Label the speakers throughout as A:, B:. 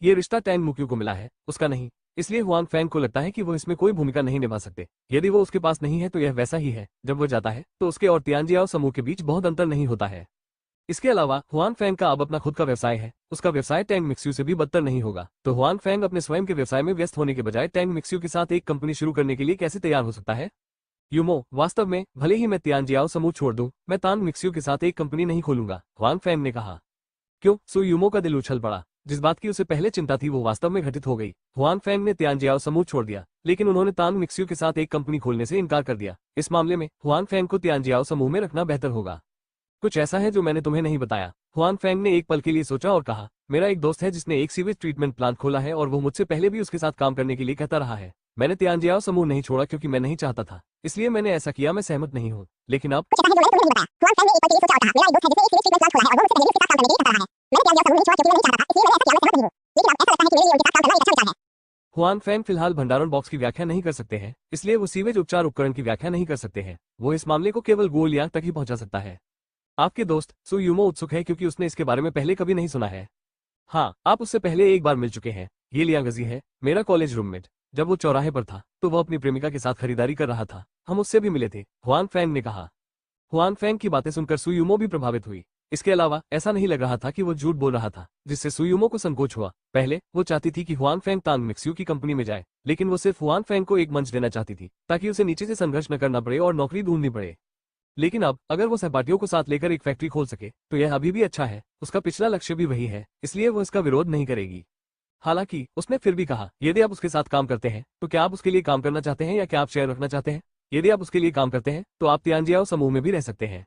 A: ये रिश्ता टैंग मुक्यू को मिला है, उसका नहीं। इसलिए हुआन फैंग को लगता है कि वो इसमें कोई भूमिका नहीं निभा सकते। यदि वो उसके पास नहीं है तो यह वैसा ही है, जब वो जाता है तो उसके और तियानजियाओ समूह के बीच बहुत अंतर नहीं होता है। इसके अलावा हुआन फैंग का अब अपना खुद का व्यवसाय है, उसका व्यवसाय टैंग मिक्स्यू से भी बदतर नहीं होगा। तो हुआन फैंग अपने स्वयं के व्यवसाय में व्यस्त होने के बजाय टैंग मिक्स्यू के साथ एक कंपनी शुरू करने के लिए कैसे तैयार हो सकता है? यूमो, वास्तव में भले ही मैं तियानजियाओ समूह छोड़ दूं, मैं तान मिक्स्यू के साथ एक कंपनी नहीं खोलूंगा, हुआन फैंग ने कहा। क्यों? सु यूमो का दिल उछल पड़ा। जिस बात की उसे पहले चिंता थी वो वास्तव में घटित हो गई। हुआन फैंग ने तियानजियाओ समूह छोड़ दिया, लेकिन उन्होंने तान मिक्स्यू के साथ एक कंपनी खोलने से इनकार कर दिया। इस मामले में हुआन फैंग को तियानजियाओ समूह में रखना बेहतर होगा। कुछ ऐसा है जो मैंने तुम्हें नहीं बताया। हुआन फैंग ने एक पल के लिए सोचा और कहा, मेरा एक दोस्त है जिसने एक सीवेज ट्रीटमेंट प्लांट खोला है और वो मुझसे पहले भी उसके साथ काम करने के लिए कहता रहा है। मैंने तियानजियाओ समूह नहीं छोड़ा क्योंकि मैं नहीं चाहता था, इसलिए मैंने ऐसा किया। मैं सहमत नहीं हूँ, लेकिन अब
B: कुछ ऐसा है जो मैंने तुम्हें नहीं बताया। हुआन फैंग ने एक पल के लिए सोचा और कहा, मेरा एक दोस्त है जिसने एक सीवेज ट्रीटमेंट प्लांट खोला है और वो मुझसे पहले भी उसके साथ काम करने के लिए कहता रहा है। मैंने तियानजियाओ समूह नहीं छोड़ा क्योंकि मैं नहीं चाहता था, इसलिए मैंने ऐसा किया। मैं सहमत नहीं हूँ, लेकिन अब ऐसा लगता है कि मेरे लिए उनके साथ काम करना एक अच्छा विचार है।
A: हुआन फैंग फिलहाल भंडारण बॉक्स की व्याख्या नहीं कर सकते हैं, इसलिए वो सीवेज उपचार उपकरण की व्याख्या नहीं कर सकते हैं। वो इस मामले को केवल गोलियां तक ही पहुंचा सकता है। आपके दोस्त सु यूमो उत्सुक है क्योंकि उसने इसके बारे में पहले कभी नहीं सुना है। हाँ, आप उससे पहले एक बार मिल चुके हैं। ये लियांगजी है, मेरा कॉलेज रूममेट। जब वो चौराहे पर था तो वह अपनी प्रेमिका के साथ खरीदारी कर रहा था। हम उससे भी मिले थे, हुआन फैंग ने कहा। हुआन फैंग की बातें सुनकर सुयुमो भी प्रभावित हुई। इसके अलावा ऐसा नहीं लग रहा था कि वो झूठ बोल रहा था, जिससे सुयुमो को संकोच हुआ। पहले वो चाहती थी कि हुआन फैंग तांग मिक्स्यू की कंपनी में जाए, लेकिन वो सिर्फ हुआन फैंग को एक मंच देना चाहती थी ताकि उसे नीचे से संघर्ष न करना पड़े और नौकरी ढूंढनी पड़े। लेकिन अब अगर वो सहपाठियों को साथ लेकर एक फैक्ट्री खोल सके तो यह अभी भी अच्छा है। उसका पिछला लक्ष्य भी वही है, इसलिए वो इसका विरोध नहीं करेगी। हालांकि उसने फिर भी कहा, यदि आप उसके साथ काम करते हैं तो क्या आप उसके लिए काम करना चाहते हैं या क्या आप शेयर रखना चाहते हैं? यदि आप उसके लिए काम करते हैं तो आप तियानजियाओ समूह में भी रह सकते हैं।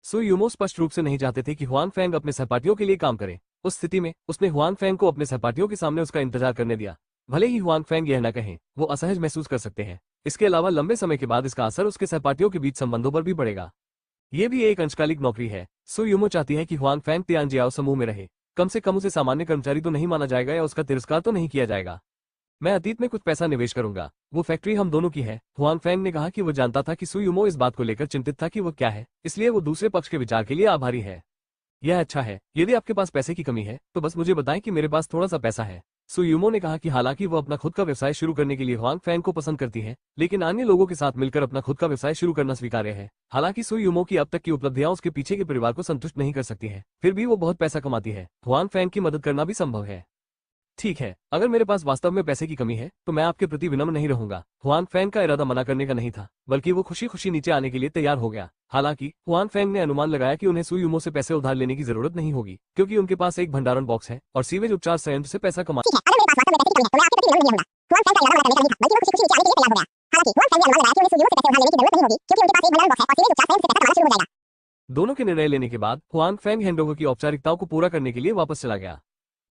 A: सु यूमो स्पष्ट रूप से नहीं चाहते थे कि हुआन फैंग अपने सहपाठियों के लिए काम करे। उस स्थिति में उसने हुआन फैंग को अपने सहपाठियों के सामने उसका इंतजार करने दिया। भले ही हुआन फैंग यह न कहें, वो असहज महसूस कर सकते हैं। इसके अलावा लंबे समय के बाद इसका असर उसके सहपाठियों के बीच संबंधों पर भी पड़ेगा। ये भी एक अंशकालिक नौकरी है। सु यूमो चाहती है कि हुआन फैंग तियानजियाओ समूह में रहे। कम से कम उसे सामान्य कर्मचारी तो नहीं माना जाएगा या उसका तिरस्कार तो नहीं किया जाएगा। मैं अतीत में कुछ पैसा निवेश करूंगा, वो फैक्ट्री हम दोनों की है। हुआन फैंग ने कहा कि वो जानता था कि सु यूमो इस बात को लेकर चिंतित था कि वो क्या है, इसलिए वो दूसरे पक्ष के विचार के लिए आभारी है। यह अच्छा है। यदि आपके पास पैसे की कमी है तो बस मुझे बताएं कि मेरे पास थोड़ा सा पैसा है। सु यूमो ने कहा कि हालांकि वो अपना खुद का व्यवसाय शुरू करने के लिए हुआन फैंग को पसंद करती है, लेकिन अन्य लोगों के साथ मिलकर अपना खुद का व्यवसाय शुरू करना स्वीकार्य है। हालांकि सु यूमो की अब तक की उपलब्धियां उसके पीछे के परिवार को संतुष्ट नहीं कर सकती है, फिर भी वो बहुत पैसा कमाती है। हुआन फैंग की मदद करना भी संभव है। ठीक है, अगर मेरे पास वास्तव में पैसे की कमी है तो मैं आपके प्रति विनम्र नहीं रहूंगा। हुआन फैंग का इरादा मना करने का नहीं था, बल्कि वो खुशी खुशी नीचे आने के लिए तैयार हो गया। हालांकि हुआन फैंग ने अनुमान लगाया कि उन्हें सु यूमो से पैसे उधार लेने की जरूरत नहीं होगी, क्योंकि उनके पास एक भंडारण बॉक्स है और सीवेज उपचार संयंत्र से पैसा कमा।
B: ठीक है, अगर मेरे पास वास्तव में पैसे की कमी है तो मैं आपके प्रति विनम्र नहीं रहूंगा। हुआन फैंग का इरादा मना करने का नहीं था, बल्कि वो खुशी खुशी नीचे आने के लिए तैयार हो गया। हालांकि हुआन फैंग ने अनुमान लगाया कि उन्हें सु यूमो से पैसे उधार लेने की जरूरत नहीं होगी, क्योंकि उनके पास एक भंडारण बॉक्स है और सीवेज उपचार संयंत्र से पैसा कमाना शुरू हो जाएगा।
A: दोनों के निर्णय लेने के बाद हुआन फैंग हैंडओवर की औपचारिकताओं को पूरा करने के लिए वापस चला गया।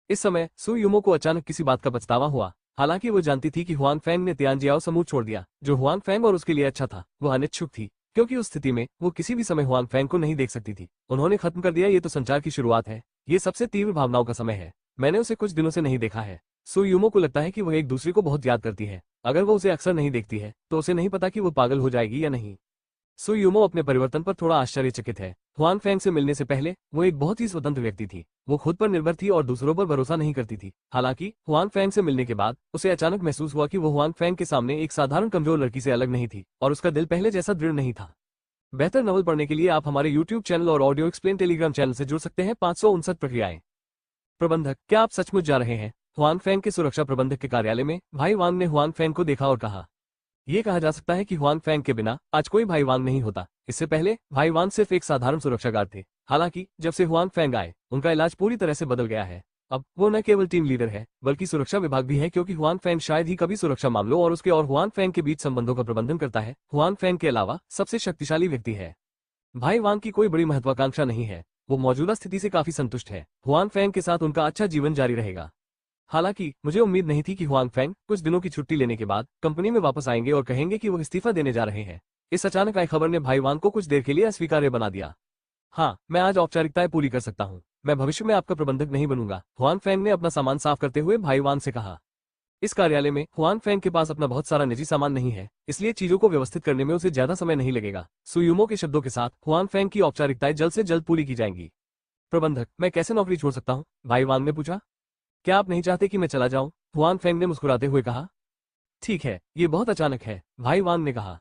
A: इस समय सु यूमो को अचानक किसी बात का पछतावा हुआ। हालांकि वो जानती थी कि हुआन फैंग ने तियानजियाओ समूह छोड़ दिया, जो हुआन फैंग और उसके लिए अच्छा था। वो अनिच्छुक थी, क्योंकि उस स्थिति में वो किसी भी समय हुआन फैंग को नहीं देख सकती थी। उन्होंने खत्म कर दिया, ये तो संचार की शुरुआत है। ये सबसे तीव्र भावनाओं का समय है। मैंने उसे कुछ दिनों से नहीं देखा है। सु यूमो को लगता है कि वह एक दूसरे को बहुत याद करती है। अगर वो उसे अक्सर नहीं देखती है तो उसे नहीं पता कि वो पागल हो जाएगी या नहीं। सु यूमो अपने परिवर्तन पर थोड़ा आश्चर्यचकित है। हुआन फैंग से मिलने से पहले वो एक बहुत ही स्वतंत्र व्यक्ति थी। वो खुद पर निर्भर थी और दूसरों पर भरोसा नहीं करती थी। हालांकि हुआन फैंग से मिलने के बाद उसे अचानक महसूस हुआ कि वो हुआन फैंग के सामने एक साधारण कमजोर लड़की से अलग नहीं थी और उसका दिल पहले जैसा दृढ़ नहीं था। बेहतर नॉवल पढ़ने के लिए आप हमारे YouTube चैनल और ऑडियो एक्सप्लेन टेलीग्राम चैनल से जुड़ सकते हैं। 559 प्रक्रियाएं। प्रबंधक, क्या आप सचमुच जा रहे हैं? हुआन फैंग के सुरक्षा प्रबंधक के कार्यालय में भाई वांग ने हुआन फैंग को देखा और कहा, ये कहा जा सकता है कि हुआन फैंग के बिना आज कोई भाई वांग नहीं होता। इससे पहले भाई वांग सिर्फ एक साधारण सुरक्षा गार्ड थे। हालांकि जब से हुआन फैंग आए, उनका इलाज पूरी तरह से बदल गया है। अब वो न केवल टीम लीडर है बल्कि सुरक्षा विभाग भी है, क्योंकि हुआन फैंग शायद ही कभी सुरक्षा मामलों और उसके और हुआन फैंग के बीच संबंधों का प्रबंधन करता है। हुआन फैंग के अलावा सबसे शक्तिशाली व्यक्ति है। भाई वांग की कोई बड़ी महत्वाकांक्षा नहीं है। वो मौजूदा स्थिति से काफी संतुष्ट है। हुआन फैंग के साथ उनका अच्छा जीवन जारी रहेगा। हालांकि मुझे उम्मीद नहीं थी कि हुआन फैंग कुछ दिनों की छुट्टी लेने के बाद कंपनी में वापस आएंगे और कहेंगे कि वो इस्तीफा देने जा रहे हैं। इस अचानक आई खबर ने भाई वांग को कुछ देर के लिए अस्वीकार्य बना दिया। हाँ, मैं आज औपचारिकताएं पूरी कर सकता हूँ। मैं भविष्य में आपका प्रबंधक नहीं बनूंगा, हुआन फैंग ने अपना सामान साफ करते हुए भाई वांग से कहा। इस कार्यालय में हुआन फैंग के पास अपना बहुत सारा निजी सामान नहीं है, इसलिए चीजों को व्यवस्थित करने में उसे ज्यादा समय नहीं लगेगा। सु यूमो के शब्दों के साथ हुआन फैंग की औपचारिकताएं जल्द से जल्द पूरी की जाएंगी। प्रबंधक, मैं कैसे नौकरी छोड़ सकता हूँ? भाई वांग ने पूछा। क्या आप नहीं चाहते कि मैं चला जाऊं? हुआन फेंग ने मुस्कुराते हुए कहा। ठीक है, ये बहुत अचानक है, भाई वांग ने कहा।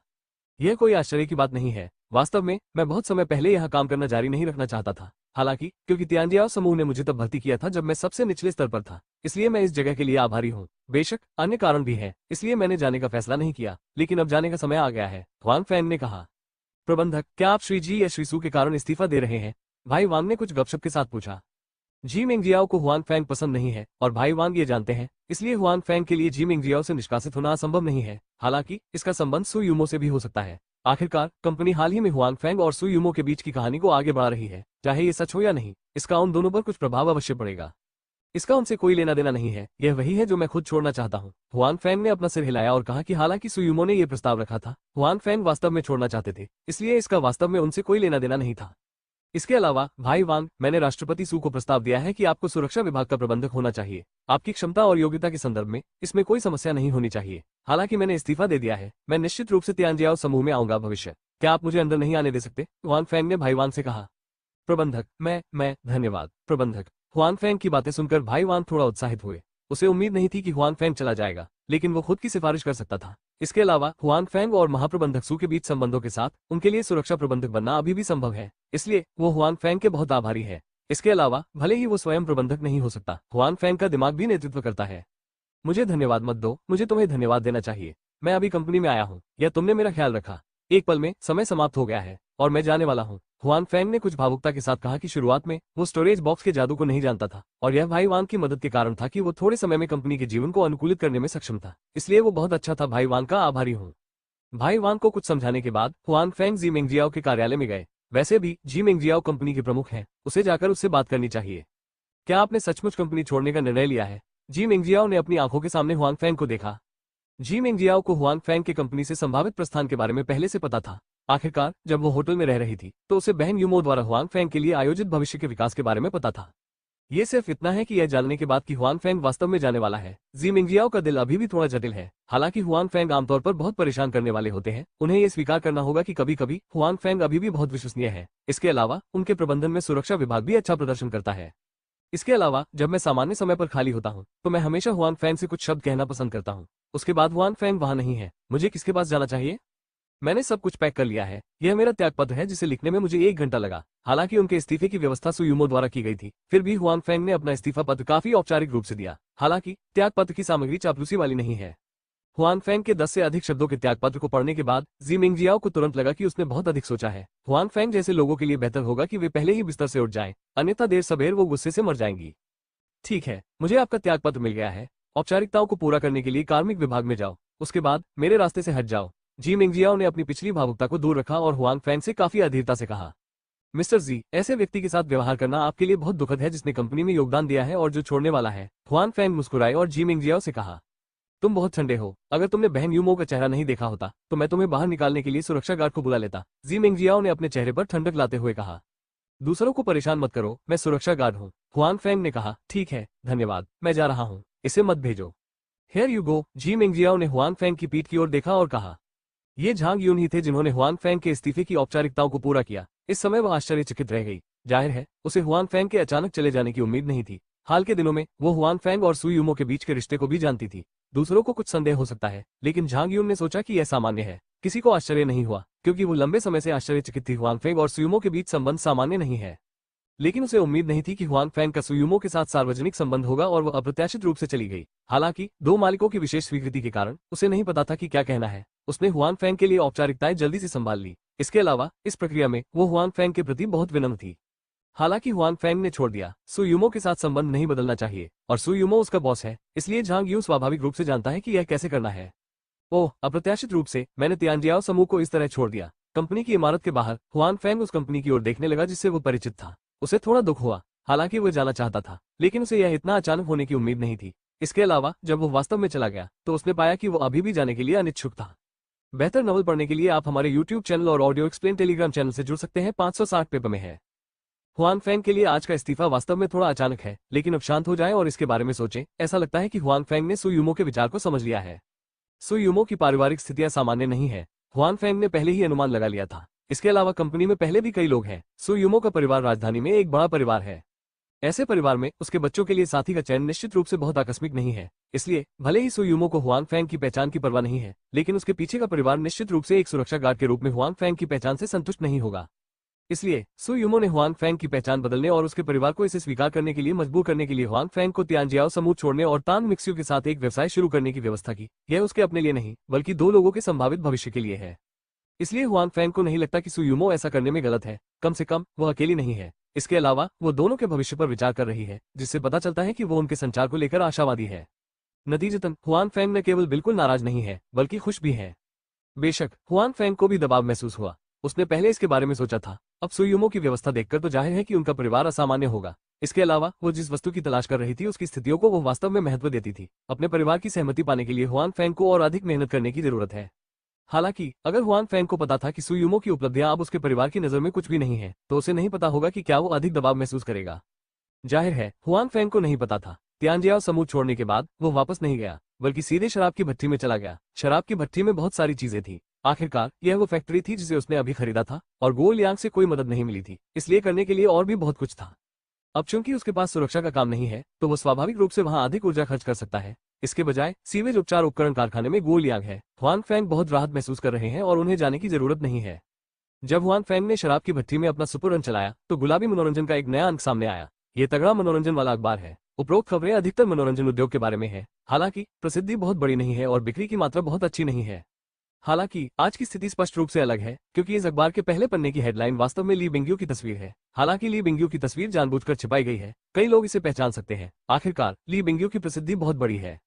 A: यह कोई आश्चर्य की बात नहीं है। वास्तव में मैं बहुत समय पहले यहाँ काम करना जारी नहीं रखना चाहता था। हालांकि क्योंकि तियानजियाओ समूह ने मुझे तब भर्ती किया था जब मैं सबसे निचले स्तर पर था, इसलिए मैं इस जगह के लिए आभारी हूँ। बेशक अन्य कारण भी है, इसलिए मैंने जाने का फैसला नहीं किया, लेकिन अब जाने का समय आ गया है, हुआन फैंग ने कहा। प्रबंधक, क्या आप श्री जी या श्री सू के कारण इस्तीफा दे रहे हैं? भाई वांग ने कुछ गपशप के साथ पूछा। जी मिंगजियाओ को हुआन फैंग पसंद नहीं है और भाई वांग ये जानते हैं, इसलिए हुआन फैंग के लिए जी मिंगजियाओ से निष्कासित होना असंभव नहीं है। हालांकि इसका संबंध सु यूमो से भी हो सकता है। आखिरकार कंपनी हाल ही में हुआन फैंग और सु यूमो के बीच की कहानी को आगे बढ़ा रही है, चाहे ये सच हो या नहीं, इसका उन दोनों पर कुछ प्रभाव अवश्य पड़ेगा। इसका उनसे कोई लेना देना नहीं है, यह वही है जो मैं खुद छोड़ना चाहता हूँ। हुआन फैंग ने अपना सिर हिलाया और कहा कि हालांकि सुयुमो ने यह प्रस्ताव रखा था, हुआन फैंग वास्तव में छोड़ना चाहते थे, इसलिए इसका वास्तव में उनसे कोई लेना देना नहीं था। इसके अलावा भाई वांग, मैंने राष्ट्रपति सू को प्रस्ताव दिया है कि आपको सुरक्षा विभाग का प्रबंधक होना चाहिए। आपकी क्षमता और योग्यता के संदर्भ में इसमें कोई समस्या नहीं होनी चाहिए। हालांकि मैंने इस्तीफा दे दिया है, मैं निश्चित रूप से तियानजियाओ समूह में आऊंगा भविष्य। क्या आप मुझे अंदर नहीं आने दे सकते? हुआन फैंग ने भाई वांग से कहा। प्रबंधक, मैं धन्यवाद प्रबंधक। हुआन फैंग की बातें सुनकर भाई वांग थोड़ा उत्साहित हुए। उसे उम्मीद नहीं थी कि हुआन फैंग चला जाएगा, लेकिन वो खुद की सिफारिश कर सकता था। इसके अलावा हुआन फैंग और महाप्रबंधक सू के बीच संबंधों के साथ उनके लिए सुरक्षा प्रबंधक बनना अभी भी संभव है, इसलिए वो हुआन फैंग के बहुत आभारी है। इसके अलावा भले ही वो स्वयं प्रबंधक नहीं हो सकता, हुआन फैंग का दिमाग भी नेतृत्व करता है। मुझे धन्यवाद मत दो, मुझे तुम्हें धन्यवाद देना चाहिए। मैं अभी कंपनी में आया हूँ, या तुमने मेरा ख्याल रखा। एक पल में समय समाप्त हो गया है और मैं जाने वाला हूँ। हुआन फैंग ने कुछ भावुकता के साथ कहा कि शुरुआत में वो स्टोरेज बॉक्स के जादू को नहीं जानता था, और यह भाई वांग की मदद के कारण था कि वो थोड़े समय में कंपनी के जीवन को अनुकूलित करने में सक्षम था, इसलिए वो बहुत अच्छा था। भाई वांग का आभारी हूँ। भाई वांग को कुछ समझाने के बाद हुआन फैंग जी मेंगजियाओ के कार्यालय में गए। वैसे भी जी मेंगजियाओ कंपनी के प्रमुख हैं, उसे जाकर उससे बात करनी चाहिए। क्या आपने सचमुच कंपनी छोड़ने का निर्णय लिया है? जी मेंगजियाओ ने अपनी आंखों के सामने हुआन फैंग को देखा। जी मेंगजियाओ को हुआन फैंग के कंपनी से संभावित प्रस्थान के बारे में पहले से पता था। आखिरकार जब वो होटल में रह रही थी तो उसे बहन यूमो द्वारा हुआन फैंग के लिए आयोजित भविष्य के विकास के बारे में पता था। ये सिर्फ इतना है कि यह जानने के बाद कि हुआन फैंग वास्तव में जाने वाला है, जी मिंगजियाओ का दिल अभी भी थोड़ा जटिल है। हालांकि हुआन फैंग आमतौर पर बहुत परेशान करने वाले होते हैं, उन्हें यह स्वीकार करना होगा कि कभी कभी हुआन फैंग अभी भी बहुत विश्वसनीय है। इसके अलावा उनके प्रबंधन में सुरक्षा विभाग भी अच्छा प्रदर्शन करता है। इसके अलावा जब मैं सामान्य समय पर खाली होता हूँ तो मैं हमेशा हुआन फैंग से कुछ शब्द कहना पसंद करता हूँ। उसके बाद हुआन फैंग वहां नहीं है, मुझे किसके पास जाना चाहिए? मैंने सब कुछ पैक कर लिया है। यह मेरा त्यागपत्र है जिसे लिखने में मुझे 1 घंटा लगा। हालांकि उनके इस्तीफे की व्यवस्था सुयुमो द्वारा की गई थी, फिर भी हुआन फैंग ने अपना इस्तीफा पत्र काफी औपचारिक रूप से दिया। हालांकि त्यागपत्र की सामग्री चापलूसी वाली नहीं है। हुआन फैंग के 10 से अधिक शब्दों के त्यागपत्र को पढ़ने के बाद जी मिंगजियाओ को तुरंत लगा कि उसने बहुत अधिक सोचा है। हुआन फैंग जैसे लोगों के लिए बेहतर होगा कि वे पहले ही बिस्तर से उठ जाएं, अन्यथा देर सबेर वो गुस्से से मर जाएंगी। ठीक है, मुझे आपका त्यागपत्र मिल गया है। औपचारिकताओं को पूरा करने के लिए कार्मिक विभाग में जाओ, उसके बाद मेरे रास्ते से हट जाओ। जी मिंगजियाओ ने अपनी पिछली भावुकता को दूर रखा और हुआन फैंग से काफी अधीरता से कहा, मिस्टर जी, ऐसे व्यक्ति के साथ व्यवहार करना आपके लिए बहुत दुखद है जिसने कंपनी में योगदान दिया है और जो छोड़ने वाला है। हुआन फैंग मुस्कुराए और जी मिंगजियाओ से कहा, तुम बहुत ठंडे हो। अगर तुमने बहन यूमो का चेहरा नहीं देखा होता तो मैं तुम्हें बाहर निकालने के लिए सुरक्षा गार्ड को बुला लेता। जी मिंगजियाओ ने अपने चेहरे पर ठंडक लाते हुए कहा, दूसरों को परेशान मत करो, मैं सुरक्षा गार्ड हूँ। हुआन फैंग ने कहा, ठीक है, धन्यवाद, मैं जा रहा हूँ, इसे मत भेजो। Hair you go. जी मिंगजियाओ ने हुआन फैंग की पीठ की ओर देखा और कहा, ये झांग यून ही थे जिन्होंने हुआन फैंग के इस्तीफे की औपचारिकताओं को पूरा किया। इस समय वह आश्चर्यचकित रह गई। जाहिर है उसे हुआन फैंग के अचानक चले जाने की उम्मीद नहीं थी। हाल के दिनों में वो हुआन फैंग और सु यूमो के बीच के रिश्ते को भी जानती थी। दूसरों को कुछ संदेह हो सकता है, लेकिन झांग यून ने सोचा कि यह सामान्य है। किसी को आश्चर्य नहीं हुआ, क्योंकि वो लंबे समय से आश्चर्यचकित थी। हुआन फैंग और सुयुमो के बीच संबंध सामान्य नहीं है, लेकिन उसे उम्मीद नहीं थी कि हुआन फैंग का सुयुमो के साथ सार्वजनिक संबंध होगा और वह अप्रत्याशित रूप से चली गई। हालांकि 2 मालिकों की विशेष स्वीकृति के कारण उसे नहीं पता था कि क्या कहना है। उसने हुआन फैंग के लिए औपचारिकताएं जल्दी से संभाल ली। इसके अलावा इस प्रक्रिया में वो हुआन फैंग के प्रति बहुत विनम्र थी। हालांकि हुआन फैंग ने छोड़ दिया, सुयुमो के साथ संबंध नहीं बदलना चाहिए और सुयुमो उसका बॉस है, इसलिए झांग यू स्वाभाविक रूप से जानता है कि यह कैसे करना है। ओह, अप्रत्याशित रूप से मैंने तियानजियाओ समूह को इस तरह छोड़ दिया। कंपनी की इमारत के बाहर हुआन फैंग उस कंपनी की ओर देखने लगा जिससे वो परिचित था। उसे थोड़ा दुख हुआ, हालांकि वह जाना चाहता था, लेकिन उसे यह इतना अचानक होने की उम्मीद नहीं थी। इसके अलावा जब वो वास्तव में चला गया तो उसने पाया कि वो अभी भी जाने के लिए अनिच्छुक था। बेहतर नॉवल पढ़ने के लिए आप हमारे YouTube चैनल और ऑडियो एक्सप्लेन टेलीग्राम चैनल से जुड़ सकते हैं। 560 पेपर में है। हुआन फैंग के लिए आज का इस्तीफा वास्तव में थोड़ा अचानक है, लेकिन अब शांत हो जाएं और इसके बारे में सोचें। ऐसा लगता है कि हुआन फैंग ने सुयुमो के विचार को समझ लिया है। सुयुमो की पारिवारिक स्थितियां सामान्य नहीं है, हुआन फैंग ने पहले ही अनुमान लगा लिया था। इसके अलावा कंपनी में पहले भी कई लोग हैं। सुयुमो का परिवार राजधानी में एक बड़ा परिवार है। ऐसे परिवार में उसके बच्चों के लिए साथी का चयन निश्चित रूप से बहुत आकस्मिक नहीं है। इसलिए भले ही सु यूमो को हुआंग फैंग की पहचान की परवाह नहीं है, लेकिन उसके पीछे का परिवार निश्चित रूप से एक सुरक्षा गार्ड के रूप में हुआंग फैंग की पहचान से संतुष्ट नहीं होगा। इसलिए सु यूमो ने हुआंग फैंग की पहचान बदलने और उसके परिवार को इसे स्वीकार करने के लिए मजबूर करने के लिए हुआंग फैंग को तियानजियाओ समूह छोड़ने और तान मिक्स्यू के साथ एक व्यवसाय शुरू करने की व्यवस्था की। यह उसके अपने लिए नहीं, बल्कि दो लोगों के संभावित भविष्य के लिए है। इसलिए हुआंग फैंग को नहीं लगता कि सु यूमो ऐसा करने में गलत है। कम से कम वो अकेली नहीं है। इसके अलावा वो दोनों के भविष्य पर विचार कर रही है, जिससे पता चलता है कि वो उनके संचार को लेकर आशावादी है। नतीजतन हुआंग फैंग न केवल बिल्कुल नाराज नहीं है, बल्कि खुश भी है। बेशक हुआंग फैंग को भी दबाव महसूस हुआ। उसने पहले इसके बारे में सोचा था। अब सु यूमो की व्यवस्था देखकर तो जाहिर है कि उनका परिवार असामान्य होगा। इसके अलावा वो जिस वस्तु की तलाश कर रही थी उसकी स्थितियों को वो वास्तव में महत्व देती थी। अपने परिवार की सहमति पाने के लिए हुआंग फैंग को और अधिक मेहनत करने की जरूरत है। हालांकि अगर हुआंग फैंग को पता था कि सु यूमो की उपलब्धियां अब उसके परिवार की नजर में कुछ भी नहीं है, तो उसे नहीं पता होगा कि क्या वो अधिक दबाव महसूस करेगा। जाहिर है हुआंग फैंग को नहीं पता था। तियानजियाओ समूह छोड़ने के बाद वो वापस नहीं गया, बल्कि सीधे शराब की भट्टी में चला गया। शराब की भट्टी में बहुत सारी चीजें थी। आखिरकार यह वो फैक्ट्री थी जिसे उसने अभी खरीदा था, और गो लियांग से कोई मदद नहीं मिली थी, इसलिए करने के लिए और भी बहुत कुछ था। अब चूंकि उसके पास सुरक्षा का काम नहीं है, तो वो स्वाभाविक रूप से वहां अधिक ऊर्जा खर्च कर सकता है। इसके बजाय सीवेज उपचार उपकरण कारखाने में गो लियांग है। हुआंग फैंग बहुत राहत महसूस कर रहे हैं और उन्हें जाने की जरूरत नहीं है। जब हुआंग फैंग ने शराब की भट्टी में अपना सुपर रन चलाया, तो गुलाबी मनोरंजन का एक नया अंक सामने आया। ये तगड़ा मनोरंजन वाला अखबार है। उपरोक्त खबरें अधिकतर मनोरंजन उद्योग के बारे में है। हालांकि प्रसिद्धि बहुत बड़ी नहीं है और बिक्री की मात्रा बहुत अच्छी नहीं है। हालांकि आज की स्थिति स्पष्ट रूप से अलग है, क्योंकि इस अखबार के पहले पन्ने की हेडलाइन वास्तव में ली बिंग्यू की तस्वीर है। हालांकि ली बिंग्यू की तस्वीर जानबूझकर छिपाई गई है। कई लोग इसे पहचान सकते हैं। आखिरकार ली बिंग्यू की प्रसिद्धि बहुत बड़ी है।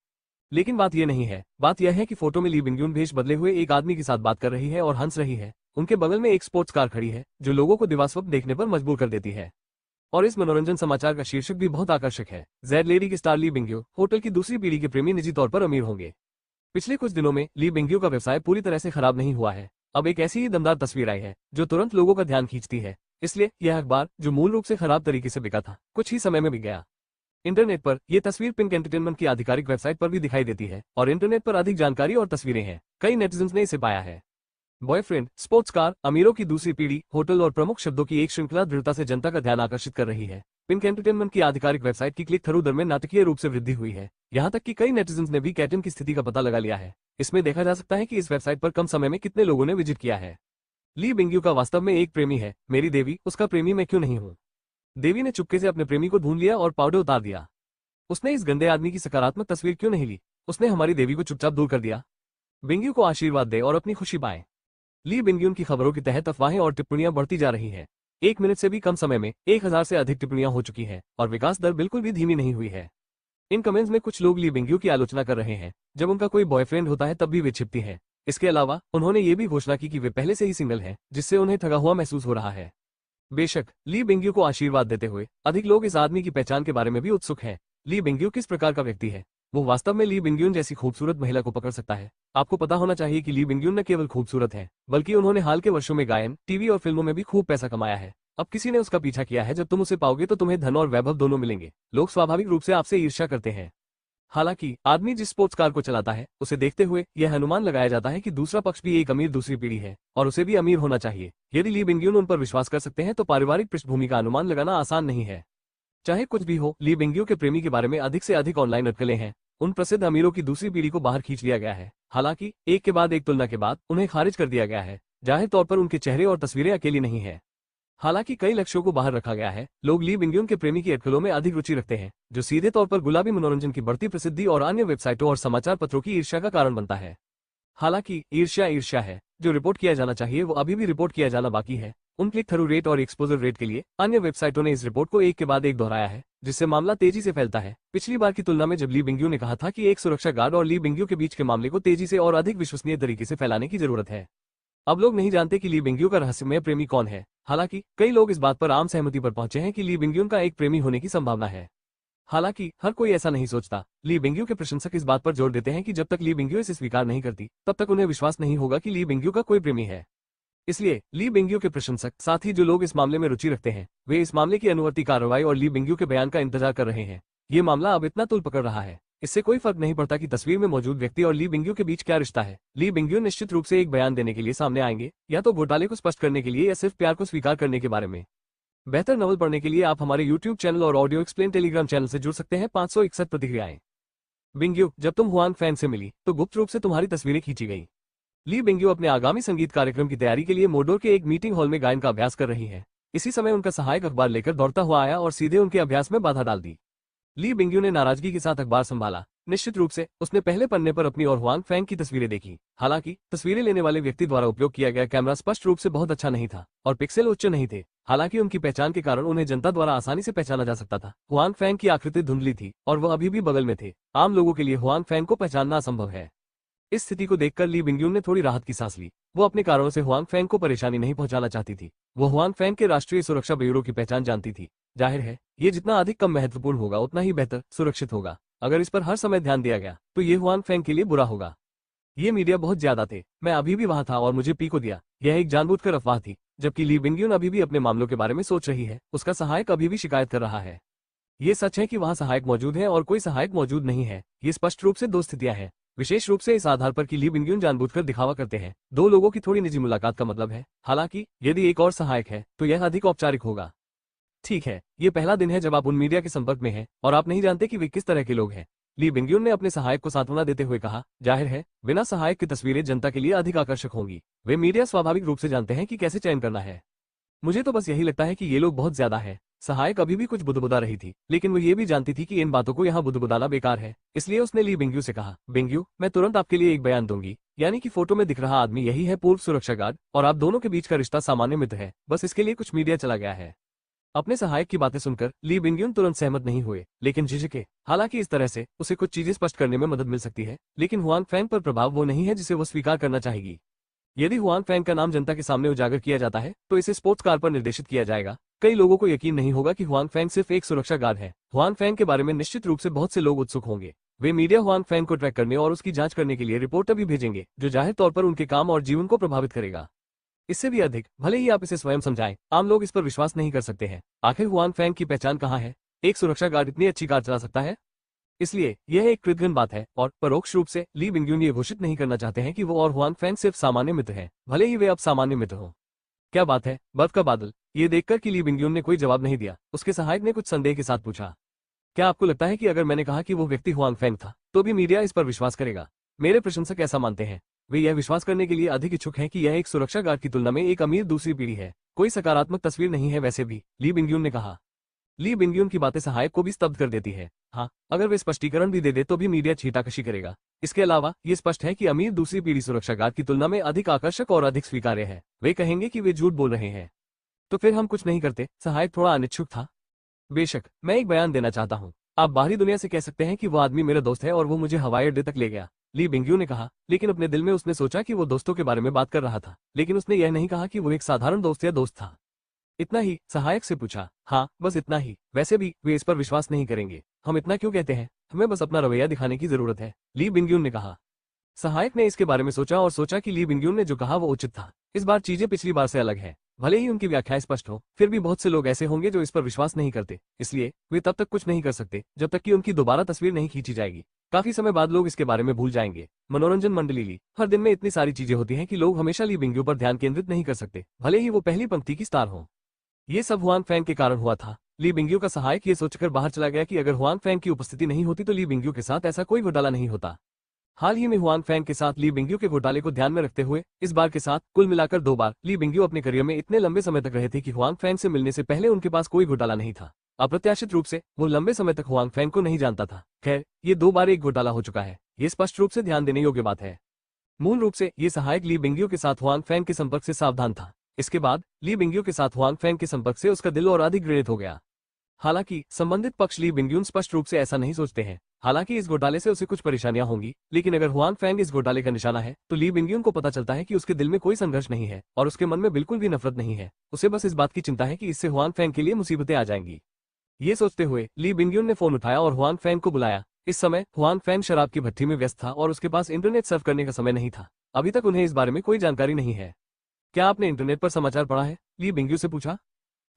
A: लेकिन बात यह नहीं है। बात यह है कि फोटो में ली बिंग्यून भेष बदले हुए एक आदमी के साथ बात कर रही है और हंस रही है। उनके बगल में एक स्पोर्ट्स कार खड़ी है, जो लोगों को दिवास्वप्न देखने पर मजबूर कर देती है। और इस मनोरंजन समाचार का शीर्षक भी बहुत आकर्षक है। जेड लेडी की स्टार ली बिंग्यू होटल की दूसरी पीढ़ी के प्रेमी निजी तौर पर अमीर होंगे। पिछले कुछ दिनों में ली बिंग्यू का व्यवसाय पूरी तरह से खराब नहीं हुआ है। अब एक ऐसी ही दमदार तस्वीर आई है जो तुरंत लोगों का ध्यान खींचती है। इसलिए यह अखबार, जो मूल रूप से खराब तरीके से बिका था, कुछ ही समय में बिक गया। इंटरनेट पर यह तस्वीर पिंक एंटरटेनमेंट की आधिकारिक वेबसाइट पर भी दिखाई देती है, और इंटरनेट पर अधिक जानकारी और तस्वीरें हैं। कई नेटिजन्स ने इसे पाया है। बॉयफ्रेंड, स्पोर्ट्स कार, अमीरों की दूसरी पीढ़ी, होटल और प्रमुख शब्दों की एक श्रृंखला दृढ़ता से जनता का ध्यान आकर्षित कर रही है। पिंक एंटरटेनमेंट की आधिकारिक वेबसाइट की क्लिक थ्रू दर में नाटकीय रूप से वृद्धि हुई है। यहाँ तक कि कई नेटिजन्स ने भी कैटन की स्थिति का पता लगा लिया है। इसमें देखा जा सकता है कि इस वेबसाइट पर कम समय में कितने लोगों ने विजिट किया है। ली बिंग्यू का वास्तव में एक प्रेमी है। मेरी देवी, उसका प्रेमी मैं क्यों नहीं हूँ। देवी ने चुपके से अपने प्रेमी को ढूंढ लिया और पाउडर उतार दिया। उसने इस गंदे आदमी की सकारात्मक तस्वीर क्यों नहीं ली। उसने हमारी देवी को चुपचाप दूर कर दिया। बिंग्यू को आशीर्वाद दे और अपनी खुशी पाए। ली बिंग्यून की खबरों के तहत अफवाहें और टिप्पणियां बढ़ती जा रही हैं। 1 मिनट से भी कम समय में 1000 से अधिक टिप्पणियां हो चुकी हैं, और विकास दर बिल्कुल भी धीमी नहीं हुई है। इन कमेंट्स में कुछ लोग ली बिंग्यू की आलोचना कर रहे हैं। जब उनका कोई बॉयफ्रेंड होता है तब भी वे छिपती हैं। इसके अलावा उन्होंने ये भी घोषणा की कि वे पहले से ही सिंगल हैं, जिससे उन्हें ठगा हुआ महसूस हो रहा है। बेशक ली बिंग्यू को आशीर्वाद देते हुए अधिक लोग इस आदमी की पहचान के बारे में भी उत्सुक हैं। ली बिंग्यू किस प्रकार का व्यक्ति है। वो वास्तव में ली बिंग्यून जैसी खूबसूरत महिला को पकड़ सकता है। आपको पता होना चाहिए कि ली बिंग्यून न केवल खूबसूरत है, बल्कि उन्होंने हाल के वर्षों में गायन, टीवी और फिल्मों में भी खूब पैसा कमाया है। अब किसी ने उसका पीछा किया है। जब तुम उसे पाओगे तो तुम्हें धन और वैभव दोनों मिलेंगे। लोग स्वाभाविक रूप से आपसे ईर्ष्या करते हैं। हालांकि आदमी जिस स्पोर्ट्स कार को चलाता है, उसे देखते हुए यह अनुमान लगाया जाता है कि दूसरा पक्ष भी एक अमीर दूसरी पीढ़ी है, और उसे भी अमीर होना चाहिए। यदि ली बिंग्यून उन पर विश्वास कर सकते हैं, तो पारिवारिक पृष्ठभूमि का अनुमान लगाना आसान नहीं है। चाहे कुछ भी हो, ली बिंग्यू के प्रेमी के बारे में अधिक से अधिक ऑनलाइन अटकलें हैं। उन प्रसिद्ध अमीरों की दूसरी पीढ़ी को बाहर खींच लिया गया है। हालांकि एक के बाद एक तुलना के बाद उन्हें खारिज कर दिया गया है। जाहिर तौर पर उनके चेहरे और तस्वीरें अकेली नहीं है। हालांकि कई लक्ष्यों को बाहर रखा गया है। लोग ली बिंग्यून के प्रेमी की अटकलों में अधिक रुचि रखते हैं, जो सीधे तौर पर गुलाबी मनोरंजन की बढ़ती प्रसिद्धि और अन्य वेबसाइटों और समाचार पत्रों की ईर्ष्या का कारण बनता है। हालांकि ईर्ष्या है। जो रिपोर्ट किया जाना चाहिए वो अभी भी रिपोर्ट किया जाना बाकी है। उन क्लिक थ्रू रेट और एक्सपोजर रेट के लिए अन्य वेबसाइटों ने इस रिपोर्ट को एक के बाद एक दोहराया है, जिससे मामला तेजी से फैलता है। पिछली बार की तुलना में जब ली बिंग्यू ने कहा था कि एक सुरक्षा गार्ड और ली बिंग्यू के बीच के मामले को तेजी से और अधिक विश्वसनीय तरीके से फैलाने की जरूरत है। अब लोग नहीं जानते कि ली बिंग्यू का रहस्यमय प्रेमी कौन है। हालांकि कई लोग इस बात पर आम सहमति पर पहुंचे हैं कि ली बिंग्यून का एक प्रेमी होने की संभावना है। हालांकि हर कोई ऐसा नहीं सोचता। ली बिंग्यू के प्रशंसक इस बात पर जोर देते हैं कि जब तक ली बिंग्यू इसे स्वीकार नहीं करती, तब तक उन्हें विश्वास नहीं होगा कि ली बिंग्यू का कोई प्रेमी है। इसलिए ली बिंग्यू के प्रशंसक, साथ ही जो लोग इस मामले में रुचि रखते हैं, वे इस मामले की अनुवर्ती कार्रवाई और ली बिंग्यू के बयान का इंतजार कर रहे हैं। ये मामला अब इतना तूल पकड़ रहा है, इससे कोई फर्क नहीं पड़ता कि तस्वीर में मौजूद व्यक्ति और ली बिंग्यू के बीच क्या रिश्ता है। ली बिंग्यू निश्चित रूप से एक बयान देने के लिए सामने आएंगे, या तो घोटाले को स्पष्ट करने के लिए या सिर्फ प्यार को स्वीकार करने के बारे में। बेहतर नॉवल पढ़ने के लिए आप हमारे YouTube चैनल और ऑडियो एक्सप्लेन टेलीग्राम चैनल से जुड़ सकते हैं। 561 प्रतिक्रियाएं। बिंग्यू, जब तुम हुआंग फैंग से मिली तो गुप्त रूप से तुम्हारी तस्वीरें खींची गई। ली बिंग्यू अपने आगामी संगीत कार्यक्रम की तैयारी के लिए मोडोर के एक मीटिंग हॉल में गायन का अभ्यास कर रही है। इसी समय उनका सहायक अखबार लेकर दौड़ता हुआ आया और सीधे उनके अभ्यास में बाधा डाल दी। ली बिंग्यू ने नाराजगी के साथ अखबार संभाला। निश्चित रूप से उसने पहले पन्ने पर अपनी और हुआंग फैंग की तस्वीरें देखी। हालांकि तस्वीरें लेने वाले व्यक्ति द्वारा उपयोग किया गया कैमरा स्पष्ट रूप से बहुत अच्छा नहीं था और पिक्सेल उच्च नहीं थे। हालांकि उनकी पहचान के कारण उन्हें जनता द्वारा आसानी से पहचाना जा सकता था। हुआंग फैंग की आकृति धुंधली थी और वह अभी भी बगल में थे। आम लोगों के लिए हुआंग फैंग को पहचानना असंभव है। इस स्थिति को देखकर ली बिंग्यू ने थोड़ी राहत की सांस ली। वो अपने कारणों से हुआंग फैंग को परेशानी नहीं पहुंचाना चाहती थी। वो हुआंग फैंग के राष्ट्रीय सुरक्षा ब्यूरो की पहचान जानती थी। जाहिर है, ये जितना अधिक कम महत्वपूर्ण होगा उतना ही बेहतर सुरक्षित होगा। अगर इस पर हर समय ध्यान दिया गया तो ये हुआंग फैंग के लिए बुरा होगा। ये मीडिया बहुत ज्यादा थे। मैं अभी भी वहां था और मुझे पी को दिया। यह एक जानबूझकर अफवाह थी। जबकि ली बिंग्यून अभी भी अपने मामलों के बारे में सोच रही है। उसका सहायक अभी भी शिकायत कर रहा है। ये सच है कि वहां सहायक मौजूद है और कोई सहायक मौजूद नहीं है। ये स्पष्ट रूप से दो स्थितियां हैं। विशेष रूप से इस आधार पर कि ली बिंग्यून जानबूझकर दिखावा करते हैं। दो लोगों की थोड़ी निजी मुलाकात का मतलब है। हालांकि यदि एक और सहायक है तो यह अधिक औपचारिक होगा। ठीक है, ये पहला दिन है जब आप उन मीडिया के संपर्क में हैं और आप नहीं जानते कि वे किस तरह के लोग हैं। ली बिंग्यून ने अपने सहायक को सांत्वना देते हुए कहा, जाहिर है, बिना सहायक की तस्वीरें जनता के लिए अधिक आकर्षक होंगी। वे मीडिया स्वाभाविक रूप से जानते हैं कि कैसे चयन करना है। मुझे तो बस यही लगता है कि ये लोग बहुत ज्यादा है। सहायक अभी भी कुछ बुदबुदा रही थी, लेकिन वो ये भी जानती थी कि इन बातों को यहाँ बुदबुदाना बेकार है। इसलिए उसने ली बिंग्यू से कहा, बिंग्यू, मैं तुरंत आपके लिए एक बयान दूंगी। यानी कि फोटो में दिख रहा आदमी यही है पूर्व सुरक्षा गार्ड और आप दोनों के बीच का रिश्ता सामान्य मित्र है। बस इसके लिए कुछ मीडिया चला गया है। अपने सहायक की बातें सुनकर ली बिंग्यून तुरंत सहमत नहीं हुए, लेकिन झिझके। हालांकि इस तरह से उसे कुछ चीजें स्पष्ट करने में मदद मिल सकती है, लेकिन हुआंग फैंग पर प्रभाव वो नहीं है जिसे वो स्वीकार करना चाहेगी। यदि हुआंग फैंग का नाम जनता के सामने उजागर किया जाता है तो इसे स्पोर्ट्स कार पर निर्देशित किया जाएगा। कई लोगों को यकीन नहीं होगा कि हुआंग फैंग सिर्फ एक सुरक्षा गार्ड है। हुआंग फैंग के बारे में निश्चित रूप से बहुत से लोग उत्सुक होंगे। वे मीडिया हुआंग फैंग को ट्रैक करने और उसकी जांच करने के लिए रिपोर्टर भी भेजेंगे, जो जाहिर तौर पर उनके काम और जीवन को प्रभावित करेगा। इससे भी अधिक, भले ही आप इसे स्वयं समझाएं, आम लोग इस पर विश्वास नहीं कर सकते हैं। आखिर हुआंग फैंग की पहचान कहाँ है? एक सुरक्षा गार्ड इतनी अच्छी कार चला सकता है? इसलिए यह एक कृतघ्न बात है और परोक्ष रूप से ली बिंग्यून ये घोषित नहीं करना चाहते हैं कि वो और हुआंग फैंग सिर्फ सामान्य मित्र हैं, भले ही वे अब सामान्य मित्र हों। क्या बात है, बर्फ का बादल? ये देखकर कि ली बिंग्यून ने कोई जवाब नहीं दिया, उसके सहायक ने कुछ संदेह के साथ पूछा, क्या आपको लगता है कि अगर मैंने कहा कि वो व्यक्ति हुआंग फैंग था तो भी मीडिया इस पर विश्वास करेगा? मेरे प्रशंसक ऐसा मानते हैं। वे यह विश्वास करने के लिए अधिक इच्छुक हैं कि यह एक सुरक्षा गार्ड की तुलना में एक अमीर दूसरी पीढ़ी है। कोई सकारात्मक तस्वीर नहीं है वैसे भी, ली बिंग्यून ने कहा। ली बिंग्यून की बातें सहायक को भी स्तब्ध कर देती है। हाँ, अगर वे स्पष्टीकरण भी दे दे तो भी मीडिया छीटाकशी करेगा। इसके अलावा ये स्पष्ट है कि अमीर दूसरी पीढ़ी सुरक्षा गार्ड की तुलना में अधिक आकर्षक और अधिक स्वीकार्य है। वे कहेंगे कि वे झूठ बोल रहे हैं। तो फिर हम कुछ नहीं करते? सहायक थोड़ा अनिच्छुक था। बेशक, मैं एक बयान देना चाहता हूँ। आप बाहरी दुनिया से कह सकते हैं कि वो आदमी मेरा दोस्त है और वो मुझे हवाई अड्डे तक ले गया, ली बिंग्यू ने कहा। लेकिन अपने दिल में उसने सोचा कि वो दोस्तों के बारे में बात कर रहा था, लेकिन उसने यह नहीं कहा कि वो एक साधारण दोस्त या दोस्त था। इतना ही? सहायक से पूछा। हाँ, बस इतना ही। वैसे भी वे इस पर विश्वास नहीं करेंगे। हम इतना क्यों कहते हैं? हमें बस अपना रवैया दिखाने की जरूरत है, ली बिंग्यून ने कहा। सहायक ने इसके बारे में सोचा और सोचा कि ली बिंग्यून ने जो कहा वो उचित था। इस बार चीजें पिछली बार से अलग है। भले ही उनकी व्याख्या स्पष्ट हो, फिर भी बहुत से लोग ऐसे होंगे जो इस पर विश्वास नहीं करते। इसलिए वे तब तक कुछ नहीं कर सकते जब तक कि उनकी दोबारा तस्वीर नहीं खींची जाएगी। काफी समय बाद लोग इसके बारे में भूल जाएंगे। मनोरंजन मंडली ली। हर दिन में इतनी सारी चीजें होती हैं कि लोग हमेशा ली बिंग्यू पर ध्यान केंद्रित नहीं कर सकते, भले ही वो पहली पंक्ति की स्टार हो। ये सब हुआंग फैंग के कारण हुआ था। ली बिंग्यू का सहायक ये सोचकर बाहर चला गया कि अगर हुआंग फैंग की उपस्थिति नहीं होती तो ली बिंग्यू के साथ ऐसा कोई घोटाला नहीं होता। हाल ही में हुआंग फैंग के साथ ली बिंग्यू के घोटाले को ध्यान में रखते हुए इस बार के साथ कुल मिलाकर 2 बार ली बिंग्यू अपने करियर में इतने लंबे समय तक रहे थे कि हुआंग फैंग से मिलने से पहले उनके पास कोई घोटाला नहीं था। अप्रत्याशित रूप से वो लंबे समय तक हुआंग फैंग को नहीं जानता था। खैर, ये 2 बार एक घोटाला हो चुका है। ये स्पष्ट रूप से ध्यान देने योग्य बात है। मूल रूप से ये सहायक ली बिंग्यू के साथ हुआंग फैंग के संपर्क से सावधान था। इसके बाद ली बिंग्यू के साथ हुआंग फैंग के संपर्क से उसका दिल और अधिक घृणित हो गया। हालांकि संबंधित पक्ष ली बिंग्यून स्पष्ट रूप से ऐसा नहीं सोचते हैं। हालांकि इस घोटाले से उसे कुछ परेशानियां होंगी, लेकिन अगर हुआंग फैंग इस घोटाले का निशाना है तो ली बिंग्यून को पता चलता है कि उसके दिल में कोई संघर्ष नहीं है और उसके मन में बिल्कुल भी नफरत नहीं है। उसे बस इस बात की चिंता है कि इससे हुआंग फैंग के लिए मुसीबतें आ जाएंगी। ये सोचते हुए ली बिंग्यून ने फोन उठाया और हुआंग फैंग को बुलाया। इस समय हुआंग फैंग शराब की भट्टी में व्यस्त था और उसके पास इंटरनेट सर्फ करने का समय नहीं था। अभी तक उन्हें इस बारे में कोई जानकारी नहीं है। क्या आपने इंटरनेट पर समाचार पढ़ा है? ली बिंग्यू से पूछा।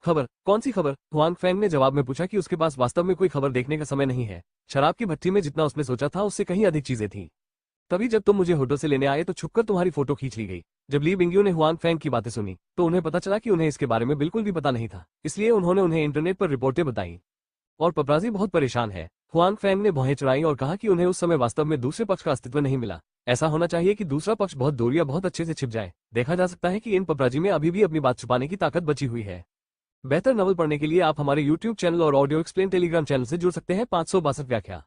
A: खबर? कौन सी खबर? हुआंग फैंग ने जवाब में पूछा कि उसके पास वास्तव में कोई खबर देखने का समय नहीं है। शराब की भट्टी में जितना उसने सोचा था उससे कहीं अधिक चीजें थीं। तभी जब तुम मुझे होटल से लेने आए तो छुपकर तुम्हारी फोटो खींच ली गई। जब ली बिंगयू ने हुआंग फैंग की बातें सुनी तो उन्हें पता चला कि उन्हें इसके बारे में बिल्कुल भी पता नहीं था, इसलिए उन्होंने उन्हें इंटरनेट पर रिपोर्टें बताई और पपराजी बहुत परेशान है। हुआंग फैंग ने भौहें चढ़ाई और कहा कि उन्हें उस समय वास्तव में दूसरे पक्ष का अस्तित्व नहीं मिला। ऐसा होना चाहिए कि दूसरा पक्ष बहुत दूर या बहुत अच्छे से छिप जाए। देखा जा सकता है कि इन पपराजी में अभी भी अपनी बात छुपाने की ताकत बची हुई है। बेहतर नवल पढ़ने के लिए आप हमारे YouTube चैनल और ऑडियो एक्सप्लेन टेलीग्राम चैनल से जुड़ सकते हैं। 562 व्याख्या।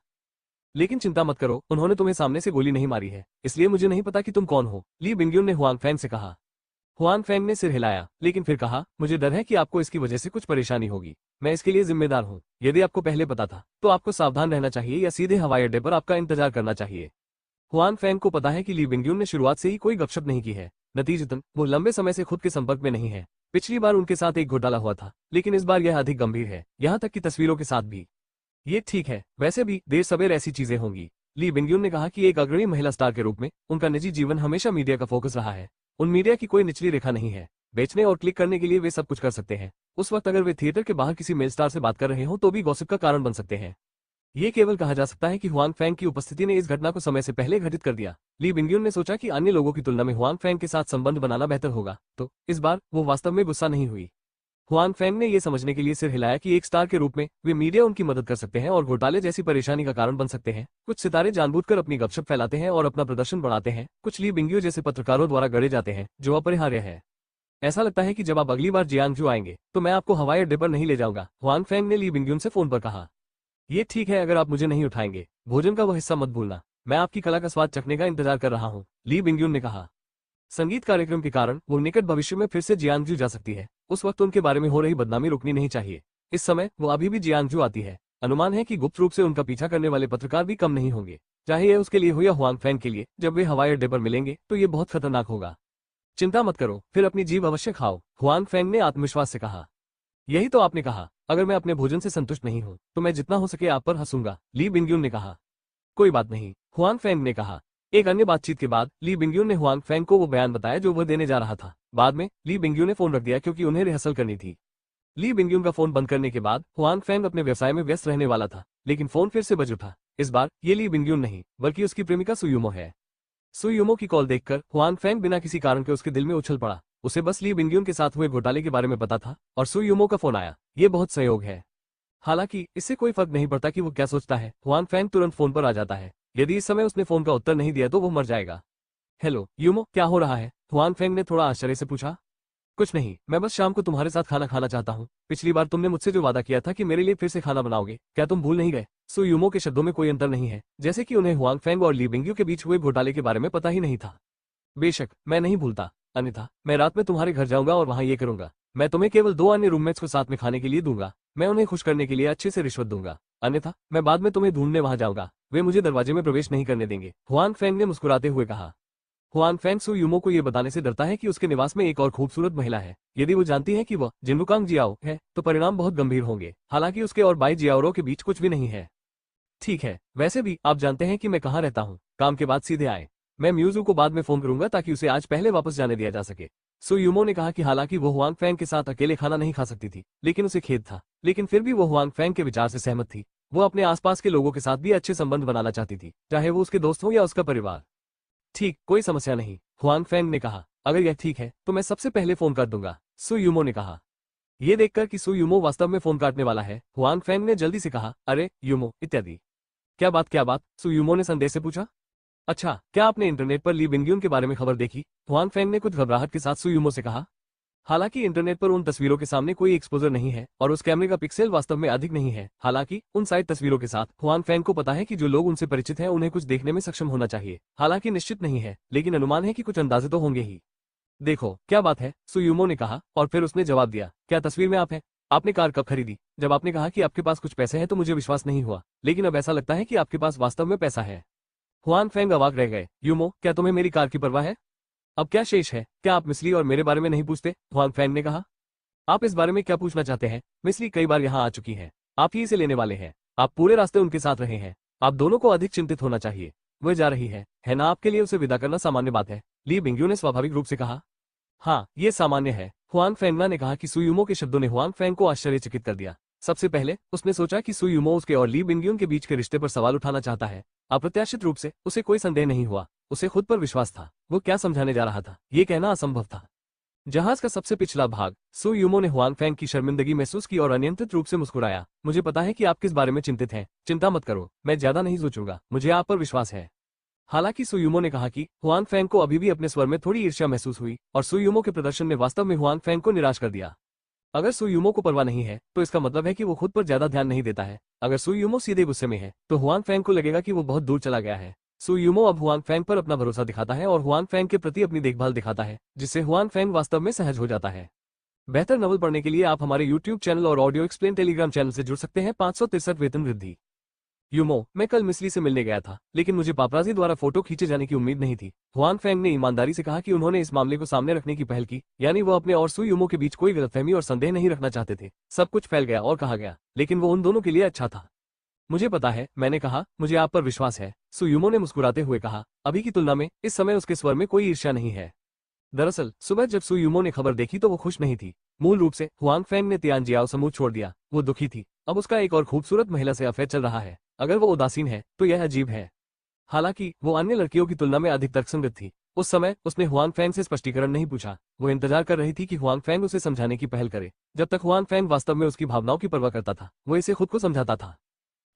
A: लेकिन चिंता मत करो, उन्होंने तुम्हें सामने से गोली नहीं मारी है, इसलिए मुझे नहीं पता कि तुम कौन हो, ली बिंगयून ने हुआंग फैंग से कहा। हुआंग फैंग ने सिर हिलाया, लेकिन फिर कहा, मुझे डर है कि आपको इसकी वजह से कुछ परेशानी होगी। मैं इसके लिए जिम्मेदार हूँ। यदि आपको पहले पता था तो आपको सावधान रहना चाहिए या सीधे हवाई अड्डे पर आपका इंतजार करना चाहिए। हुआंग फैंग को पता है कि ली बिंगयून ने शुरुआत से ही कोई गपशप नहीं की है। नतीजतन वो लंबे समय से खुद के संपर्क में नहीं है। पिछली बार उनके साथ एक घोटाला हुआ था, लेकिन इस बार यह अधिक गंभीर है, यहाँ तक कि तस्वीरों के साथ भी। ये ठीक है, वैसे भी देर सवेर ऐसी चीजें होंगी। ली बिंगयून ने कहा कि एक अग्रणी महिला स्टार के रूप में उनका निजी जीवन हमेशा मीडिया का फोकस रहा है। उन मीडिया की कोई निचली रेखा नहीं है। बेचने और क्लिक करने के लिए वे सब कुछ कर सकते हैं। उस वक्त अगर वे थिएटर के बाहर किसी मेल स्टार से बात कर रहे हो तो भी गॉसिप का कारण बन सकते हैं। ये केवल कहा जा सकता है कि हुआंग फैंग की उपस्थिति ने इस घटना को समय से पहले घटित कर दिया। ली बिंगयून ने सोचा कि अन्य लोगों की तुलना में हुआंग फैंग के साथ संबंध बनाना बेहतर होगा, तो इस बार वो वास्तव में गुस्सा नहीं हुई। हुआंग फैंग ने यह समझने के लिए सिर हिलाया कि एक स्टार के रूप में वे मीडिया उनकी मदद कर सकते हैं और घोटाले जैसी परेशानी का कारण बन सकते हैं। कुछ सितारे जानबूझकर अपनी गपशप फैलाते हैं और अपना प्रदर्शन बढ़ाते हैं, कुछ ली बिंगयू जैसे पत्रकारों द्वारा गढ़े जाते हैं, जो अपरिहार्य है। ऐसा लगता है कि जब आप अगली बार जियांगजू आएंगे तो मैं आपको हवाई अड्डे पर नहीं ले जाऊंगा, हुआंग फैंग ने ली बिंगयून से फोन पर कहा। ये ठीक है, अगर आप मुझे नहीं उठाएंगे, भोजन का वह हिस्सा मत भूलना, मैं आपकी कला का स्वाद चखने का इंतजार कर रहा हूँ, ली बिंगयून ने कहा। संगीत कार्यक्रम के कारण वो निकट भविष्य में फिर से जियांगजू जा सकती है। उस वक्त उनके बारे में हो रही बदनामी रुकनी नहीं चाहिए। इस समय वो अभी भी जियांगजू आती है। अनुमान है कि गुप्त रूप से उनका पीछा करने वाले पत्रकार भी कम नहीं होंगे, चाहे यह उसके लिए हो या हुआंग फैंग के लिए। जब वे हवाई अड्डे पर मिलेंगे तो ये बहुत खतरनाक होगा। चिंता मत करो, फिर अपनी जीभ अवश्य खाओ, हुआंग फैंग ने आत्मविश्वास से कहा। यही तो आपने कहा, अगर मैं अपने भोजन से संतुष्ट नहीं हूं तो मैं जितना हो सके आप पर हंसूंगा, ली बिंगयून ने कहा। कोई बात नहीं, हुआंग फैंग ने कहा। एक अन्य बातचीत के बाद ली बिंगयून ने हुआंग फैंग को वो बयान बताया जो वह देने जा रहा था। बाद में ली बिंगयून ने फोन रख दिया क्योंकि उन्हें रिहर्सल करनी थी। ली बिंगयून का फोन बंद करने के बाद हुआंग फैंग अपने व्यवसाय में व्यस्त रहने वाला था, लेकिन फोन फिर से बज उठा। इस बार ये ली बिंगयून नहीं बल्कि उसकी प्रेमिका सुयुमो है। सुयुमो की कॉल देखकर हुआंग फैंग बिना किसी कारण के उसके दिल में उछल पड़ा। उसे बस ली बिंगयून के साथ हुए घोटाले के बारे में पता था और सुयुमो का फोन आया। ये बहुत संयोग है। हालांकि इससे कोई फर्क नहीं पड़ता कि वो क्या सोचता है, हुआंग फैंग तुरंत फोन पर आ जाता है। यदि इस समय उसने फोन का उत्तर नहीं दिया तो वो मर जाएगा। हेलो यूमो, क्या हो रहा है, हुआंग फैंग ने थोड़ा आश्चर्य से पूछा। कुछ नहीं, मैं बस शाम को तुम्हारे साथ खाना खाना चाहता हूँ। पिछली बार तुमने मुझसे जो वादा किया था कि मेरे लिए फिर से खाना बनाओगे, क्या तुम भूल नहीं गए? सुयुमो के शब्दों में कोई अंतर नहीं है, जैसे कि उन्हें हुआंग फैंग और ली बिंगयू के बीच हुए घोटाले के बारे में पता ही नहीं था। बेशक मैं नहीं भूलता, अन्यथा मैं रात में तुम्हारे घर जाऊंगा और वहां ये करूंगा। मैं तुम्हें केवल 2 अन्य रूममेट्स को साथ में खाने के लिए दूंगा। मैं उन्हें खुश करने के लिए अच्छे से रिश्वत दूंगा, अन्यथा मैं बाद में तुम्हें ढूंढने वहां जाऊंगा। वे मुझे दरवाजे में प्रवेश नहीं करने देंगे, हुआंग फैंग ने मुस्कुराते हुए कहा। हुआंग फैंग सुयुमो को यह बताने से डरता है कि उसके निवास में एक और खूबसूरत महिला है। यदि वो जानती है कि वह जिनबुकांग जियाओ है तो परिणाम बहुत गंभीर होंगे। हालांकि उसके और बाई जियाओरो के बीच कुछ भी नहीं है। ठीक है, वैसे भी आप जानते हैं कि मैं कहाँ रहता हूँ, काम के बाद सीधे आए। मैं म्यूजू को बाद में फोन करूंगा ताकि उसे आज पहले वापस जाने दिया जा सके। सुयुमो ने कहा कि हालांकि वो हुआंग फैंग के साथ अकेले खाना नहीं खा सकती थी, लेकिन उसे खेद था, लेकिन फिर भी वो हुआंग फैंग के विचार से सहमत थी। वो अपने आसपास के लोगों के साथ भी अच्छे संबंध बनाना चाहती थी, चाहे वो उसके दोस्त हो या उसका परिवार। ठीक, कोई समस्या नहीं, हुआंग फैंग ने कहा। अगर यह ठीक है तो मैं सबसे पहले फोन कर दूंगा, सुयुमो ने कहा। ये देखकर कि सुयुमो वास्तव में फोन काटने वाला है, हुआंग फैंग ने जल्दी से कहा, अरे युमो इत्यादि। क्या बात, सुयुमो ने संदेह से पूछा। अच्छा, क्या आपने इंटरनेट पर ली बिंगयून के बारे में खबर देखी? हुआंग फैंग ने कुछ घबराहट के साथ सुयुमो से कहा। हालांकि इंटरनेट पर उन तस्वीरों के सामने कोई एक्सपोजर नहीं है और उस कैमरे का पिक्सेल वास्तव में अधिक नहीं है। हालांकि उन साइड तस्वीरों के साथ हुआंग फैंग को पता है कि जो लोग उनसे परिचित हैं उन्हें कुछ देखने में सक्षम होना चाहिए। हालांकि निश्चित नहीं है, लेकिन अनुमान है कि कुछ अंदाजे तो होंगे ही। देखो क्या बात है, सुयुमो ने कहा और फिर उसने जवाब दिया, क्या तस्वीर में आप हैं? आपने कार कब खरीदी? जब आपने कहा कि आपके पास कुछ पैसे हैं तो मुझे विश्वास नहीं हुआ, लेकिन अब ऐसा लगता है कि आपके पास वास्तव में पैसा है। हुआंग फैंग अवाक रह गए। युमो, क्या तुम्हें मेरी कार की परवाह है? अब क्या शेष है, क्या आप मिस्ली और मेरे बारे में नहीं पूछते? हुआंग फैंग ने कहा। आप इस बारे में क्या पूछना चाहते हैं? मिस्ली कई बार यहाँ आ चुकी है, आप ही इसे लेने वाले हैं। आप पूरे रास्ते उनके साथ रहे हैं, आप दोनों को अधिक चिंतित होना चाहिए। वह जा रही है ना? आपके लिए उसे विदा करना सामान्य बात है, ली बिंगयू ने स्वाभाविक रूप से कहा। हाँ, ये सामान्य है, हुआंग फैंगना ने कहा कि सुयुमो के शब्दों ने हुआंग फैंग को आश्चर्यचकित कर दिया। सबसे पहले उसने सोचा कि सुयुमो उसके और ली बिंगयून के बीच के रिश्ते पर सवाल उठाना चाहता है। अप्रत्याशित रूप से उसे कोई संदेह नहीं हुआ, उसे खुद पर विश्वास था। वो क्या समझाने जा रहा था ये कहना असंभव था। जहाज का सबसे पिछला भाग। सु यूमो ने हुआंग फैंग की शर्मिंदगी महसूस की और अनियंत्रित रूप से मुस्कुराया। मुझे पता है कि आप किस बारे में चिंतित हैं, चिंता मत करो, मैं ज्यादा नहीं सोचूंगा, मुझे आप पर विश्वास है। हालांकि सुयुमो ने कहा कि हुआंग फैंग को अभी भी अपने स्वर में थोड़ी ईर्ष्या महसूस हुई और सुयुमो के प्रदर्शन ने वास्तव में हुआंग फैंग को निराश कर दिया। अगर सुयुमो को परवाह नहीं है तो इसका मतलब है कि वो खुद पर ज्यादा ध्यान नहीं देता है। अगर सुयुमो सीधे गुस्से में है तो हुआंग फैंग को लगेगा कि वो बहुत दूर चला गया है। सुयुमो अब हुआंग फैंग पर अपना भरोसा दिखाता है और हुआंग फैंग के प्रति अपनी देखभाल दिखाता है, जिससे हुआंग फैंग वास्तव में सहज हो जाता है। बेहतर नॉवल पढ़ने के लिए आप हमारे YouTube चैनल और ऑडियो एक्सप्लेन टेलीग्राम चैनल से जुड़ सकते हैं। 563 वेतन वृद्धि। यूमो, मैं कल मिस्री से मिलने गया था, लेकिन मुझे पापराजी द्वारा फोटो खींचे जाने की उम्मीद नहीं थी। हुआंग फैंग ने ईमानदारी से कहा कि उन्होंने इस मामले को सामने रखने की पहल की, यानी वो अपने और सु यूमो के बीच कोई गलतफहमी और संदेह नहीं रखना चाहते थे। सब कुछ फैल गया और कहा गया, लेकिन वो उन दोनों के लिए अच्छा था। मुझे पता है, मैंने कहा, मुझे आप पर विश्वास है। सु यूमो ने मुस्कुराते हुए कहा, अभी की तुलना में इस समय उसके स्वर में कोई ईर्ष्या नहीं है। दरअसल सुबह जब सु यूमो ने खबर देखी तो वो खुश नहीं थी। मूल रूप से हुआंग फैंग ने तियानजियाओ समूह छोड़ दिया। वो दुखी थी, अब उसका एक और खूबसूरत महिला से अफेयर चल रहा है। अगर वो उदासीन है तो यह अजीब है। हालांकि वो अन्य लड़कियों की तुलना में अधिक तर्कसंगत थी। उस समय उसने हुआंग फैंग से स्पष्टीकरण नहीं पूछा। वो इंतजार कर रही थी कि हुआंग फैंग उसे समझाने की पहल करे। जब तक हुआंग फैंग वास्तव में उसकी भावनाओं की परवाह करता था, वो इसे खुद को समझाता था।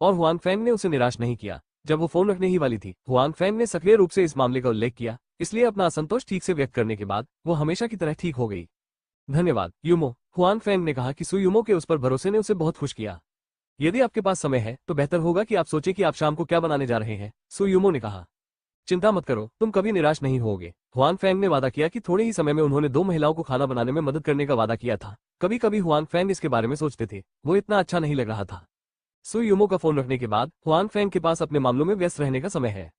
A: और हुआंग फैंग ने उसे निराश नहीं किया। जब वो फोन रखने ही वाली थी, हुआंग फैंग ने सक्रिय रूप से इस मामले का उल्लेख किया, इसलिए अपना असंतोष ठीक से व्यक्त करने के बाद वो हमेशा की तरह ठीक हो गई। धन्यवाद यूमो, हुआंग फैंग ने कहा कि सु यूमो के उस पर भरोसे ने उसे बहुत खुश किया। यदि आपके पास समय है तो बेहतर होगा कि आप सोचें कि आप शाम को क्या बनाने जा रहे हैं, सु यूमो ने कहा। चिंता मत करो, तुम कभी निराश नहीं होगे। हुआंग फैंग ने वादा किया कि थोड़े ही समय में उन्होंने 2 महिलाओं को खाना बनाने में मदद करने का वादा किया था। कभी कभी हुआंग फैंग इसके बारे में सोचते थे, वो इतना अच्छा नहीं लग रहा था। सु यूमो का फोन रखने के बाद हुआंग फैंग के पास अपने मामलों में व्यस्त रहने का समय है।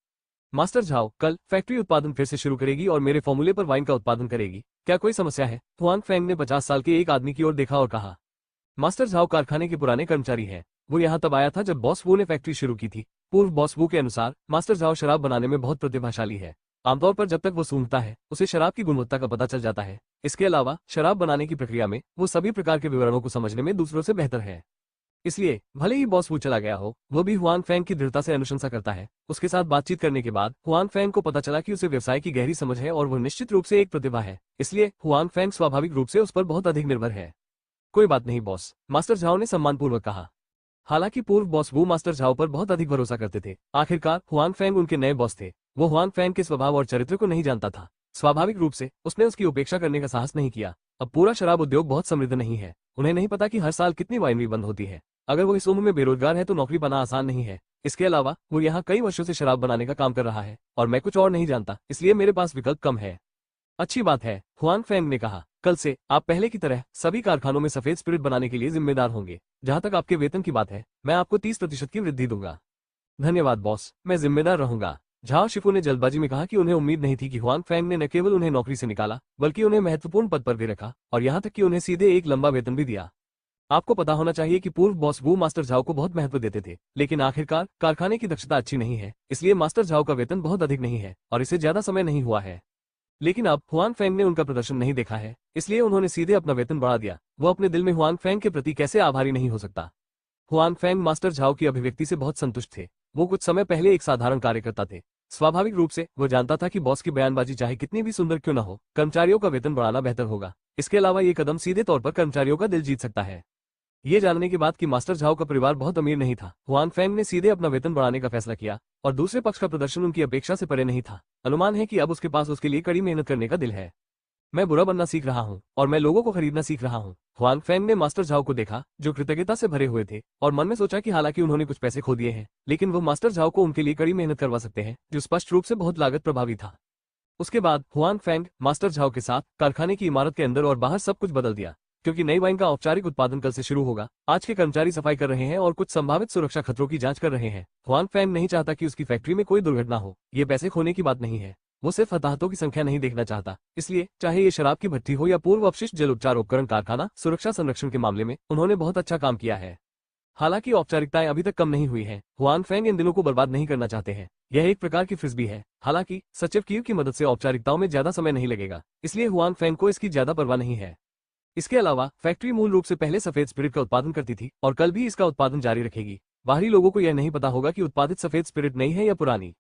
A: मास्टर झाओ कल फैक्ट्री उत्पादन फिर से शुरू करेगी और मेरे फॉर्मूले पर वाइन का उत्पादन करेगी। क्या कोई समस्या है? हुआंग फैंग ने 50 साल के एक आदमी की ओर देखा और कहा। मास्टर झाओ कारखाने के पुराने कर्मचारी हैं। वो यहाँ तब आया था जब बॉस वू ने फैक्ट्री शुरू की थी। पूर्व बॉस वू के अनुसार मास्टर झाओ शराब बनाने में बहुत प्रतिभाशाली है। आमतौर पर जब तक वो सूंघता है उसे शराब की गुणवत्ता का पता चल जाता है। इसके अलावा शराब बनाने की प्रक्रिया में वो सभी प्रकार के विवरणों को समझने में दूसरों से बेहतर है। इसलिए भले ही बॉस वू चला गया हो, वो भी हुआंग फैंग की दृढ़ता से अनुशंसा करता है। उसके साथ बातचीत करने के बाद हुआंग फैंग को पता चला कि उसे व्यवसाय की गहरी समझ है और वो निश्चित रूप से एक प्रतिभा है। इसलिए हुआंग फैंग स्वाभाविक रूप से उस पर बहुत अधिक निर्भर है। कोई बात नहीं बॉस, मास्टर झाओ ने सम्मानपूर्वक कहा। हालांकि पूर्व बॉस वू मास्टर झाओ पर बहुत अधिक भरोसा करते थे। आखिरकार हुआंग फैंग उनके नए बॉस थे। वो हुआंग फैंग के स्वभाव और चरित्र को नहीं जानता था। स्वाभाविक रूप से उसने उसकी उपेक्षा करने का साहस नहीं किया। अब पूरा शराब उद्योग बहुत समृद्ध नहीं है। उन्हें नहीं पता कि हर साल कितनी वाइनरी बंद होती है। अगर वो इस उम्र में बेरोजगार है तो नौकरी पाना आसान नहीं है। इसके अलावा वो यहाँ कई वर्षों से शराब बनाने का काम कर रहा है और मैं कुछ और नहीं जानता, इसलिए मेरे पास विकल्प कम है। अच्छी बात है, हुआंग फैंग ने कहा। कल से आप पहले की तरह सभी कारखानों में सफेद स्पिरिट बनाने के लिए जिम्मेदार होंगे। जहां तक आपके वेतन की बात है, मैं आपको 30% की वृद्धि दूंगा। धन्यवाद बॉस, मैं जिम्मेदार रहूंगा। झाओ शिफू ने जल्दबाजी में कहा कि उन्हें उम्मीद नहीं थी कि हुआंग फैंग ने न केवल उन्हें नौकरी से निकाला, बल्कि उन्हें महत्वपूर्ण पद पर भी रखा और यहाँ तक कि उन्हें सीधे एक लंबा वेतन भी दिया। आपको पता होना चाहिए कि पूर्व बॉस वू मास्टर झाओ को बहुत महत्व देते थे, लेकिन आखिरकार कारखाने की दक्षता अच्छी नहीं है, इसलिए मास्टर झाओ का वेतन बहुत अधिक नहीं है और इसे ज्यादा समय नहीं हुआ है। लेकिन अब हुआंग फैंग ने उनका प्रदर्शन नहीं देखा है, इसलिए उन्होंने सीधे अपना वेतन बढ़ा दिया। वो अपने दिल में हुआंग फैंग के प्रति कैसे आभारी नहीं हो सकता। हुआंग फैंग मास्टर झाओ की अभिव्यक्ति से बहुत संतुष्ट थे। वो कुछ समय पहले एक साधारण कार्यकर्ता थे। स्वाभाविक रूप से वो जानता था कि बॉस की बयानबाजी चाहे कितनी भी सुंदर क्यों न हो, कर्मचारियों का वेतन बढ़ाना बेहतर होगा। इसके अलावा ये कदम सीधे तौर पर कर्मचारियों का दिल जीत सकता है। ये जानने के बाद कि मास्टर झाओ का परिवार बहुत अमीर नहीं था, हुआंग फैंग ने सीधे अपना वेतन बढ़ाने का फैसला किया और दूसरे पक्ष का प्रदर्शन उनकी अपेक्षा से परे नहीं था। अनुमान है कि अब उसके पास उसके लिए कड़ी मेहनत करने का दिल है। मैं बुरा बनना सीख रहा हूँ और मैं लोगों को खरीदना सीख रहा हूँ। हुआंग फैंग ने मास्टर झाओ को देखा, जो कृतज्ञता से भरे हुए थे, और मन में सोचा कि हालांकि उन्होंने कुछ पैसे खो दिए हैं, लेकिन वो मास्टर झाओ को उनके लिए कड़ी मेहनत करवा सकते हैं, जो स्पष्ट रूप से बहुत लागत प्रभावी था। उसके बाद हुआंग फैंग मास्टर झाओ के साथ कारखाने की इमारत के अंदर और बाहर सब कुछ बदल दिया। क्योंकि नई वाइन का औपचारिक उत्पादन कल से शुरू होगा, आज के कर्मचारी सफाई कर रहे हैं और कुछ संभावित सुरक्षा खतरों की जांच कर रहे हैं। हुआंग फैंग नहीं चाहता कि उसकी फैक्ट्री में कोई दुर्घटना हो। ये पैसे खोने की बात नहीं है, वो सिर्फ हताहतों की संख्या नहीं देखना चाहता। इसलिए चाहे ये शराब की भट्टी हो या पूर्व अपशिष्ट जल उपचार उपकरण कारखाना, सुरक्षा संरक्षण के मामले में उन्होंने बहुत अच्छा काम किया है। हालांकि औपचारिकताएं अभी तक कम नहीं हुई हैं, हुआंग फैंग इन दिनों को बर्बाद नहीं करना चाहते हैं। यह एक प्रकार की फ्रिस्बी है। हालांकि सचिव कीव की मदद से औपचारिकताओं में ज्यादा समय नहीं लगेगा, इसलिए हुआंग फैंग को इसकी ज्यादा परवाह नहीं है। इसके अलावा फैक्ट्री मूल रूप से पहले सफेद स्पिरिट का उत्पादन करती थी और कल भी इसका उत्पादन जारी रखेगी। बाहरी लोगों को यह नहीं पता होगा कि उत्पादित सफेद स्पिरिट नई है या पुरानी।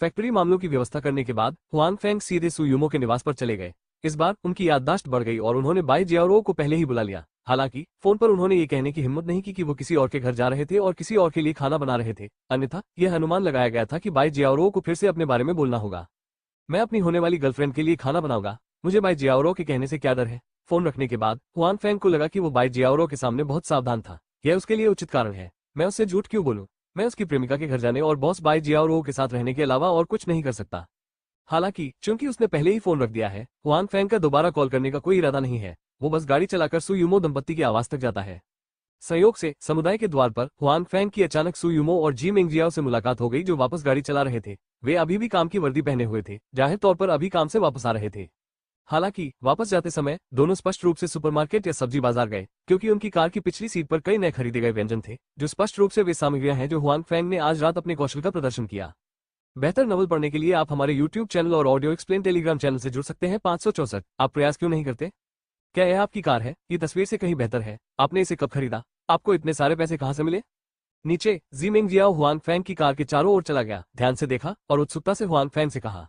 A: फैक्ट्री मामलों की व्यवस्था करने के बाद हुआंग फेंग सीधे सु यूमो के निवास पर चले गए। इस बार उनकी याददाश्त बढ़ गई और उन्होंने बाई जियाओरो को पहले ही बुला लिया। हालांकि फोन पर उन्होंने ये कहने की हिम्मत नहीं की कि वो किसी और के घर जा रहे थे और किसी और के लिए खाना बना रहे थे, अन्यथा यह अनुमान लगाया गया था कि बाई जियाओरो को फिर से अपने बारे में बोलना होगा। मैं अपनी होने वाली गर्लफ्रेंड के लिए खाना बनाऊंगा, मुझे बाई जियाओरो के कहने से क्या डर है। फोन रखने के बाद हुआंग फेंग को लगा कि वो बाई जियाओरो के सामने बहुत सावधान था। यह उसके लिए उचित कारण है। मैं उससे झूठ क्यों बोलूं? मैं उसकी प्रेमिका के घर जाने और बॉस बाई जियाओरो के साथ रहने के अलावा और कुछ नहीं कर सकता। हालांकि चूंकि उसने पहले ही फोन रख दिया है, हुआंग फेंग का दोबारा कॉल करने का कोई इरादा नहीं है। वो बस गाड़ी चलाकर सु यूमो दंपत्ति के आवास तक जाता है। संयोग से समुदाय के द्वार पर हुआंग फेंग की अचानक सु यूमो और जी मेंगजियाओ से मुलाकात हो गई, जो वापस गाड़ी चला रहे थे। वे अभी भी काम की वर्दी पहने हुए थे, जाहिर तौर पर अभी काम से वापस आ रहे थे। हालांकि वापस जाते समय दोनों स्पष्ट रूप से सुपरमार्केट या सब्जी बाजार गए, क्योंकि उनकी कार की पिछली सीट पर कई नए खरीदे गए व्यंजन थे, जो स्पष्ट रूप से वे सामग्रियां हैं जो हुआंग फेंग ने आज रात अपने कौशल का प्रदर्शन किया। बेहतर नॉवल पढ़ने के लिए आप हमारे YouTube चैनल और ऑडियो एक्सप्लेन टेलीग्राम चैनल से जुड़ सकते हैं। 564। आप प्रयास क्यों नहीं करते? क्या यह आपकी कार है? ये तस्वीर से कहीं बेहतर है। आपने इसे कब खरीदा? आपको इतने सारे पैसे कहां से मिले? नीचे जी मेंगजियाओ हुआंग फेंग की कार के चारों ओर चला गया, ध्यान से देखा और उत्सुकता से हुआंग फेंग से कहा।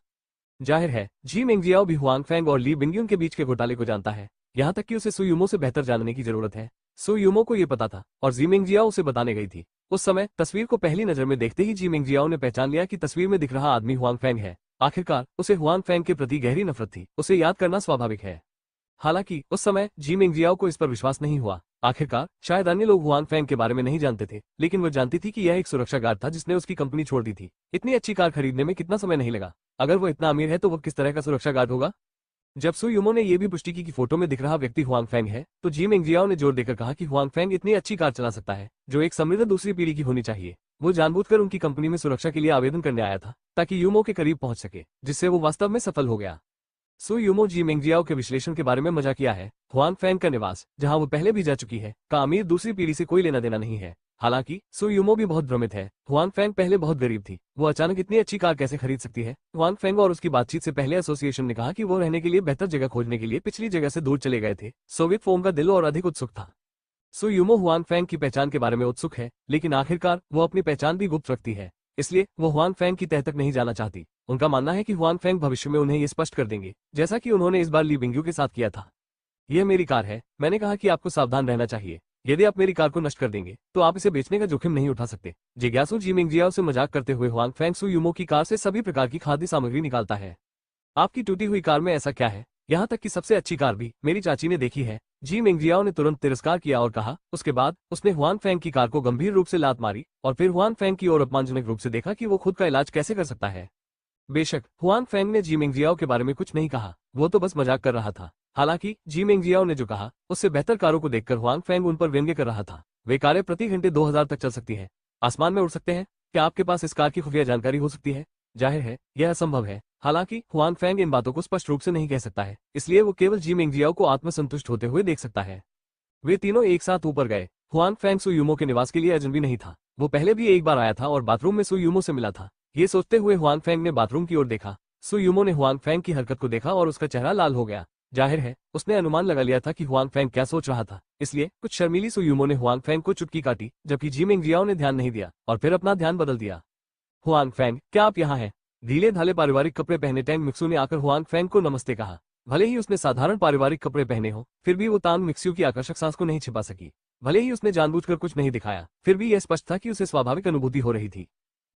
A: जाहिर है जी मेंगजियाओ भी हुआंग फेंग और ली बिंगयुन के बीच के घोटाले को जानता है, यहाँ तक कि उसे सु यूमो से बेहतर जानने की जरूरत है। सु यूमो को ये पता था और जी मेंगजियाओ उसे बताने गई थी। उस समय तस्वीर को पहली नजर में देखते ही जी मेंगजियाओ ने पहचान लिया कि तस्वीर में दिख रहा आदमी हुआंग फेंग है। आखिरकार उसे हुआंग फेंग के प्रति गहरी नफरत थी, उसे याद करना स्वाभाविक है। हालांकि उस समय जी मेंगजियाओ को इस पर विश्वास नहीं हुआ। आखिरकार शायद अन्य लोग हुआंग फेंग के बारे में नहीं जानते थे, लेकिन वो जानती थी कि यह एक सुरक्षा गार्ड था जिसने उसकी कंपनी छोड़ दी थी। इतनी अच्छी कार खरीदने में कितना समय नहीं लगा। अगर वो इतना अमीर है तो वो किस तरह का सुरक्षा गार्ड होगा? जब सु यूमो ने यह भी पुष्टि की कि फोटो में दिख रहा व्यक्ति हुआंग फेंग है, तो जी मेंगजियाओ ने जोर देकर कहा कि हुआंग फेंग इतनी अच्छी कार चला सकता है, जो एक समृद्ध दूसरी पीढ़ी की होनी चाहिए। वो जानबूझकर उनकी कंपनी में सुरक्षा के लिए आवेदन करने आया था, ताकि यूमो के करीब पहुंच सके, जिससे वो वास्तव में सफल हो गया। सु यूमो जी मेंगजियाओ के विश्लेषण के बारे में मजा किया है। हुआंग फेंग का निवास, जहां वो पहले भी जा चुकी है, का अमीर दूसरी पीढ़ी से कोई लेना देना नहीं है। हालांकि सु यूमो भी बहुत भ्रमित है। हुआंग फेंग पहले बहुत गरीब थी, वो अचानक इतनी अच्छी कार कैसे खरीद सकती है? हुआंग फेंग और उसकी बातचीत से पहले एसोसिएशन ने कहा कि वो रहने के लिए बेहतर जगह खोजने के लिए पिछली जगह से दूर चले गए थे। सोवियत फोम का दिल और अधिक उत्सुक था। सु यूमो हुआंग फेंग की पहचान के बारे में उत्सुक है, लेकिन आखिरकार वो अपनी पहचान भी गुप्त रखती है, इसलिए वो हुआंग फेंग की तह तक नहीं जाना चाहती। उनका मानना है कि हुआंग फेंग भविष्य में उन्हें ये स्पष्ट कर देंगे, जैसा कि उन्होंने इस बार ली बिंगयू के साथ किया था। यह मेरी कार है, मैंने कहा कि आपको सावधान रहना चाहिए। यदि आप मेरी कार को नष्ट कर देंगे तो आप इसे बेचने का जोखिम नहीं उठा सकते। जिज्ञासु जी मेंगजियाओ से मजाक करते हुए हुआंग फेंग सु यूमो की कार से सभी प्रकार की खाद्य सामग्री निकालता है। आपकी टूटी हुई कार में ऐसा क्या है? यहाँ तक कि सबसे अच्छी कार भी मेरी चाची ने देखी है। जी मेंगजियाओ ने तुरंत तिरस्कार किया और कहा। उसके बाद उसने हुआंग फेंग की कार को गंभीर रूप से लात मारी और फिर हुआंग फेंग की ओर अपमानजनक रूप से देखा कि वो खुद का इलाज कैसे कर सकता है। बेशक हुआंग फेंग ने जी मेंगजियाओ के बारे में कुछ नहीं कहा, वो तो बस मजाक कर रहा था। हालांकि जी मेंगजियाओ ने जो कहा उससे बेहतर कारों को देखकर हुआंग फेंग उन पर व्यंग्य कर रहा था। वे कारें प्रति घंटे 2000 तक चल सकती हैं, आसमान में उड़ सकते हैं। क्या आपके पास इस कार की खुफिया जानकारी हो सकती है? जाहिर है यह असंभव है। हालांकि हुआंग फेंग इन बातों को स्पष्ट रूप से नहीं कह सकता है, इसलिए वो केवल जी मेंगजियाओ को आत्मसंतुष्ट होते हुए देख सकता है। वे तीनों एक साथ ऊपर गए। हुआंग फेंग सु यूमो के निवास के लिए अजनबी नहीं था, वो पहले भी एक बार आया था और बाथरूम में सु यूमो से मिला था। ये सोचते हुए हुआंग फेंग ने बाथरूम की ओर देखा। सु यूमो ने हुआंग फेंग की हरकत को देखा और उसका चेहरा लाल हो गया। जाहिर है उसने अनुमान लगा लिया था कि हुआंग फेंग क्या सोच रहा था, इसलिए कुछ शर्मीली सु यूमो ने हुआंग फेंग को चुटकी काटी, जबकि जी मेंगजियाओ ने ध्यान नहीं दिया और फिर अपना ध्यान बदल दिया। हुआंग फेंग, क्या आप यहाँ हैं? ढीले ढाले पारिवारिक कपड़े पहने टैंग मिक्सू ने आकर हुआंग फेंग को नमस्ते कहा। भले ही उसने साधारण पारिवारिक कपड़े पहने हो, फिर भी वो तांग मिक्सू की आकर्षक सांस को नहीं छिपा सकी। भले ही उसने जानबूझकर कुछ नहीं दिखाया, फिर भी यह स्पष्ट था कि उसे स्वाभाविक अनुभूति हो रही थी।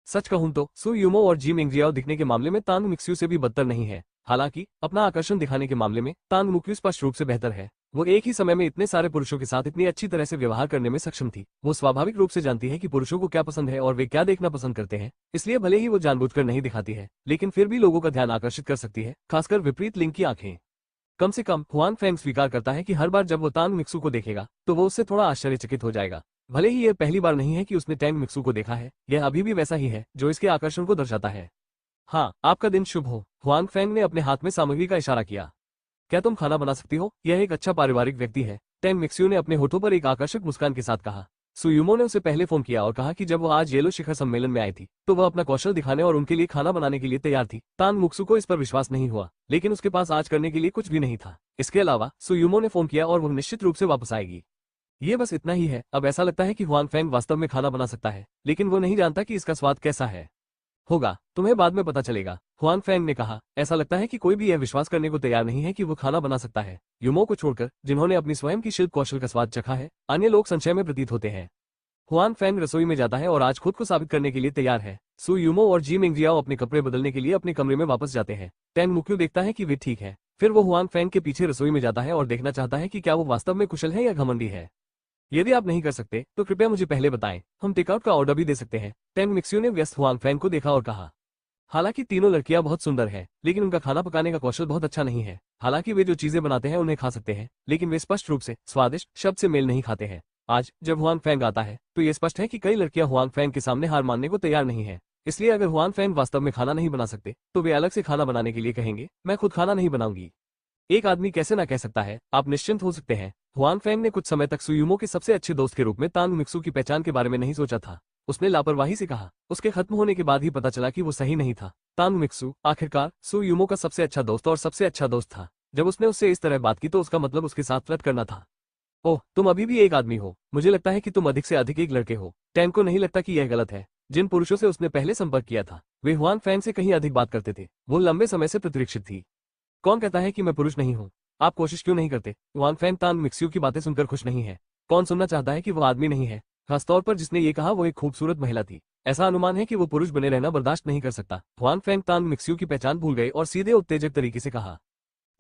A: सच कहूं तो सु यूमो और जी मेंगजियाओ दिखने के मामले में तांग मिक्सू से भी बदतर नहीं है। हालांकि अपना आकर्षण दिखाने के मामले में तांग मुक्यू स्पष्ट रूप से बेहतर है। वो एक ही समय में इतने सारे पुरुषों के साथ इतनी अच्छी तरह से व्यवहार करने में सक्षम थी। वो स्वाभाविक रूप से जानती है कि पुरुषों को क्या पसंद है और वे क्या देखना पसंद करते हैं, इसलिए भले ही वो जानबूझकर नहीं दिखाती है, लेकिन फिर भी लोगों का ध्यान आकर्षित कर सकती है, खासकर विपरीत लिंग की आंखें। कम से कम हुआंग फेंग स्वीकार करता है कि हर बार जब वो तांग मिक्सू को देखेगा तो वो उससे थोड़ा आश्चर्यचकित हो जाएगा। भले ही यह पहली बार नहीं है कि उसने टैंग मिक्सू को देखा है, यह अभी भी वैसा ही है जो इसके आकर्षण को दर्शाता है। हाँ, आपका दिन शुभ हो। हुआंग फेंग ने अपने हाथ में सामग्री का इशारा किया। क्या तुम खाना बना सकती हो? यह एक अच्छा पारिवारिक व्यक्ति है, टैंग मिक्सू ने अपने होठों पर एक आकर्षक मुस्कान के साथ कहा। सु यूमो ने उसे पहले फोन किया और कहा कि जब वो आज येलो शिखर सम्मेलन में आई थी तो वह अपना कौशल दिखाने और उनके लिए खाना बनाने के लिए तैयार थी। तांग मुक्सू को इस पर विश्वास नहीं हुआ, लेकिन उसके पास आज करने के लिए कुछ भी नहीं था। इसके अलावा सु यूमो ने फोन किया और वह निश्चित रूप से वापस आएगी। ये बस इतना ही है। अब ऐसा लगता है कि हुआंग फेंग वास्तव में खाना बना सकता है, लेकिन वो नहीं जानता कि इसका स्वाद कैसा है। होगा, तुम्हें बाद में पता चलेगा, हुआन फैंग ने कहा। ऐसा लगता है कि कोई भी यह विश्वास करने को तैयार नहीं है कि वो खाना बना सकता है। यूमो को छोड़कर, जिन्होंने अपनी स्वयं की शिल्प कौशल का स्वाद चखा है, अन्य लोग संशय में प्रतीत होते हैं। हुआन फैंग रसोई में जाता है और आज खुद को साबित करने के लिए तैयार है। सु यूमो और जी मिंगजियाओ अपने कपड़े बदलने के लिए अपने कमरे में वापस जाते हैं। टैंग मुक्यू देखता है कि वे ठीक है। फिर वो हुआन फैंग के पीछे रसोई में जाता है और देखना चाहता है कि क्या वो वास्तव में कुशल है या घमंडी है। यदि आप नहीं कर सकते तो कृपया मुझे पहले बताएं, हम टेकआउट का ऑर्डर भी दे सकते हैं। टैंग मिक्स्यू ने व्यस्त हुआन फैंग को देखा और कहा। हालांकि तीनों लड़कियां बहुत सुंदर हैं, लेकिन उनका खाना पकाने का कौशल बहुत अच्छा नहीं है। हालांकि वे जो चीजें बनाते हैं उन्हें खा सकते हैं, लेकिन वे स्पष्ट रूप से स्वादिष्ट शब्द से मेल नहीं खाते हैं। आज जब हुआन फैंग आता है तो ये स्पष्ट है कि कई लड़कियां हुआन फैंग के सामने हार मानने को तैयार नहीं है। इसलिए अगर हुआन फैंग वास्तव में खाना नहीं बना सकते तो वे अलग से खाना बनाने के लिए कहेंगे, मैं खुद खाना नहीं बनाऊंगी। एक आदमी कैसे ना कह सकता है, आप निश्चिंत हो सकते हैं। हुआन फैंग ने कुछ समय तक सुयुमो के सबसे अच्छे दोस्त के रूप में तांग मिक्सू की पहचान के बारे में नहीं सोचा था। उसने लापरवाही से कहा। उसके खत्म होने के बाद ही पता चला कि वो सही नहीं था। तांग मिक्सू आखिरकार सुयुमो का सबसे अच्छा दोस्त और सबसे अच्छा दोस्त था। जब उसने उससे इस तरह बात की तो उसका मतलब उसके साथ फ्लर्ट करना था। ओह, तुम अभी भी एक आदमी हो। मुझे लगता है कि तुम अधिक से अधिक एक लड़के हो। टैंग को नहीं लगता कि यह गलत है। जिन पुरुषों से उसने पहले संपर्क किया था वे हुआन फैंग से कहीं अधिक बात करते थे। वो लंबे समय से प्रतिरक्षित थी। कौन कहता है कि मैं पुरुष नहीं हूँ? आप कोशिश क्यों नहीं करते? हुआन फैंग तांग मिक्स्यू की बातें सुनकर खुश नहीं है। कौन सुनना चाहता है कि वो आदमी नहीं है? खासतौर पर जिसने ये कहा वो एक खूबसूरत महिला थी। ऐसा अनुमान है कि वो पुरुष बने रहना बर्दाश्त नहीं कर सकता। हुआन फैंग तांग मिक्स्यू की पहचान भूल गए और सीधे उत्तेजक तरीके से कहा।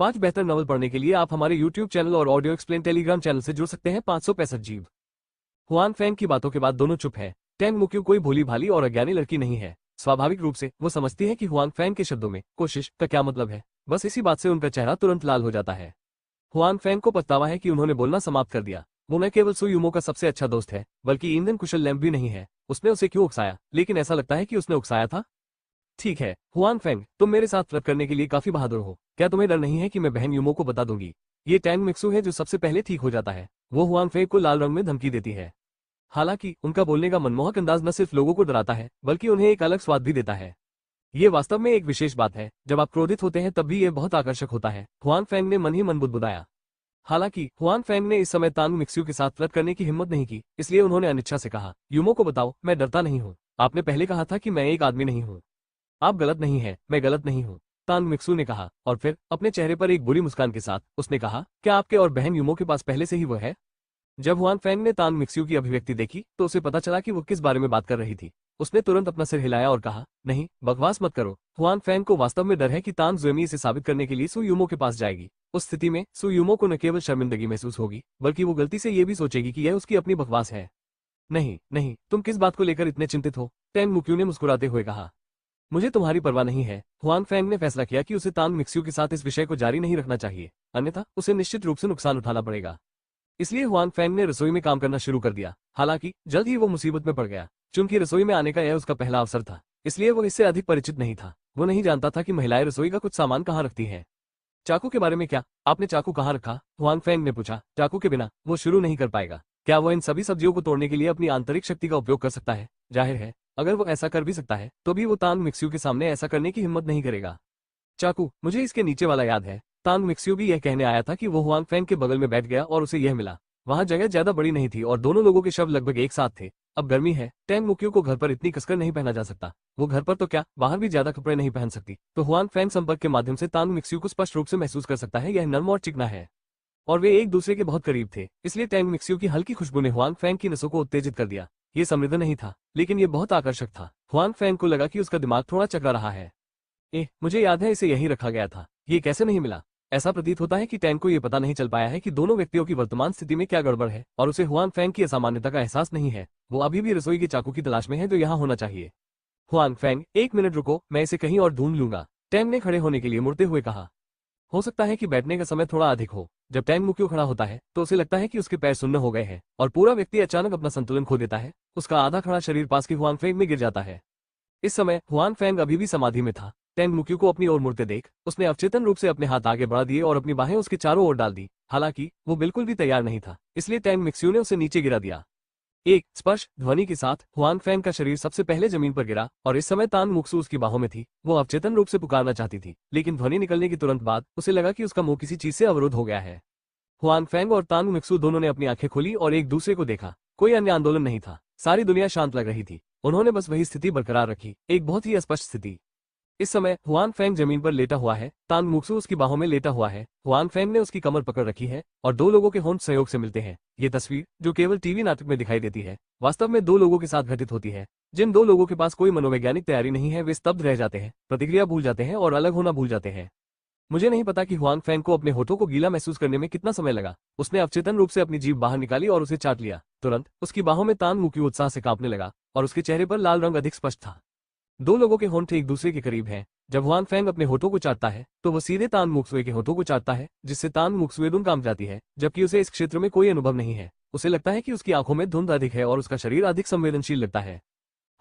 A: 5 बेहतर नॉवल पढ़ने के लिए आप हमारे यूट्यूब चैनल और ऑडियो एक्सप्लेन टेलीग्राम चैनल से जुड़ सकते हैं। 565 जीव। हुआन फैंग की बातों के बाद दोनों चुप है। टैंग मुक्यू कोई भोली भाली और अज्ञानी लड़की नहीं है। स्वाभाविक रूप से वो समझती है कि हुआन फैंग के शब्दों में कोशिश का क्या मतलब है। बस इसी बात से उनका चेहरा तुरंत लाल हो जाता है। हुआन फैंग को पछतावा है कि उन्होंने बोलना समाप्त कर दिया। वो न केवल सुयुमो का सबसे अच्छा दोस्त है, बल्कि ईंधन कुशल लैंप भी नहीं है। उसने उसे क्यों उकसाया? लेकिन ऐसा लगता है कि उसने उकसाया था। ठीक है, हुआन फैंग, तुम मेरे साथ फ्लर्ट करने के लिए काफी बहादुर हो। क्या तुम्हें डर नहीं है कि मैं बहन यूमो को बता दूंगी? ये टैंग मिक्सू है जो सबसे पहले ठीक हो जाता है। वो हुआन फैंग को लाल रंग में धमकी देती है। हालांकि उनका बोलने का मनमोहक अंदाज न सिर्फ लोगों को डराता है, बल्कि उन्हें एक अलग स्वाद भी देता है। ये वास्तव में एक विशेष बात है। जब आप क्रोधित होते हैं तब भी ये बहुत आकर्षक होता है। हुआन फैंग ने मन ही मन बुदबुदाया। हालांकि हुआन फैंग ने इस समय तांग मिक्स्यू के साथ फ्लर्ट करने की हिम्मत नहीं की, इसलिए उन्होंने अनिच्छा से कहा, यूमो को बताओ, मैं डरता नहीं हूँ। आपने पहले कहा था कि मैं एक आदमी नहीं हूँ। आप गलत नहीं है, मैं गलत नहीं हूँ, तांग मिक्सू ने कहा। और फिर अपने चेहरे पर एक बुरी मुस्कान के साथ उसने कहा, क्या आपके और बहन यूमो के पास पहले से ही वो है? जब हुआन फैंग ने तांग मिक्स्यू की अभिव्यक्ति देखी तो उसे पता चला कि वो किस बारे में बात कर रही थी। उसने तुरंत अपना सिर हिलाया और कहा, नहीं, बकवास मत करो। हुआन फैंग को वास्तव में डर है कि तांग जुएमी इसे साबित करने के लिए सुयुमो के पास जाएगी। उस स्थिति में सुयुमो को न केवल शर्मिंदगी महसूस होगी, बल्कि वो गलती से ये भी सोचेगी कि यह उसकी अपनी बकवास है। नहीं नहीं, तुम किस बात को लेकर इतने चिंतित हो? टैंग मुक्यू ने मुस्कुराते हुए कहा। मुझे तुम्हारी परवाह नहीं है। हुआन फैंग ने फैसला किया कि उसे तांग मिक्स्यू के साथ इस विषय को जारी नहीं रखना चाहिए, अन्यथा उसे निश्चित रूप से नुकसान उठाना पड़ेगा। इसलिए हुआन फैंग ने रसोई में काम करना शुरू कर दिया। हालांकि जल्द ही वो मुसीबत में पड़ गया। चूंकि रसोई में आने का यह उसका पहला अवसर था, इसलिए वो इससे अधिक परिचित नहीं था। वो नहीं जानता था कि महिलाएं रसोई का कुछ सामान कहाँ रखती हैं। चाकू के बारे में क्या? आपने चाकू कहाँ रखा? हुआन फैंग ने पूछा। चाकू के बिना वो शुरू नहीं कर पाएगा। क्या वो इन सभी सब्जियों को तोड़ने के लिए अपनी आंतरिक शक्ति का उपयोग कर सकता है? जाहिर है, अगर वो ऐसा कर भी सकता है तो भी वो तांग मिक्स्यू के सामने ऐसा करने की हिम्मत नहीं करेगा। चाकू, मुझे इसके नीचे वाला याद है। तांग मिक्स्यू भी यह कहने आया था कि वो हुआन फैंग के बगल में बैठ गया और उसे यह मिला। वहां जगह ज्यादा बड़ी नहीं थी और दोनों लोगों के शव लगभग एक साथ थे। अब गर्मी है, टैंग मुक्यू को घर पर इतनी कसकर नहीं पहना जा सकता। वो घर पर तो क्या, बाहर भी ज्यादा कपड़े नहीं पहन सकती। तो हुआन फैंग संपर्क के माध्यम से तांग मिक्स्यू को स्पष्ट रूप से महसूस कर सकता है, यह नर्म और चिकना है। और वे एक दूसरे के बहुत करीब थे, इसलिए टैंग मिक्स्यू की हल्की खुशबू ने हुआन फैंग की नसों को उत्तेजित कर दिया। ये समृद्ध नहीं था, लेकिन ये बहुत आकर्षक था। हुआन फैंग को लगा कि उसका दिमाग थोड़ा चकरा रहा है। मुझे याद है इसे यहीं रखा गया था। ये कैसे नहीं मिला? ऐसा प्रतीत होता है कि टैंग को यह पता नहीं चल पाया है कि दोनों व्यक्तियों की वर्तमान स्थिति में क्या गड़बड़ है, और उसे हुआन फैंग की असामान्यता का एहसास नहीं है। वो अभी भी रसोई के चाकू की तलाश में है जो यहाँ होना चाहिए। हुआन फैंग, 1 मिनट रुको, मैं इसे कहीं और ढूंढ लूंगा। टैंग ने खड़े होने के लिए मुड़ते हुए कहा। हो सकता है कि बैठने का समय थोड़ा अधिक हो। जब टैंग मुक्यू खड़ा होता है तो उसे लगता है कि उसके पैर सुन्न हो गए हैं और पूरा व्यक्ति अचानक अपना संतुलन खो देता है। उसका आधा खड़ा शरीर पास के हुआन फैंग में गिर जाता है। इस समय हुआन फैंग अभी भी समाधि में था। टैंग मुक्यू को अपनी ओर मुड़ते देख उसने अवचेतन रूप से अपने हाथ आगे बढ़ा दिए और अपनी बाहें उसके चारों ओर डाल दी। हालांकि वो बिल्कुल भी तैयार नहीं था, इसलिए टैंग मिक्स्यू ने उसे नीचे गिरा दिया। एक स्पर्श ध्वनि के साथ हुआन फैंग का शरीर सबसे पहले जमीन पर गिरा और इस समय तांग मुक्सू उसकी बाहों में थी। वो अवचेतन रूप से पुकारना चाहती थी, लेकिन ध्वनि निकलने के तुरंत बाद उसे लगा कि उसका मुंह किसी चीज से अवरुद्ध हो गया है। हुआन फैंग और तांग मिक्सू दोनों ने अपनी आंखें खोली और एक दूसरे को देखा। कोई अन्य आंदोलन नहीं था। सारी दुनिया शांत लग रही थी। उन्होंने बस वही स्थिति बरकरार रखी, एक बहुत ही अस्पष्ट स्थिति। इस समय हुआन फेंग जमीन पर लेटा हुआ है, तान मुक्सु उसकी बाहों में लेटा हुआ है। हुआन फेंग ने उसकी कमर पकड़ रखी है और दो लोगों के होंठ सहयोग से मिलते हैं। ये तस्वीर, जो केवल टीवी नाटक में दिखाई देती है, वास्तव में दो लोगों के साथ घटित होती है। जिन दो लोगों के पास कोई मनोवैज्ञानिक तैयारी नहीं है, वे स्तब्ध रह जाते हैं, प्रतिक्रिया भूल जाते हैं और अलग होना भूल जाते हैं। मुझे नहीं पता कि हुआन फेंग को अपने होठों को गीला महसूस करने में कितना समय लगा। उसने अवचेतन रूप से अपनी जीभ बाहर निकाली और उसे चाट लिया। तुरंत उसकी बाहों में तान मुक्यू उत्साह से कांपने लगा और उसके चेहरे पर लाल रंग अधिक स्पष्ट था। दो लोगों के होंठ एक दूसरे के करीब हैं। जब हुआन फेंग अपने होठों को चाटता है तो वो सीधे तान मुक्सुए के होठों को चाटता है, जिससे तान मुक्सुए धुन कांप जाती है, जबकि उसे इस क्षेत्र में कोई अनुभव नहीं है। उसे लगता है कि उसकी आंखों में धुंध अधिक है और उसका शरीर अधिक संवेदनशील लगता है।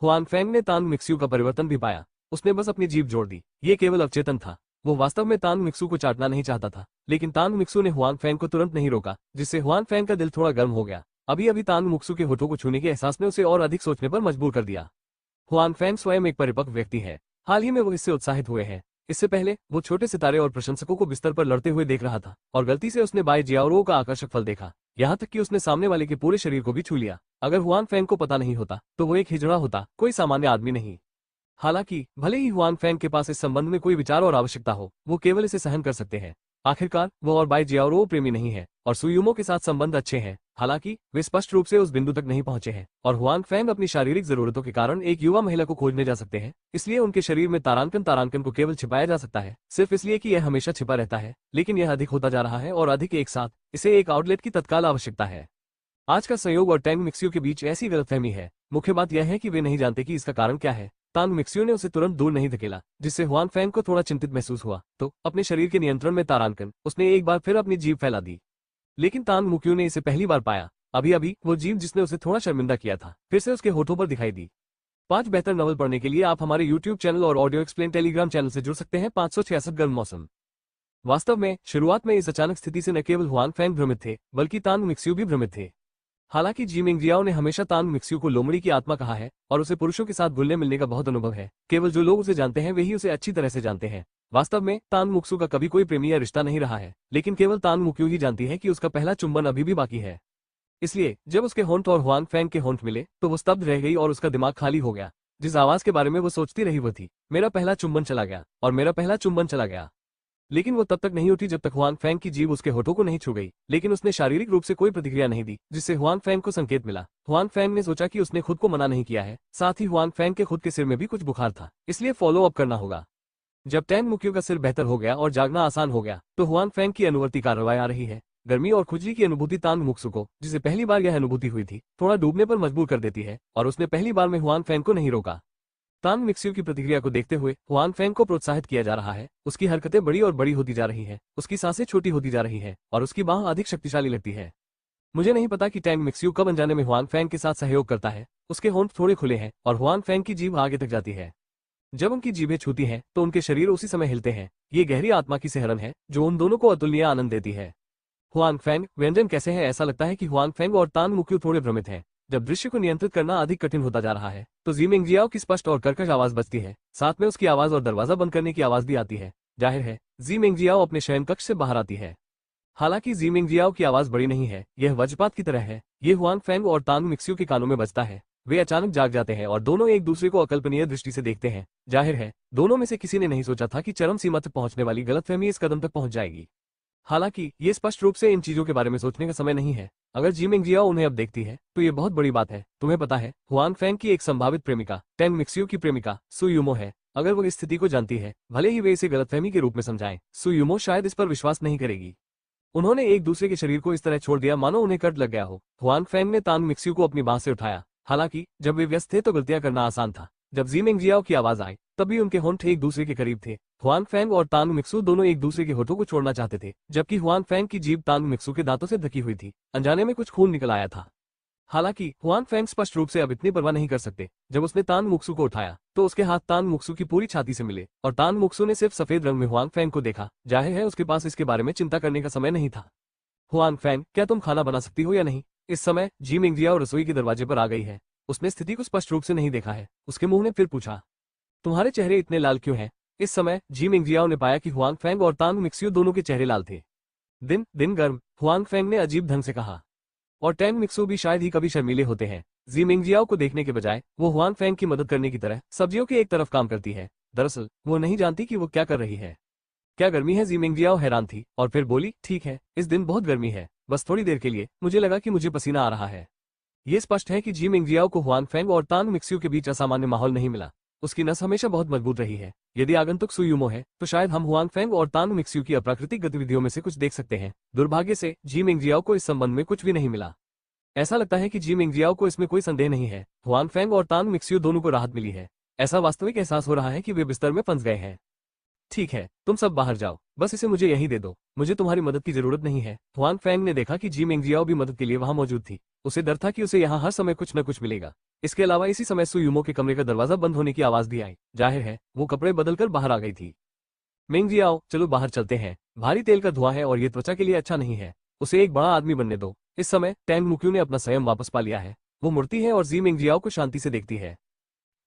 A: हुआन फेंग ने तान मिक्स्यू का परिवर्तन भी पाया। उसने बस अपनी जीभ जोड़ दी। ये केवल अवचेतन था। वो वास्तव में तान मिक्सू को चाटना नहीं चाहता था, लेकिन तान मिक्सू ने हुआन फेंग को तुरंत नहीं रोका, जिससे हुआन फेंग का दिल थोड़ा गर्म हो गया। अभी अभी तान मिक्सू के होठों को छूने के एहसास ने उसे और अधिक सोचने पर मजबूर कर दिया। हुआन फेंग स्वयं एक परिपक्व व्यक्ति है। हाल ही में वो इससे उत्साहित हुए हैं। इससे पहले वो छोटे सितारे और प्रशंसकों को बिस्तर पर लड़ते हुए देख रहा था और गलती से उसने बाय जियाओरो का आकर्षक फल देखा। यहाँ तक कि उसने सामने वाले के पूरे शरीर को भी छू लिया। अगर हुआन फेंग को पता नहीं होता तो वो एक हिजड़ा होता, कोई सामान्य आदमी नहीं। हालांकि भले ही हुआन फेंग के पास इस संबंध में कोई विचार और आवश्यकता हो, वो केवल इसे सहन कर सकते हैं। आखिरकार वो और बाय जियाओरो प्रेमी नहीं है और सुयुमो के साथ संबंध अच्छे हैं। हालांकि वे स्पष्ट रूप से उस बिंदु तक नहीं पहुंचे हैं और हुआन फेंग अपनी शारीरिक जरूरतों के कारण एक युवा महिला को खोजने जा सकते हैं। इसलिए उनके शरीर में तारांकन को केवल छिपाया जा सकता है, सिर्फ इसलिए कि यह हमेशा छिपा रहता है, लेकिन यह अधिक होता जा रहा है और अधिक एक साथ। इसे एक आउटलेट की तत्काल आवश्यकता है। आज का संयोग और टैंग मिक्स्यू के बीच ऐसी गलतफहमी है। मुख्य बात यह है कि वे नहीं जानते कि इसका कारण क्या है। तान मिक्स्यू ने उसे तुरंत दूर नहीं धकेला, जिससे हुआन फेंग को थोड़ा चिंतित महसूस हुआ। तो अपने शरीर के नियंत्रण में तारांकन, उसने एक बार फिर अपनी जीभ फैला दी। लेकिन तान मुक्यू ने इसे पहली बार पाया। अभी अभी वो जीभ जिसने उसे थोड़ा शर्मिंदा किया था, फिर से उसके होठों पर दिखाई दी। 5 बेहतर नॉवल पढ़ने के लिए आप हमारे YouTube चैनल और ऑडियो एक्सप्लेन टेलीग्राम चैनल से जुड़ सकते हैं। 566 गर्म मौसम। वास्तव में शुरुआत में इस अचानक स्थिति से न केवल हुआन फेंग भ्रमित थे, बल्कि तान मिक्स्यू भी भ्रमित थे। हालांकि जी मिंगजियाओ ने हमेशा तान मिक्स्यू को लोमड़ी की आत्मा कहा है और उसे पुरुषों के साथ घुलने मिलने का बहुत अनुभव है। केवल जो लोग उसे जानते हैं वे ही उसे अच्छी तरह से जानते हैं। वास्तव में तान मुक्सू का कभी कोई प्रेमी या रिश्ता नहीं रहा है, लेकिन केवल तान मुक्यू ही जानती है कि उसका पहला चुंबन अभी भी बाकी है। इसलिए जब उसके होंठ और हुआन फेंग के होंठ मिले तो वो स्तब्ध रह गई और उसका दिमाग खाली हो गया। जिस आवाज के बारे में वो सोचती रही वो थी, मेरा पहला चुंबन चला गया और मेरा पहला चुंबन चला गया। लेकिन वो तब तक नहीं उठी जब तक हुआन फेंग की जीभ उसके होठों को नहीं छू गई। लेकिन उसने शारीरिक रूप से कोई प्रतिक्रिया नहीं दी, जिससे हुआन फेंग को संकेत मिला। हुआन फेंग ने सोचा कि उसने खुद को मना नहीं किया है। साथ ही हुआन फेंग के खुद के सिर में भी कुछ बुखार था, इसलिए फॉलो अप करना होगा। जब टैंग मुक्यू का सिर बेहतर हो गया और जागना आसान हो गया तो हुआन फेंग की अनुवर्ती कार्रवाई आ रही है। गर्मी और खुजली की अनुभूति तान मुक्सु को, जिसे पहली बार यह अनुभूति हुई थी, थोड़ा डूबने पर मजबूर कर देती है और उसने पहली बार में हुआन फेंग को नहीं रोका। तान मिक्स्यू की प्रतिक्रिया को देखते हुए हुआन फेंग को प्रोत्साहित किया जा रहा है। उसकी हरकतें बड़ी और बड़ी होती जा रही है, उसकी सांसें छोटी होती जा रही है और उसकी बांह अधिक शक्तिशाली लगती है। मुझे नहीं पता कि टैंग मिक्स्यू कब अनजाने में हुआन फेंग के साथ सहयोग करता है। उसके होंठ थोड़े खुले हैं और हुआन फेंग की जीभ आगे तक जाती है। जब उनकी जीभें छूती हैं तो उनके शरीर उसी समय हिलते हैं। ये गहरी आत्मा की सिहरन है जो उन दोनों को अतुलनीय आनंद देती है। हुआन फेंग, व्यंजन कैसे है? ऐसा लगता है कि हुआन फेंग और तान मुक्यू थोड़े भ्रमित हैं। जब दृश्य को नियंत्रित करना अधिक कठिन होता जा रहा है तो जी मिंगजियाओ की स्पष्ट और कर्कश आवाज बजती है। साथ में उसकी आवाज और दरवाजा बंद करने की आवाज भी आती है। जाहिर है जी मिंगजियाओ अपने शयन कक्ष से बाहर आती है। हालांकि जी मिंगजियाओ की आवाज बड़ी नहीं है, यह वज्रपात की तरह है। ये हुआन फेंग और तान मिक्स्यू के कानों में बजता है। वे अचानक जाग जाते हैं और दोनों एक दूसरे को अकल्पनीय दृष्टि से देखते हैं। जाहिर है दोनों में से किसी ने नहीं सोचा था कि चरम सीमा तक पहुंचने वाली गलतफहमी इस कदम तक पहुंच जाएगी। हालांकि ये स्पष्ट रूप से इन चीजों के बारे में सोचने का समय नहीं है। अगर जी मिंगजियाओ उन्हें अब देखती है तो ये बहुत बड़ी बात है। तुम्हें पता है, हुआन फेंग की एक संभावित प्रेमिका टैंग मिक्स्यू की प्रेमिका सुयुमो है। अगर वो इस स्थिति को जानती है, भले ही वे इसे गलतफहमी के रूप में समझाएं, सुयुमो शायद इस पर विश्वास नहीं करेगी। उन्होंने एक दूसरे के शरीर को इस तरह छोड़ दिया मानो उन्हें कट लग गया हो। हुआन फेंग ने तान मिक्स्यू को अपनी बांह से उठाया। हालांकि जब वे व्यस्त थे तो गलतियां करना आसान था। जब जी मिंगजियाओ की आवाज आई तभी उनके होंठ एक दूसरे के करीब थे। हुआन फेंग और तान मिक्सू दोनों एक दूसरे के होठों को छोड़ना चाहते थे, जबकि हुआन फेंग की जीभ तान मिक्सू के दांतों से ढकी हुई थी। अनजाने में कुछ खून निकल आया था। हालांकि हुआन फेंग स्पष्ट रूप से अब इतनी परवाह नहीं कर सकते। जब उसने तान मुक्सू को उठाया तो उसके हाथ तान मुक्सू की पूरी छाती से मिले और तान मुक्सू ने सिर्फ सफेद रंग में हुआन फेंग को देखा। जाहिर है उसके पास इसके बारे में चिंता करने का समय नहीं था। हुआन फेंग, क्या तुम खाना बना सकती हो या नहीं? इस समय जी मिंगजियाओ रसोई के दरवाजे पर आ गई है। उसने स्थिति को स्पष्ट रूप से नहीं देखा है। उसके मुंह ने फिर पूछा, तुम्हारे चेहरे इतने लाल क्यों हैं? इस समय जी मिंगजियाओ ने पाया कि हुआन फेंग और तान मिक्स्यू दोनों के चेहरे लाल थे। दिन गर्म, हुआन फेंग ने अजीब ढंग से कहा। और टैंग मिक्सू भी शायद ही कभी शर्मीले होते हैं। जी मिंगजियाओ को देखने के बजाय वो हुआन फैंग की मदद करने की तरह सब्जियों के एक तरफ काम करती है। दरअसल वो नहीं जानती कि वो क्या कर रही है। क्या गर्मी है? जी मिंगजियाओ हैरान थी और फिर बोली, ठीक है, इस दिन बहुत गर्मी है, बस थोड़ी देर के लिए मुझे लगा कि मुझे पसीना आ रहा है। ये स्पष्ट है कि जी मिंगजियाओ को हुआन फैंग और तांग मिक्स्यू के बीच असामान्य माहौल नहीं मिला। उसकी नस हमेशा बहुत मजबूत रही है। यदि आगंतुक सुयुमो है तो शायद हम हुआन फैंग और तांग मिक्स्यू की अप्राकृतिक गतिविधियों में से कुछ देख सकते हैं। दुर्भाग्य से जी मिंगजियाओ को इस संबंध में कुछ भी नहीं मिला। ऐसा लगता है कि जी मिंगजियाओ को इसमें कोई संदेह नहीं है। हुआन फैंग और तांग मिक्स्यू दोनों को राहत मिली है। ऐसा वास्तविक एहसास हो रहा है कि वे बिस्तर में फंस गए हैं। ठीक है, तुम सब बाहर जाओ, बस इसे मुझे यहीं दे दो, मुझे तुम्हारी मदद की जरूरत नहीं है। हुआन फैंग ने देखा कि जी मिंगजियाओ भी मदद के लिए वहां मौजूद थी। उसे डर था कि उसे यहाँ हर समय कुछ न कुछ मिलेगा। इसके अलावा इसी समय सुयुमो के कमरे का दरवाजा बंद होने की आवाज भी आई। जाहिर है वो कपड़े बदलकर बाहर आ गई थी। मिंगजियाओ, चलो बाहर चलते हैं, भारी तेल का धुआं है और ये त्वचा के लिए अच्छा नहीं है। उसे एक बड़ा आदमी बनने दो। इस समय टैंग मुक्यू ने अपना संयम वापस पा लिया है। वो मुड़ती है और जी मिंगजियाओ को शांति से देखती है।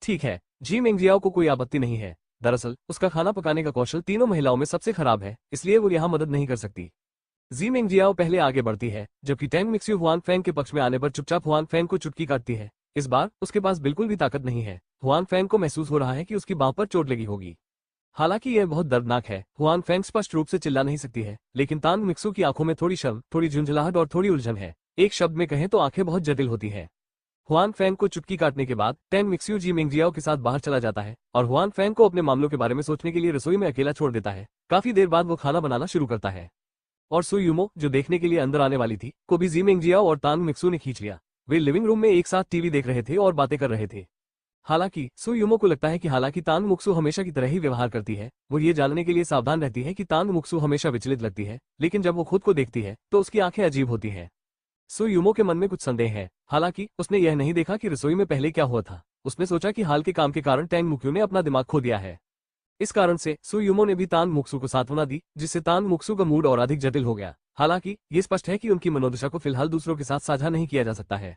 A: ठीक है, जी मिंगजियाओ को कोई आपत्ति नहीं है। दरअसल उसका खाना पकाने का कौशल तीनों महिलाओं में सबसे खराब है, इसलिए वो यहाँ मदद नहीं कर सकती। जी मिंगजियाओ पहले आगे बढ़ती है, जबकि टैंग मिक्स्यू हुआन फैंग के पक्ष में आने पर चुपचाप हुआन फैंग को चुटकी काटती है। इस बार उसके पास बिल्कुल भी ताकत नहीं है। हुआन फैंग को महसूस हो रहा है कि उसकी बांह पर चोट लगी होगी। हालांकि यह बहुत दर्दनाक है। हुआन फैंग स्पष्ट रूप से चिल्ला नहीं सकती है, लेकिन तांग मिक्सू की आंखों में थोड़ी शर्म, थोड़ी झुंझलाहट और थोड़ी उलझन है। एक शब्द में कहें तो आंखें बहुत जटिल होती है। हुआन फैंग को चुटकी काटने के बाद टैंग मिक्स्यू जी मिंगजियाओ के साथ बाहर चला जाता है और हुआन फैंग को अपने मामलों के बारे में सोचने के लिए रसोई में अकेला छोड़ देता है। काफी देर बाद वो खाना बनाना शुरू करता है और सुयुमो, जो देखने के लिए अंदर आने वाली थी, को भी जी मिंगजियाओ और तांग मिक्सू ने खींच लिया। वे लिविंग रूम में एक साथ टीवी देख रहे थे और बातें कर रहे थे। हालांकि सुयुमो को लगता है कि हालांकि तांग मुक्सू हमेशा की तरह ही व्यवहार करती है, वो ये जानने के लिए सावधान रहती है कि तांग मुक्सू हमेशा विचलित लगती है, लेकिन जब वो खुद को देखती है तो उसकी आंखें अजीब होती हैं। सुयुमो के मन में कुछ संदेह है। हालांकि उसने यह नहीं देखा कि रसोई में पहले क्या हुआ था। उसने सोचा कि हाल के काम के कारण टैंग मुक्यू ने अपना दिमाग खो दिया है। इस कारण से सुयुमो ने भी तांग मुक्सू को सांत्वना दी, जिससे तांग मुक्सू का मूड और अधिक जटिल हो गया। हालांकि ये स्पष्ट है कि उनकी मनोदशा को फिलहाल दूसरों के साथ साझा नहीं किया जा सकता है।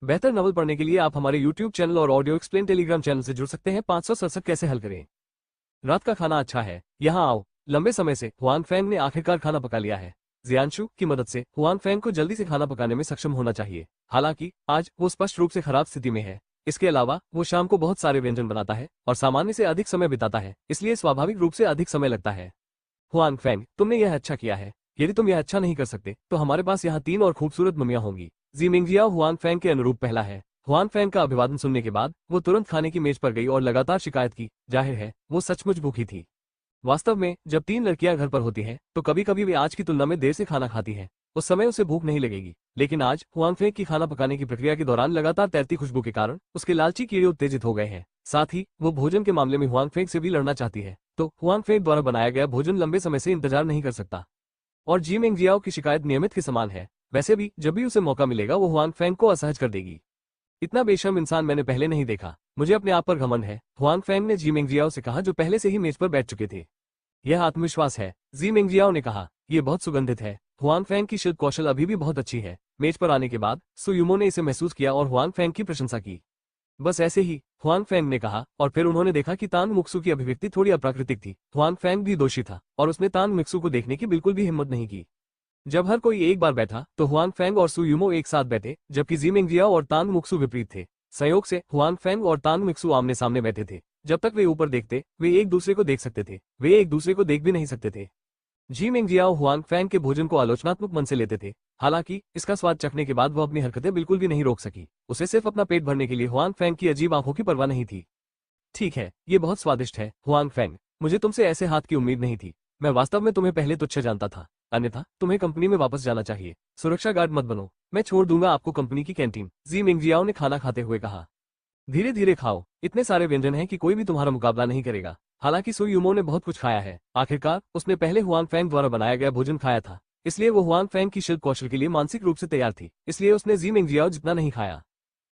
A: बेहतर नॉवल पढ़ने के लिए आप हमारे YouTube चैनल और ऑडियो एक्सप्लेन टेलीग्राम चैनल से जुड़ सकते हैं। 567 कैसे हल करें। रात का खाना अच्छा है, यहाँ आओ। लंबे समय से हुआन फैंग ने आखिरकार खाना पका लिया है। जियांशु की मदद से हुआन फैंग को जल्दी से खाना पकाने में सक्षम होना चाहिए। हालांकि आज वो स्पष्ट रूप से खराब स्थिति में है। इसके अलावा वो शाम को बहुत सारे व्यंजन बनाता है और सामान्य से अधिक समय बिताता है, इसलिए स्वाभाविक रूप से अधिक समय लगता है। हुआन फैंग, तुमने यह अच्छा किया है। यदि तुम यह अच्छा नहीं कर सकते तो हमारे पास यहाँ 3 और खूबसूरत मम्मियाँ होंगी। जी मिंगजियाओ हुआन फैंग के अनुरूप पहला है। हुआन फैंग का अभिवादन सुनने के बाद वो तुरंत खाने की मेज पर गई और लगातार शिकायत की। जाहिर है वो सचमुच भूखी थी। वास्तव में जब 3 लड़कियां घर पर होती हैं तो कभी कभी वे आज की तुलना में देर से खाना खाती हैं। उस समय उसे भूख नहीं लगेगी, लेकिन आज हुआन फैंग की खाना पकाने की प्रक्रिया के दौरान लगातार तैरती खुशबू के कारण उसके लालची कीड़े उत्तेजित हो गए हैं। साथ ही वो भोजन के मामले में हुआन फैंग से भी लड़ना चाहती है, तो हुआन फैंग द्वारा बनाया गया भोजन लंबे समय से इंतजार नहीं कर सकता। और जी मिंगजियाओ की शिकायत नियमित के समान है। वैसे भी जब भी उसे मौका मिलेगा वो हुआन फैंग को असहज कर देगी। इतना बेशर्म इंसान मैंने पहले नहीं देखा। मुझे अपने आप पर घमंड है, हुआन फैंग ने जी मिंगजियाओ से कहा, जो पहले से ही मेज पर बैठ चुके थे। यह आत्मविश्वास है, जी मिंगजियाओ ने कहा। यह बहुत सुगंधित है। हुआन फैंग की शिल्प कौशल अभी भी बहुत अच्छी है। मेज पर आने के बाद सुयुमो ने इसे महसूस किया और हुआन फैंग की प्रशंसा की। बस ऐसे ही, हुआन फैंग ने कहा, और फिर उन्होंने देखा कि तांग मुक्सू की अभिव्यक्ति थोड़ी अप्राकृतिक थी। हुआन फैंग भी दोषी था और उसने तांग मिक्सू को देखने की बिल्कुल भी हिम्मत नहीं की। जब हर कोई एक बार बैठा तो हुआन फैंग और सुयुमो एक साथ बैठे, जबकि जी मिंगजियाओ और तांग मुक्सू विपरीत थे। संयोग से हुआन फैंग और तांग मिक्सू आमने सामने बैठे थे। जब तक वे ऊपर देखते वे एक दूसरे को देख सकते थे, वे एक दूसरे को देख भी नहीं सकते थे। जी मिंगजियाओ हुआन फैंग के भोजन को आलोचनात्मक मन से लेते थे। हालांकि इसका स्वाद चखने के बाद वो अपनी हरकतें बिल्कुल भी नहीं रोक सकी। उसे सिर्फ अपना पेट भरने के लिए हुआन फैंग की अजीब आंखों की परवाह नहीं थी। ठीक है, ये बहुत स्वादिष्ट है हुआन फैंग, मुझे तुमसे ऐसे हाथ की उम्मीद नहीं थी। मैं वास्तव में तुम्हें पहले तुच्छ जानता था, अन्यथा तुम्हें कंपनी में वापस जाना चाहिए। सुरक्षा गार्ड मत बनो, मैं छोड़ दूंगा आपको कंपनी की कैंटीन। जी मिंगजियाओ ने खाना खाते हुए कहा। धीरे धीरे खाओ, इतने सारे व्यंजन हैं कि कोई भी तुम्हारा मुकाबला नहीं करेगा। हालांकि सुयुमो ने बहुत कुछ खाया है। आखिरकार उसने पहले हुआन फैंग द्वारा बनाया गया भोजन खाया था, इसलिए वो हुआन फैंग की शिल्प कौशल के लिए मानसिक रूप से तैयार थी। इसलिए उसने जी मिंगजियाओ जितना नहीं खाया।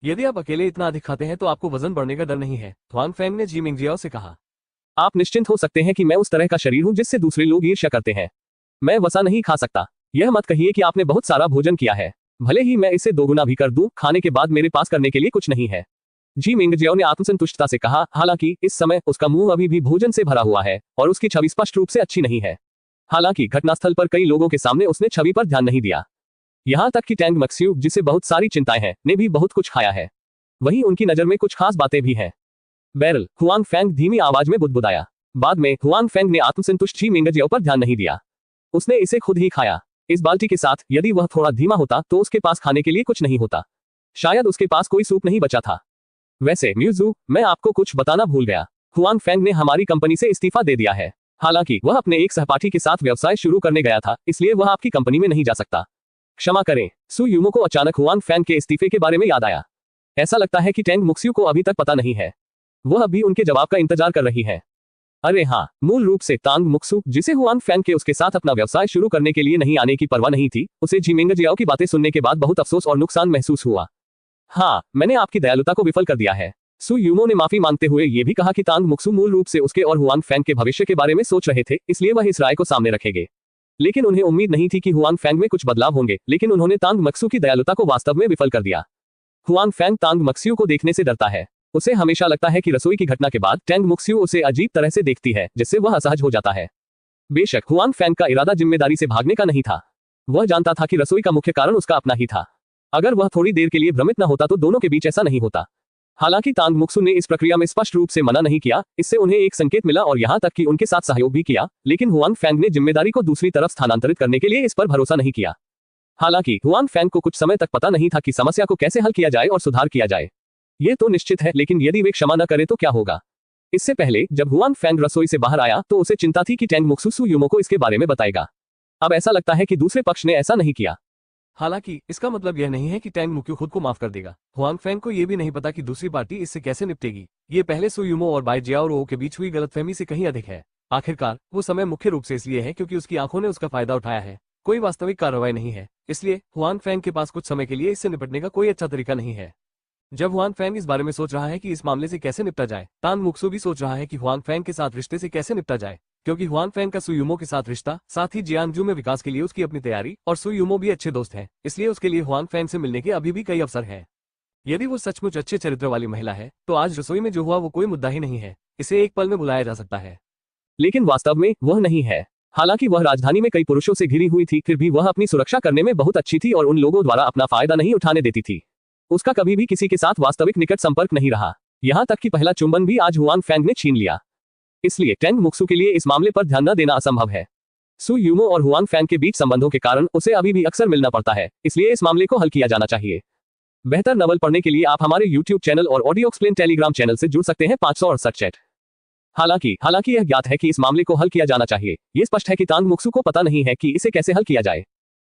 A: यदि आप अकेले इतना अधिक खाते हैं तो आपको वजन बढ़ने का डर नहीं है, हुआन फैंग ने जी मिंगजियाओ से कहा।
C: आप निश्चिंत हो सकते हैं कि मैं उस तरह का शरीर हूं जिससे दूसरे लोग ईर्ष्या करते हैं। मैं वसा नहीं खा सकता। यह मत कहिए कि आपने बहुत सारा भोजन किया है। भले ही मैं इसे दोगुना भी कर दूं, खाने के बाद मेरे पास करने के लिए कुछ नहीं है। जी मिंगजियाओ ने आत्मसंतुष्टता से कहा, हालांकि इस समय उसका मुंह अभी भी भोजन से भरा हुआ है और उसकी छवि स्पष्ट रूप से अच्छी नहीं है। हालांकि घटनास्थल पर कई लोगों के सामने उसने छवि पर ध्यान नहीं दिया। यहाँ तक कि टैंग मक्स्यू, जिसे बहुत सारी चिंताएं हैं, ने भी बहुत कुछ खाया है। वहीं उनकी नजर में कुछ खास बातें भी हैं। बैरल, हुआन फैंग धीमी आवाज में बुदबुदाया। बाद में हुआन फैंग ने आत्मसंतुष्ट जी मिंगजियाओ पर ध्यान नहीं दिया। उसने इसे खुद ही खाया। इस बाल्टी के साथ यदि वह थोड़ा धीमा होता तो उसके पास खाने के लिए कुछ नहीं होता। शायद उसके पास कोई सूप नहीं बचा था। वैसे म्यूजू, मैं आपको कुछ बताना भूल गया। हुआन फैंग ने हमारी कंपनी से इस्तीफा दे दिया है। हालांकि वह अपने एक सहपाठी के साथ व्यवसाय शुरू करने गया था, इसलिए वह आपकी कंपनी में नहीं जा सकता। क्षमा करें। सु यूमो को अचानक हुआन फैंग के इस्तीफे के बारे में याद आया। ऐसा लगता है कि टैंग मुक्स्यू को अभी तक पता नहीं है। वह अभी उनके जवाब का इंतजार कर रही है। अरे हाँ, मूल रूप से तांग मुक्सू, जिसे हुआन फैंग के उसके साथ अपना व्यवसाय शुरू करने के लिए नहीं आने की परवाह नहीं थी, उसे जी मिंगजियाओ की बातें सुनने के बाद बहुत अफसोस और नुकसान महसूस हुआ। हाँ, मैंने आपकी दयालुता को विफल कर दिया है। सु यूमो ने माफी मांगते हुए ये भी कहा कि तांग मुक्सू मूल रूप से उसके और हुआन फैंग के भविष्य के बारे में सोच रहे थे, इसलिए वह इस राय को सामने रखेंगे। लेकिन उन्हें उम्मीद नहीं थी कि हुआन फैंग में कुछ बदलाव होंगे, लेकिन उन्होंने तांग मक्सू की दयालुता को वास्तव में विफल कर दिया। हुआन फैंग तांग मक्स्यू को देखने से डरता है। उसे हमेशा लगता है कि रसोई की घटना के बाद टैंग मुक्स्यू उसे अजीब तरह से देखती है, जिससे वह असहज हो जाता है। बेशक हुआन फैंग का इरादा जिम्मेदारी से भागने का नहीं था। वह जानता था कि रसोई का मुख्य कारण उसका अपना ही था। अगर वह थोड़ी देर के लिए भ्रमित न होता तो दोनों के बीच ऐसा नहीं होता। हालांकि तांग मुक्सू ने इस प्रक्रिया में स्पष्ट रूप से मना नहीं किया, इससे उन्हें एक संकेत मिला और यहाँ तक कि उनके साथ सहयोग भी किया, लेकिन हुआन फैंग ने जिम्मेदारी को दूसरी तरफ स्थानांतरित करने के लिए इस पर भरोसा नहीं किया। हालांकि हुआन फैंग को कुछ समय तक पता नहीं था कि समस्या को कैसे हल किया जाए और सुधार किया जाए। ये तो निश्चित है, लेकिन यदि वे क्षमा न करे तो क्या होगा। इससे पहले जब हुआन फैंग रसोई से बाहर आया तो उसे चिंता थी कि टैंग मुक्सू सु यूमो को इसके बारे में बताएगा। अब ऐसा लगता है कि दूसरे पक्ष ने ऐसा नहीं किया।
A: हालांकि इसका मतलब यह नहीं है कि टैंग मुक्यू खुद को माफ कर देगा। हुआन फैंग को यह भी नहीं पता कि दूसरी पार्टी इससे कैसे निपटेगी। ये पहले सु यूमो और बाई जियाओ के बीच हुई गलतफहमी से कहीं अधिक है। आखिरकार वो समय मुख्य रूप से इसलिए है क्योंकि उसकी आंखों ने उसका फायदा उठाया है। कोई वास्तविक कार्रवाई नहीं है, इसलिए हुआन फैंग के पास कुछ समय के लिए इससे निपटने का कोई अच्छा तरीका नहीं है। जब हुआन फैंग इस बारे में सोच रहा है कि इस मामले से कैसे निपटा जाए, तांग मुक्सू भी सोच रहा है कि हुआन फैंग के साथ रिश्ते से कैसे निपटा जाए, क्योंकि हुआन फैंग का सु यूमो के साथ रिश्ता, साथ ही जियांगजू में विकास के लिए उसकी अपनी तैयारी, और सु यूमो भी अच्छे दोस्त हैं, इसलिए उसके लिए हुआन फैंग से मिलने के अभी भी कई अवसर हैं। यदि वो सचमुच अच्छे चरित्र वाली महिला है तो आज रसोई में जो हुआ वो कोई मुद्दा ही नहीं है, इसे एक पल में बुलाया जा सकता है।
C: लेकिन वास्तव में वह नहीं है। हालांकि वह राजधानी में कई पुरुषों से घिरी हुई थी, फिर भी वह अपनी सुरक्षा करने में बहुत अच्छी थी और उन लोगों द्वारा अपना फायदा नहीं उठाने देती थी। उसका कभी भी किसी के साथ वास्तविक निकट संपर्क नहीं रहा, यहाँ तक कि पहला चुंबन भी आज हुआन फैंग ने छीन लिया। इसलिए टैंग मुक्सू के लिए इस मामले पर ध्यान न देना असंभव है। सु यूमो और हुआन फैंग के बीच संबंधों के कारण उसे अभी भी अक्सर मिलना पड़ता है, इसलिए इस मामले को हल किया जाना चाहिए। बेहतर नवल पढ़ने के लिए आप हमारे YouTube चैनल और ऑडियो एक्सप्लेन टेलीग्राम चैनल से जुड़ सकते हैं। 568 चैट। हालांकि यह ज्ञात है कि इस मामले को हल किया जाना चाहिए। ये स्पष्ट है कि तांग मुक्सू को पता नहीं है कि इसे कैसे हल किया जाए।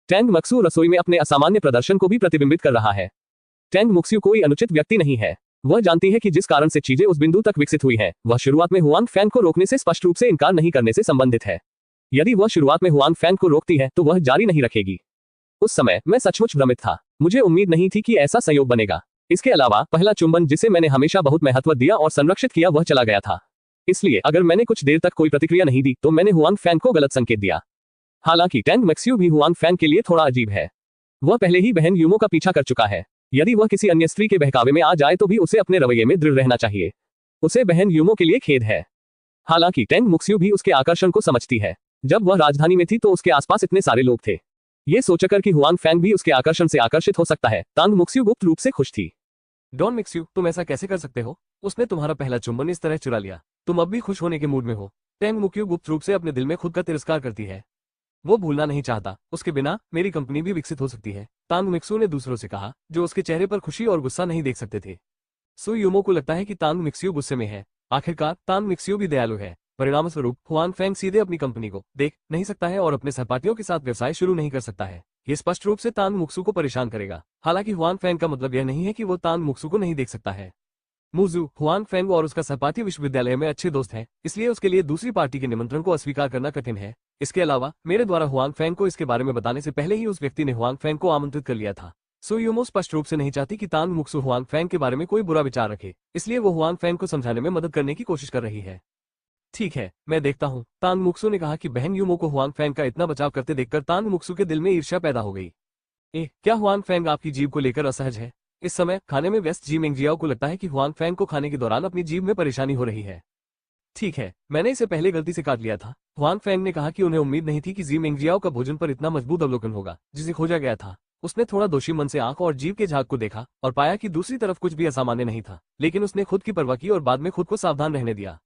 C: टैंग मक्सू रसोई में अपने असामान्य प्रदर्शन को भी प्रतिबिंबित कर रहा है। टैंग मुक्सू कोई अनुचित व्यक्ति नहीं है। वह जानती है कि जिस कारण से चीजें उस बिंदु तक विकसित हुई हैं, वह शुरुआत में हुआन फैंग को रोकने से स्पष्ट रूप से इनकार नहीं करने से संबंधित है। यदि वह शुरुआत में हुआन फैंग को रोकती है तो वह जारी नहीं रखेगी। उस समय मैं सचमुच भ्रमित था। मुझे उम्मीद नहीं थी कि ऐसा संयोग बनेगा। इसके अलावा पहला चुंबन, जिसे मैंने हमेशा बहुत महत्व दिया और संरक्षित किया, वह चला गया था। इसलिए अगर मैंने कुछ देर तक कोई प्रतिक्रिया नहीं दी तो मैंने हुआन फैंग को गलत संकेत दिया। हालांकि टैंग मक्सू भी हुआन फैंग के लिए थोड़ा अजीब है। वह पहले ही बहन यूमो का पीछा कर चुका है। यदि वह किसी अन्य स्त्री के बहकावे में आ जाए तो भी उसे अपने रवैये में दृढ़ रहना चाहिए। उसे बहन यूमो के लिए खेद है। हालांकि टैंग मक्सू भी उसके आकर्षण को समझती है। जब वह राजधानी में थी तो उसके आसपास इतने सारे लोग थे। ये सोचकर कि हुआन फैंग भी उसके आकर्षण से आकर्षित हो सकता है, तांग मक्सू गुप्त रूप से खुश थी।
A: डॉन मिक्स्यू, तुम ऐसा कैसे कर सकते हो? उसने तुम्हारा पहला चुंबन इस तरह चुरा लिया। तुम अब भी खुश होने के मूड में हो। टैंग मुक्यू गुप्त रूप से अपने दिल में खुद का तिरस्कार करती है। वो भूलना नहीं चाहता, उसके बिना मेरी कंपनी भी विकसित हो सकती है, तांग मिक्सू ने दूसरों से कहा, जो उसके चेहरे पर खुशी और गुस्सा नहीं देख सकते थे। सु यूमो को लगता है कि तांग मिक्स्यू गुस्से में है। आखिरकार तांग मिक्स्यू भी दयालु है। परिणाम स्वरूप हुआन फैंग सीधे अपनी कंपनी को देख नहीं सकता है और अपने सहपाठियों के साथ व्यवसाय शुरू नहीं कर सकता है। ये स्पष्ट रूप से तांग मुक्सू को परेशान करेगा। हालांकि हुआन फैंग का मतलब यह नहीं है कि वो तांग मुक्सू को नहीं देख सकता है। मुजू, हुआन फैंग और उसका सहपाठी विश्वविद्यालय में अच्छे दोस्त हैं, इसलिए उसके लिए दूसरी पार्टी के निमंत्रण को अस्वीकार करना कठिन है। इसके अलावा मेरे द्वारा हुआन फैंग को इसके बारे में बताने से पहले ही उस व्यक्ति ने हुआन फैंग को आमंत्रित कर लिया था। सु यूमो स्पष्ट रूप से नहीं चाहती कि तांग मुक्सू हुआन फैंग के बारे में कोई बुरा विचार रखे, इसलिए वो हुआन फैंग को समझाने में मदद करने की कोशिश कर रही है। ठीक है, मैं देखता हूँ। तांग मुक्सू ने कहा कि बहन यूमो को हुआन फैंग का इतना बचाव करते देखकर तांग मुक्सू के दिल में ईर्ष्या पैदा हो गई। क्या हुआन फैंग आपकी जीभ को लेकर असहज है? इस समय खाने में व्यस्त जी मेंगजियाओ को लगता है कि हुआन फैंग को खाने के दौरान अपनी जीभ में परेशानी हो रही है। ठीक है, मैंने इसे पहले गलती से काट लिया था। हुआन फैंग ने कहा कि उन्हें उम्मीद नहीं थी कि जी मेंगजियाओ का भोजन पर इतना मजबूत अवलोकन होगा, जिसे खोजा गया था। उसने थोड़ा दोषी मन से आंख और जीभ के झाग को देखा और पाया कि दूसरी तरफ कुछ भी असामान्य नहीं था, लेकिन उसने खुद की परवाह की और बाद में खुद को सावधान रहने दिया।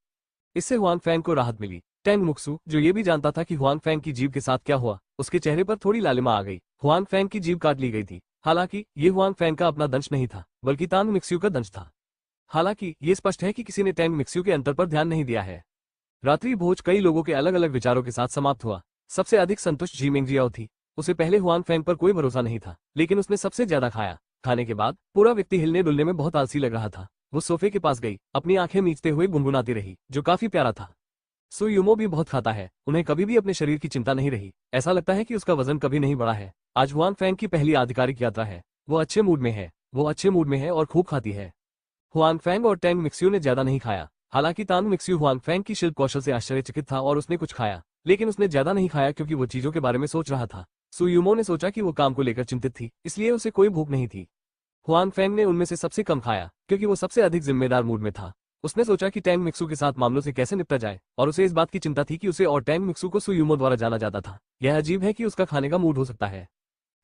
A: इससे हुआंग फैंग को राहत मिली। टैंग मुक्सू, जो ये भी जानता था कि हुआंग फैंग की जीभ के साथ क्या हुआ, उसके चेहरे पर थोड़ी लालिमा आ गई। हुआंग फैंग की जीभ काट ली गई थी। हालांकि ये हुआंग फैंग का अपना दंश नहीं था, बल्कि तांग मिक्स्यू का दंश था। हालांकि ये स्पष्ट है कि किसी ने टैंग मिक्स्यू के अंतर पर ध्यान नहीं दिया है। रात्रि भोज कई लोगों के अलग अलग विचारों के साथ समाप्त हुआ। सबसे अधिक संतुष्ट जी मेंगजियाओ थी। उसे पहले हुआंग फैंग पर कोई भरोसा नहीं था, लेकिन उसने सबसे ज्यादा खाया। खाने के बाद पूरा व्यक्ति हिलने डुलने में बहुत आलसी लग रहा था। वो सोफे के पास गई, अपनी आंखें मीचते हुए गुनगुनाती रही, जो काफी प्यारा था। सु यूमो भी बहुत खाता है, उन्हें कभी भी अपने शरीर की चिंता नहीं रही। ऐसा लगता है कि उसका वजन कभी नहीं बढ़ा है। आज हुआंग फैंग की पहली आधिकारिक यात्रा है। वो अच्छे मूड में है और खूब खाती है। हुआंग फैंग और टैंग मिक्स्यू ने ज्यादा नहीं खाया। हालांकि तांग मिक्स्यू हुआंग फैंग की शिल्प कौशल से आश्चर्यचकित था और उसने कुछ खाया, लेकिन उसने ज्यादा नहीं खाया क्योंकि वो चीजों के बारे में सोच रहा था। सु यूमो ने सोचा कि वो काम को लेकर चिंतित थी, इसलिए उसे कोई भूख नहीं थी। हुआंग फैंग ने उनमें से सबसे कम खाया क्योंकि वो सबसे अधिक जिम्मेदार मूड में था। उसने सोचा कि टैंग मिक्सू के साथ मामलों से कैसे निपटा जाए, और उसे इस बात की चिंता थी कि उसे और टैंग मिक्सू को सु यूमो द्वारा जाना जाता था। यह अजीब है कि उसका खाने का मूड हो सकता है।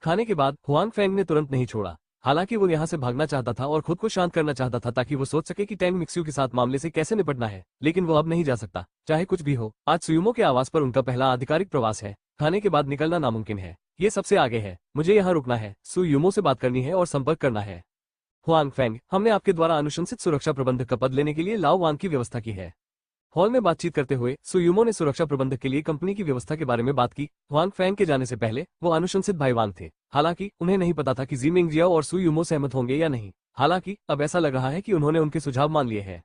A: खाने के बाद हुआंग फैंग ने तुरंत नहीं छोड़ा। हालांकि वो यहाँ से भागना चाहता था और खुद को शांत करना चाहता था ताकि वो सोच सके कि टैंग मिक्स्यू के साथ मामले से कैसे निपटना है, लेकिन वो अब नहीं जा सकता। चाहे कुछ भी हो, आज सुयुमो के आवास पर उनका पहला आधिकारिक प्रवास है। खाने के बाद निकलना नामुमकिन है। ये सबसे आगे है। मुझे यहाँ रुकना है, सु यूमो से बात करनी है और संपर्क करना है। हुआंग फैंग, हमने आपके द्वारा अनुशंसित सुरक्षा प्रबंधक का पद लेने के लिए लाओ वांग की व्यवस्था की है। हॉल में बातचीत करते हुए सु यूमो ने सुरक्षा प्रबंधक के लिए कंपनी की व्यवस्था के बारे में बात की। हुआंग फैंग के जाने से पहले वो अनुशंसित भाई वांग थे। हालांकि उन्हें नहीं पता था कि जी मिंगजियाओ और सु यूमो सहमत होंगे या नहीं। हालांकि अब ऐसा लग रहा है कि उन्होंने उनके सुझाव मान लिए हैं।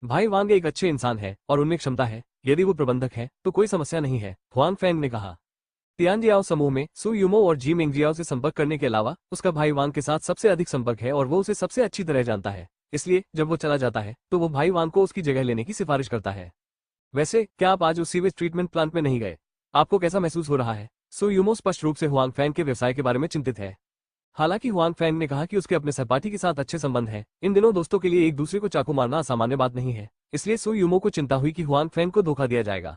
A: भाई वांग एक अच्छे इंसान है और उनमें क्षमता है। यदि वो प्रबंधक है तो कोई समस्या नहीं है, हुआंग फैंग ने कहा। तियानजियाओ समूह में सु यूमो और जी मिंगजियाओ से संपर्क करने के अलावा उसका भाई वांग के साथ सबसे अधिक संपर्क है और वो उसे सबसे अच्छी तरह जानता है। इसलिए जब वो चला जाता है तो वो भाई वांग को उसकी जगह लेने की सिफारिश करता है। वैसे क्या आप आज उस सीवेज ट्रीटमेंट प्लांट में नहीं गए? आपको कैसा महसूस हो रहा है? सु यूमो स्पष्ट रूप से हुआंग फैंग के व्यवसाय के बारे में चिंतित है। हालांकि हुआंग फैंग ने कहा कि उसके अपने सहपाठी के साथ अच्छे संबंध हैं। इन दिनों दोस्तों के लिए एक दूसरे को चाकू मारना असामान्य बात नहीं है, इसलिए सु यूमो को चिंता हुई कि हुआंग फैंग को धोखा दिया जाएगा।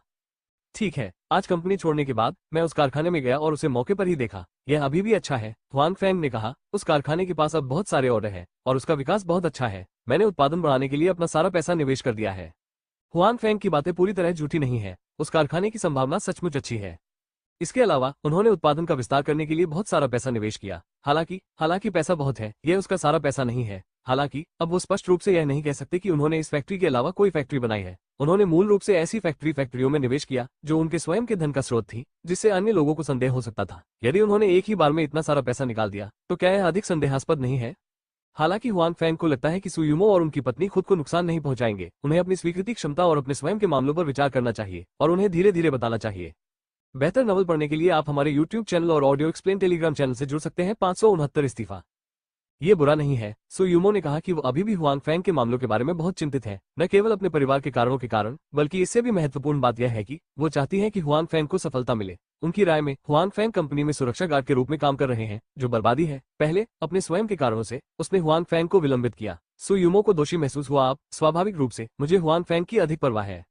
A: ठीक है, आज कंपनी छोड़ने के बाद मैं उस कारखाने में गया और उसे मौके पर ही देखा। यह अभी भी अच्छा है, हुआंग फैंग ने कहा। उस कारखाने के पास अब बहुत सारे ऑर्डर हैं और उसका विकास बहुत अच्छा है। मैंने उत्पादन बढ़ाने के लिए अपना सारा पैसा निवेश कर दिया है। हुआंग फैंग की बातें पूरी तरह झूठी नहीं है। उस कारखाने की संभावना सचमुच अच्छी है। इसके अलावा उन्होंने उत्पादन का विस्तार करने के लिए बहुत सारा पैसा निवेश किया। हालांकि पैसा बहुत है, यह उसका सारा पैसा नहीं है। हालांकि अब वो स्पष्ट रूप से यह नहीं कह सकते कि उन्होंने इस फैक्ट्री के अलावा कोई फैक्ट्री बनाई है। उन्होंने मूल रूप से ऐसी फैक्ट्रियों में निवेश किया जो उनके स्वयं के धन का स्रोत थी, जिससे अन्य लोगों को संदेह हो सकता था। यदि उन्होंने एक ही बार में इतना सारा पैसा निकाल दिया तो क्या यह अधिक संदेहास्पद नहीं है? हालांकि हुआंग फैंग को लगता है कि सु यूमो और उनकी पत्नी खुद को नुकसान नहीं पहुंचाएंगे। उन्हें अपनी स्वीकृति क्षमता और अपने स्वयं के मामलों पर विचार करना चाहिए और उन्हें धीरे धीरे बताना चाहिए। बेहतर नवल पढ़ने के लिए आप हमारे YouTube चैनल और ऑडियो एक्सप्लेन टेलीग्राम चैनल से जुड़ सकते हैं। 569 इस्तीफा। ये बुरा नहीं है, सु यूमो ने कहा कि वो अभी भी हुआंग फैंग के मामलों के बारे में बहुत चिंतित है, न केवल अपने परिवार के कारणों के कारण, बल्कि इससे भी महत्वपूर्ण बात यह है कि वो चाहती है कि हुआंग फैंग को सफलता मिले। उनकी राय में हुआंग फैंग कंपनी में सुरक्षा गार्ड के रूप में काम कर रहे हैं, जो बर्बादी है। पहले अपने स्वयं के कारणों से उसने हुआंग फैंग को विलंबित किया। सु यूमो को दोषी महसूस हुआ। आप स्वाभाविक रूप से मुझे हुआंग फैंग की अधिक परवाह है।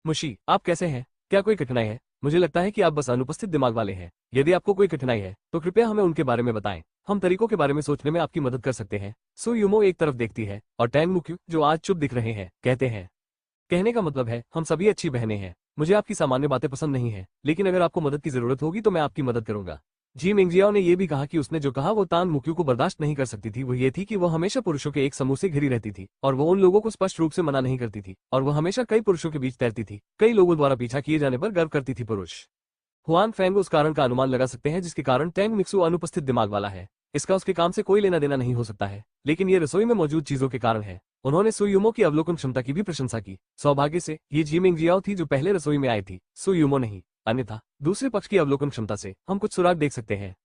A: मुशी, आप कैसे हैं? क्या कोई कठिनाई है? मुझे लगता है कि आप बस अनुपस्थित दिमाग वाले हैं। यदि आपको कोई कठिनाई है तो कृपया हमें उनके बारे में बताएं। हम तरीकों के बारे में सोचने में आपकी मदद कर सकते हैं। सु यूमो एक तरफ देखती है और टैंग मुक्यू, जो आज चुप दिख रहे हैं, कहते हैं। कहने का मतलब है, हम सभी अच्छी बहनें हैं। मुझे आपकी सामान्य बातें पसंद नहीं है, लेकिन अगर आपको मदद की जरूरत होगी तो मैं आपकी मदद करूंगा। जी मिंगजियाओ ने यह भी कहा कि उसने जो कहा वो तान मुक्यू को बर्दाश्त नहीं कर सकती थी। वो ये थी कि वो हमेशा पुरुषों के एक समूह से घिरी रहती थी और वो उन लोगों को स्पष्ट रूप से मना नहीं करती थी, और वो हमेशा कई पुरुषों के बीच तैरती थी। कई लोगों द्वारा पीछा किए जाने पर गर्व करती थी। पुरुष हुआंग फैंग उस कारण का अनुमान लगा सकते हैं जिसके कारण टैंग मिक्सू अनुपस्थित दिमाग वाला है। इसका उसके काम से कोई लेना देना नहीं हो सकता है, लेकिन ये रसोई में मौजूद चीजों के कारण है। उन्होंने सु यूमो की अवलोकन क्षमता की भी प्रशंसा की। सौभाग्य से ये जी मिंगजियाओ थी जो पहले रसोई में आई थी, सु यूमो नहीं। अन्यथा दूसरे पक्ष की अवलोकन क्षमता से हम कुछ सुराग देख सकते हैं।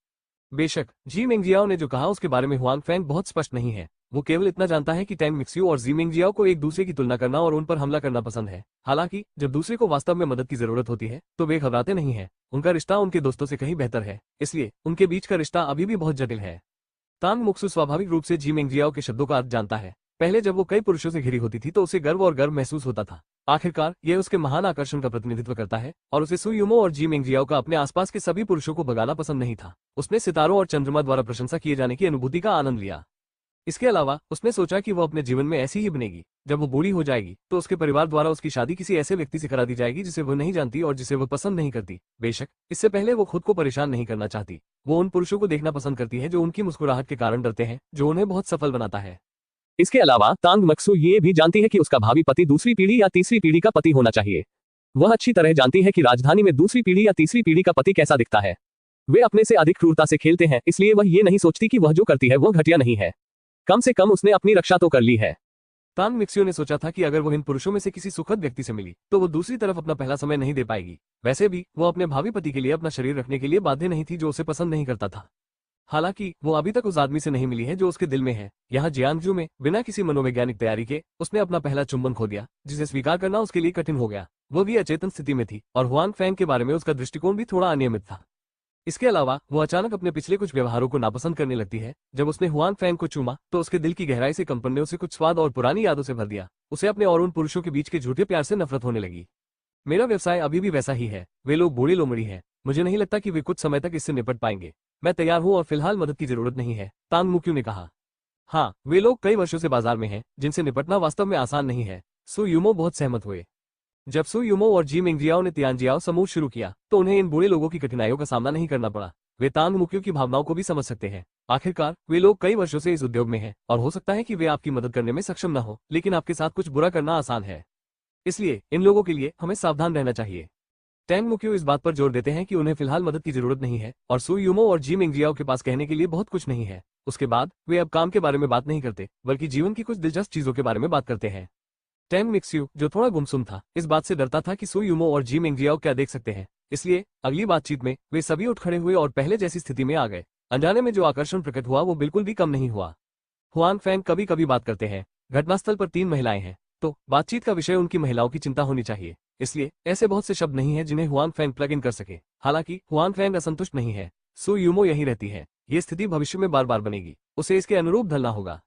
A: बेशक जी मिंगजियाओ ने जो कहा उसके बारे में हुआंग फैंग बहुत स्पष्ट नहीं है। वो केवल इतना जानता है कि टैंग मिक्स्यू और जी मिंगजियाओ को एक दूसरे की तुलना करना और उन पर हमला करना पसंद है। हालांकि जब दूसरे को वास्तव में मदद की जरूरत होती है तो वे घबराते नहीं हैं। उनका रिश्ता उनके दोस्तों से कहीं बेहतर है, इसलिए उनके बीच का रिश्ता अभी भी बहुत जटिल है। तांग मुक्सू स्वाभाविक रूप से जी मिंगजियाओ के शब्दों का अर्थ जानता है। पहले जब वो कई पुरुषों से घिरी होती थी तो उसे गर्व महसूस होता था, आखिरकार यह उसके महान आकर्षण का प्रतिनिधित्व करता है और उसे सु यूमो और जी मेंगजियाओ का अपने आसपास के सभी पुरुषों को भगाना पसंद नहीं था। उसने सितारों और चंद्रमा द्वारा प्रशंसा किए जाने की अनुभूति का आनंद लिया। इसके अलावा उसने सोचा कि वो अपने जीवन में ऐसी ही बनेगी। जब वो बूढ़ी हो जाएगी तो उसके परिवार द्वारा उसकी शादी किसी ऐसे व्यक्ति से करा दी जाएगी जिसे वो नहीं जानती और जिसे वो पसंद नहीं करती। बेशक इससे पहले वो खुद को परेशान नहीं करना चाहती। वो उन पुरुषों को देखना पसंद करती है जो उनकी मुस्कुराहट के कारण डरते हैं, जो उन्हें बहुत सफल बनाता है।
C: इसके अलावा तांग मक्सू ये भी जानती है कि उसका भावी पति दूसरी पीढ़ी या तीसरी पीढ़ी का पति होना चाहिए। वह अच्छी तरह जानती है कि राजधानी में दूसरी पीढ़ी या तीसरी पीढ़ी का पति कैसा दिखता है। वे अपने से अधिक क्रूरता से खेलते हैं, इसलिए वह ये नहीं सोचती कि वह जो करती है वह घटिया नहीं है। कम से कम उसने अपनी रक्षा तो कर ली है।
A: तांग मिक्सियो ने सोचा था कि अगर वो इन पुरुषों में से किसी सुखद व्यक्ति से मिली तो वो दूसरी तरफ अपना पहला समय नहीं दे पाएगी। वैसे भी वो अपने भावी पति के लिए अपना शरीर रखने के लिए बाध्य नहीं थी जो उसे पसंद नहीं करता था। हालांकि वो अभी तक उस आदमी से नहीं मिली है जो उसके दिल में है। यहाँ जियांगजू में बिना किसी मनोवैज्ञानिक तैयारी के उसने अपना पहला चुंबन खो दिया, जिसे स्वीकार करना उसके लिए कठिन हो गया। वो भी अचेतन स्थिति में थी और हुआंग फैंग के बारे में उसका दृष्टिकोण भी थोड़ा अनियमित था। इसके अलावा वो अचानक अपने पिछले कुछ व्यवहारों को नापसंद करने लगती है। जब उसने हुआंग फैंग को चूमा तो उसके दिल की गहराई से कंपन ने उसे कुछ स्वाद और पुरानी यादों से भर दिया। उसे अपने और उन पुरुषों के बीच के झूठे प्यार से नफरत होने लगी। मेरा व्यवसाय अभी भी वैसा ही है। वे लोग बूढ़ी लोमड़ी हैं। मुझे नहीं लगता कि वे कुछ समय तक इससे निपट पाएंगे। मैं तैयार हूं और फिलहाल मदद की जरूरत नहीं है, तांग मुक्यू ने कहा। हाँ, वे लोग कई वर्षों से बाजार में हैं, जिनसे निपटना वास्तव में आसान नहीं है। सु यूमो बहुत सहमत हुए। जब सु यूमो और जी मेंगजियाओ ने तियानजियाओ समूह शुरू किया तो उन्हें इन बूढ़े लोगों की कठिनाइयों का सामना नहीं करना पड़ा। वे तांग मुक्यू की भावनाओं को भी समझ सकते हैं। आखिरकार वे लोग कई वर्षों से इस उद्योग में हैं और हो सकता है कि वे आपकी मदद करने में सक्षम न हो, लेकिन आपके साथ कुछ बुरा करना आसान है। इसलिए इन लोगों के लिए हमें सावधान रहना चाहिए। टैंग मुक्यू इस बात पर जोर देते हैं कि उन्हें फिलहाल मदद की जरूरत नहीं है और सु यूमो और जी मेंगजियाओ के पास कहने के लिए बहुत कुछ नहीं है। उसके बाद वे अब काम के बारे में बात नहीं करते, बल्कि जीवन की कुछ दिलचस्प चीजों के बारे में बात करते हैं। टैंग मिक्स्यू, जो थोड़ा गुमसुम था, इस बात से डरता था कि सु यूमो और जी मेंगजियाओ क्या देख सकते हैं। इसलिए अगली बातचीत में वे सभी उठ खड़े हुए और पहले जैसी स्थिति में आ गए। अनजाने में जो आकर्षण प्रकट हुआ वो बिल्कुल भी कम नहीं हुआ। हुआंग फैंग कभी कभी बात करते हैं। घटनास्थल पर 3 महिलाएं हैं, तो बातचीत का विषय उनकी महिलाओं की चिंता होनी चाहिए। इसलिए ऐसे बहुत से शब्द नहीं है जिन्हें हुआंग फैंग प्लग इन कर सके। हालांकि हुआंग फैंग असंतुष्ट नहीं है। सु यूमो यहीं रहती है। ये स्थिति भविष्य में बार बार बनेगी। उसे इसके अनुरूप ढलना होगा।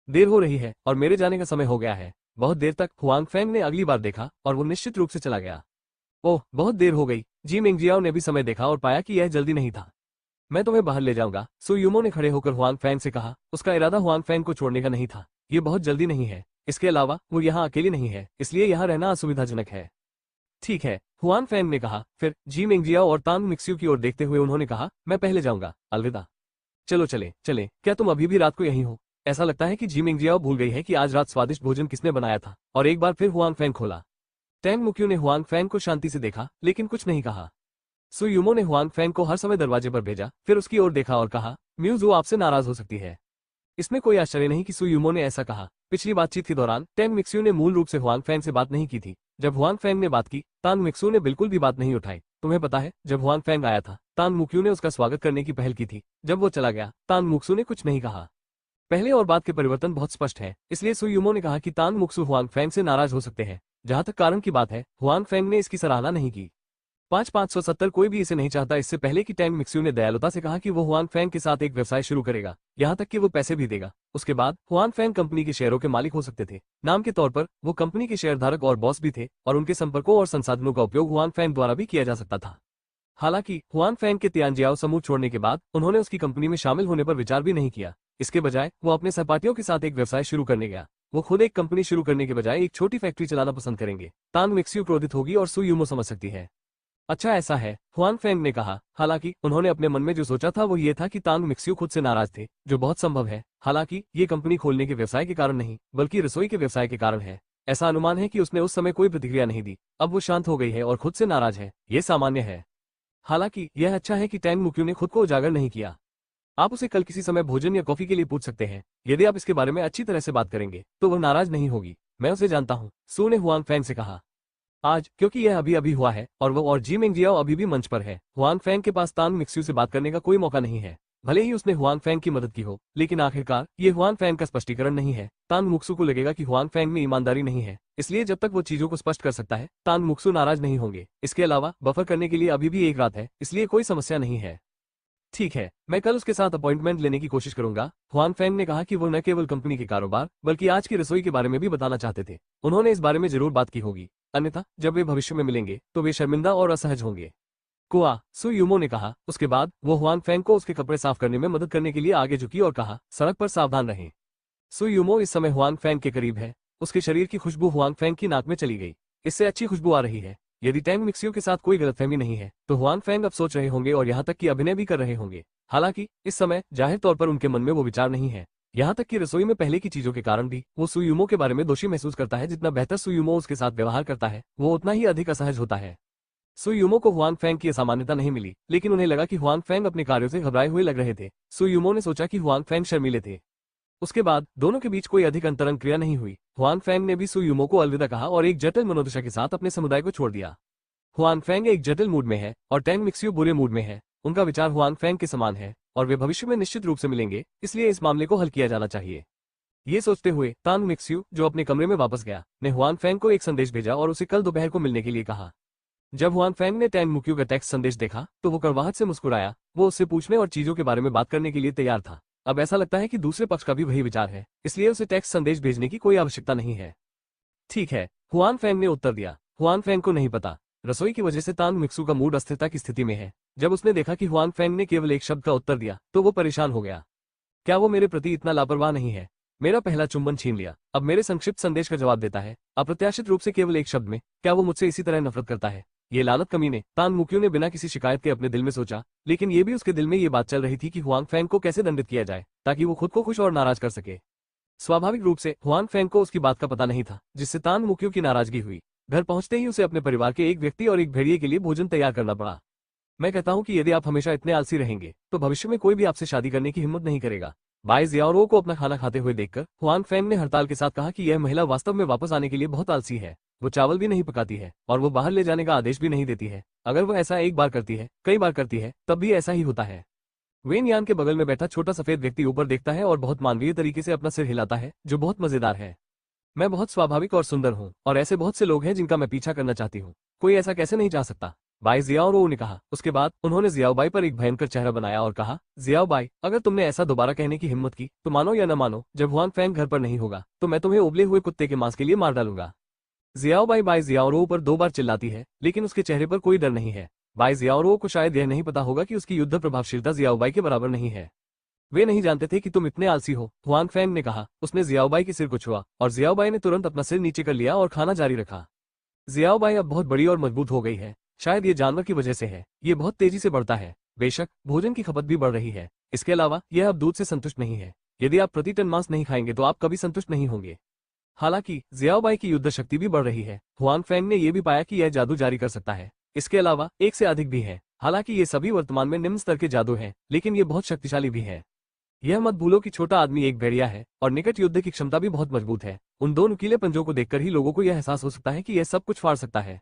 A: देर हो रही है और मेरे जाने का समय हो गया है। बहुत देर तक हुआंग फैंग ने अगली बार देखा और वो निश्चित रूप से चला गया। ओह, बहुत देर हो गई। जी मेंगजियाओ ने भी समय देखा और पाया कि यह जल्दी नहीं था। मैं तुम्हें बाहर ले जाऊंगा, सु यूमो ने खड़े होकर हुआंग फैंग से कहा। उसका इरादा हुआंग फैंग को छोड़ने का नहीं था। ये बहुत जल्दी नहीं है। इसके अलावा वो यहाँ अकेली नहीं है, इसलिए यहाँ रहना असुविधाजनक है। ठीक है, हुआंग फैंग ने कहा। फिर जी मेंगजियाओ और तांग मिक्स्यू की ओर देखते हुए उन्होंने कहा, मैं पहले जाऊंगा, अलविदा। चलो चले चले। क्या तुम अभी भी रात को यहीं हो? ऐसा लगता है कि जी मेंगजियाओ भूल गई है कि आज रात स्वादिष्ट भोजन किसने बनाया था। और एक बार फिर हुआंग फैंग खोला। टैंग मुक्यू ने हुआंग फैंग को शांति से देखा, लेकिन कुछ नहीं कहा। सु यूमो ने हुआंग फैंग को हर समय दरवाजे पर भेजा, फिर उसकी ओर देखा और कहा, म्यूज़ो आपसे नाराज हो सकती है। इसमें कोई आश्चर्य नहीं कि सु यूमो ने ऐसा कहा। पिछली बातचीत के दौरान टैंग मिक्स्यू ने मूल रूप से हुआंग फैंग से बात नहीं की थी। जब हुआंग फैंग ने बात की, तांग मिक्स्यू ने बिल्कुल भी बात नहीं उठाई। तुम्हें पता है, जब हुआंग फैंग आया था, तांग मुक्यू ने उसका स्वागत करने की पहल की थी। जब वो चला गया, तांग मुक्सू ने कुछ नहीं कहा। पहले और बाद के परिवर्तन बहुत स्पष्ट है, इसलिए सु यूमो ने कहा कि तांग मुक्सू हुआंग फैंग से नाराज हो सकते हैं। जहां तक कारण की बात है, हुआंग फैंग ने इसकी सराहना नहीं की। 5,570 कोई भी इसे नहीं चाहता। इससे पहले कि टैंग मिक्स्यू ने दयालुता से कहा कि वो हुआंग फैंग के साथ एक व्यवसाय शुरू करेगा, यहाँ तक कि वो पैसे भी देगा। उसके बाद हुआंग फैंग कंपनी के शेयरों के मालिक हो सकते थे। नाम के तौर पर वो कंपनी के शेयरधारक और बॉस भी थे और उनके संपर्कों और संसाधनों का उपयोग हुआंग फैंग द्वारा भी किया जा सकता था। हालांकि हुआंग फैंग के तियानजियाओ समूह छोड़ने के बाद उन्होंने उसकी कंपनी में शामिल होने पर विचार भी नहीं किया। इसके बजाय वो अपने सहपाठियों के साथ एक व्यवसाय शुरू करने गया। वो खुद एक कंपनी शुरू करने के बजाय एक छोटी फैक्ट्री चलाना पसंद करेंगे। तांग मिक्स्यू क्रोधित होगी और सु यूमो समझ सकती है। अच्छा ऐसा है, हुआंग फैंग ने कहा। हालांकि उन्होंने अपने मन में जो सोचा था वो ये था कि तांग मिक्स्यू खुद से नाराज थे, जो बहुत संभव है। हालांकि ये कंपनी खोलने के व्यवसाय के कारण नहीं, बल्कि रसोई के व्यवसाय के कारण है। ऐसा अनुमान है कि उसने उस समय कोई प्रतिक्रिया नहीं दी। अब वो शांत हो गई है और खुद से नाराज है। ये सामान्य है। हालांकि यह अच्छा है कि टैंग मुक्यू ने खुद को उजागर नहीं किया। आप उसे कल किसी समय भोजन या कॉफी के लिए पूछ सकते हैं। यदि आप इसके बारे में अच्छी तरह से बात करेंगे तो वह नाराज नहीं होगी। मैं उसे जानता हूँ, सु ने हुआंग फैंग से कहा। आज, क्योंकि यह अभी अभी हुआ है और वो और जी मेंगजियाओ अभी भी मंच पर है, हुआंग फैंग के पास तांग मिक्स्यू से बात करने का कोई मौका नहीं है। भले ही उसने हुआंग फैंग की मदद की हो, लेकिन आखिरकार ये हुआंग फैंग का स्पष्टीकरण नहीं है। तांग मुक्सू को लगेगा कि हुआंग फैंग में ईमानदारी नहीं है, इसलिए जब तक वो चीजों को स्पष्ट कर सकता है, तांग मुक्सू नाराज नहीं होंगे। इसके अलावा बफर करने के लिए अभी भी एक रात है, इसलिए कोई समस्या नहीं है। ठीक है, मैं कल उसके साथ अपॉइंटमेंट लेने की कोशिश करूंगा। हुआंग फैंग ने कहा कि वो न केवल कंपनी के कारोबार, बल्कि आज की रसोई के बारे में भी बताना चाहते थे। उन्होंने इस बारे में जरूर बात की होगी। अन्यथा जब वे भविष्य में मिलेंगे तो वे शर्मिंदा और असहज होंगे। कुआ, सु यूमो ने कहा। उसके बाद वो हुआंग फैंग को उसके कपड़े साफ करने में मदद करने के लिए आगे झुकी और कहा, सड़क पर सावधान रहें। सु यूमो इस समय हुआंग फैंग के करीब है। उसके शरीर की खुशबू हुआंग फैंग की नाक में चली गई। इससे अच्छी खुशबू आ रही है। यदि टैंग मिक्सियो के साथ कोई गलतफहमी नहीं है तो हुआंग फैंग अब सोच रहे होंगे और यहाँ तक कि अभिनय भी कर रहे होंगे। हालांकि इस समय जाहिर तौर पर उनके मन में वो विचार नहीं है। यहाँ तक कि रसोई में पहले की चीजों के कारण भी वो सुयूमो के बारे में दोषी महसूस करता है। जितना बेहतर सुयूमो उसके साथ व्यवहार करता है वो उतना ही अधिक असहज होता है। सुयूमो को हुआंग फैंग की असामान्यता नहीं मिली, लेकिन उन्हें लगा कि हुआंग फैंग अपने कार्यों से घबराए हुए लग रहे थे। सुयूमो ने सोचा कि हुआंग फैंग शर्मीले थे। उसके बाद दोनों के बीच कोई अधिक अंतरंग क्रिया नहीं हुई। हुआंग फैंग ने भी सुयूमो को अलविदा कहा और एक जटिल मनोदशा के साथ अपने समुदाय को छोड़ दिया। हुआंग फैंग एक जटिल मूड में है और टैंग मिक्सियो बुरे मूड में है। उनका विचार हुआंग फैंग के समान है और वे भविष्य में निश्चित रूप से मिलेंगे, इसलिए इस मामले को हल किया जाना चाहिए। ये सोचते हुए तांग मिक्सियो, जो अपने कमरे में वापस गया, ने हुआंग फैंग को एक संदेश भेजा और उसे कल दोपहर को मिलने के लिए कहा। जब हुआंग फैंग ने टैंग मुक्यू का टेक्स्ट संदेश देखा तो वो कड़वाहट से मुस्कुराया। वो उससे पूछने और चीजों के बारे में बात करने के लिए तैयार था। अब ऐसा लगता है कि दूसरे पक्ष का भी वही विचार है, इसलिए उसे टेक्स्ट संदेश भेजने की कोई आवश्यकता नहीं है। ठीक है, हुआंग फैंग ने उत्तर दिया। हुआंग फैंग को नहीं पता, रसोई की वजह से तांग मिक्सू का मूड अस्थिरता की स्थिति में है। जब उसने देखा कि हुआंग फैंग ने केवल एक शब्द का उत्तर दिया तो वो परेशान हो गया। क्या वो मेरे प्रति इतना लापरवाह नहीं है? मेरा पहला चुंबन छीन लिया, अब मेरे संक्षिप्त संदेश का जवाब देता है, अप्रत्याशित रूप से केवल एक शब्द में। क्या वो मुझसे इसी तरह नफरत करता है? ये लानत कमीने, तांग मुक्यू ने बिना किसी शिकायत के अपने दिल में सोचा। लेकिन ये भी उसके दिल में ये बात चल रही थी कि हुआंग फैंग को कैसे दंडित किया जाए ताकि वो खुद को खुश और नाराज कर सके। स्वाभाविक रूप से हुआंग फैंग को उसकी बात का पता नहीं था, जिससे तांग मुक्यू की नाराजगी हुई। घर पहुंचते ही उसे अपने परिवार के एक व्यक्ति और एक भेड़िए के लिए भोजन तैयार करना पड़ा। मैं कहता हूं कि यदि आप हमेशा इतने आलसी रहेंगे तो भविष्य में कोई भी आपसे शादी करने की हिम्मत नहीं करेगा। बाई जियाओरो को अपना खाना खाते हुए देखकर हुआंग फैंग ने हड़ताल के साथ कहा कि यह महिला वास्तव में वापस आने के लिए बहुत आलसी है। वो चावल भी नहीं पकाती है और वो बाहर ले जाने का आदेश भी नहीं देती है। अगर वो ऐसा एक बार करती है, कई बार करती है, तब भी ऐसा ही होता है। वेन यान के बगल में बैठा छोटा सफेद व्यक्ति ऊपर देखता है और बहुत मानवीय तरीके से अपना सिर हिलाता है, जो बहुत मजेदार है। मैं बहुत स्वाभाविक और सुंदर हूँ और ऐसे बहुत से लोग हैं जिनका मैं पीछा करना चाहती हूँ। कोई ऐसा कैसे नहीं जा सकता? बाई जियाओरो ने कहा। उसके बाद उन्होंने जियाओबाई पर एक भयंकर चेहरा बनाया और कहा, जियाओबाई, अगर तुमने ऐसा दोबारा कहने की हिम्मत की तो मानो या न मानो, जब हुआंग फैंग घर पर नहीं होगा तो मैं तुम्हें उबले हुए कुत्ते के मांस के लिए मार डालूंगा। जियाओबाई बाई जियाओरो पर 2 बार चिल्लाती है, लेकिन उसके चेहरे पर कोई डर नहीं है। बाई जियाओरो को शायद यह नहीं पता होगा कि उसकी युद्ध प्रभावशीलता जियाओबाई के बराबर नहीं है। वे नहीं जानते थे कि तुम इतने आलसी हो, हुआंग फैंग ने कहा। उसने जियाओबाई के सिर को छुआ और जियाओबाई ने तुरंत अपना सिर नीचे कर लिया और खाना जारी रखा। जियाओबाई अब बहुत बड़ी और मजबूत हो गई है। शायद ये जानवर की वजह से है, ये बहुत तेजी से बढ़ता है। बेशक भोजन की खपत भी बढ़ रही है। इसके अलावा यह अब दूध से संतुष्ट नहीं है। यदि आप प्रति टन मांस नहीं खाएंगे तो आप कभी संतुष्ट नहीं होंगे। हालांकि जियाओबाई की युद्ध शक्ति भी बढ़ रही है। हुआंग फैंग ने यह भी पाया कि यह जादू जारी कर सकता है। इसके अलावा एक से अधिक भी है। हालांकि ये सभी वर्तमान में निम्न स्तर के जादू हैं, लेकिन ये बहुत शक्तिशाली भी है। यह मत भूलो कि छोटा आदमी एक भेड़िया है और निकट युद्ध की क्षमता भी बहुत मजबूत है। उन 2 नुकीले पंजों को देखकर ही लोगों को यह एहसास हो सकता है कि यह सब कुछ फाड़ सकता है।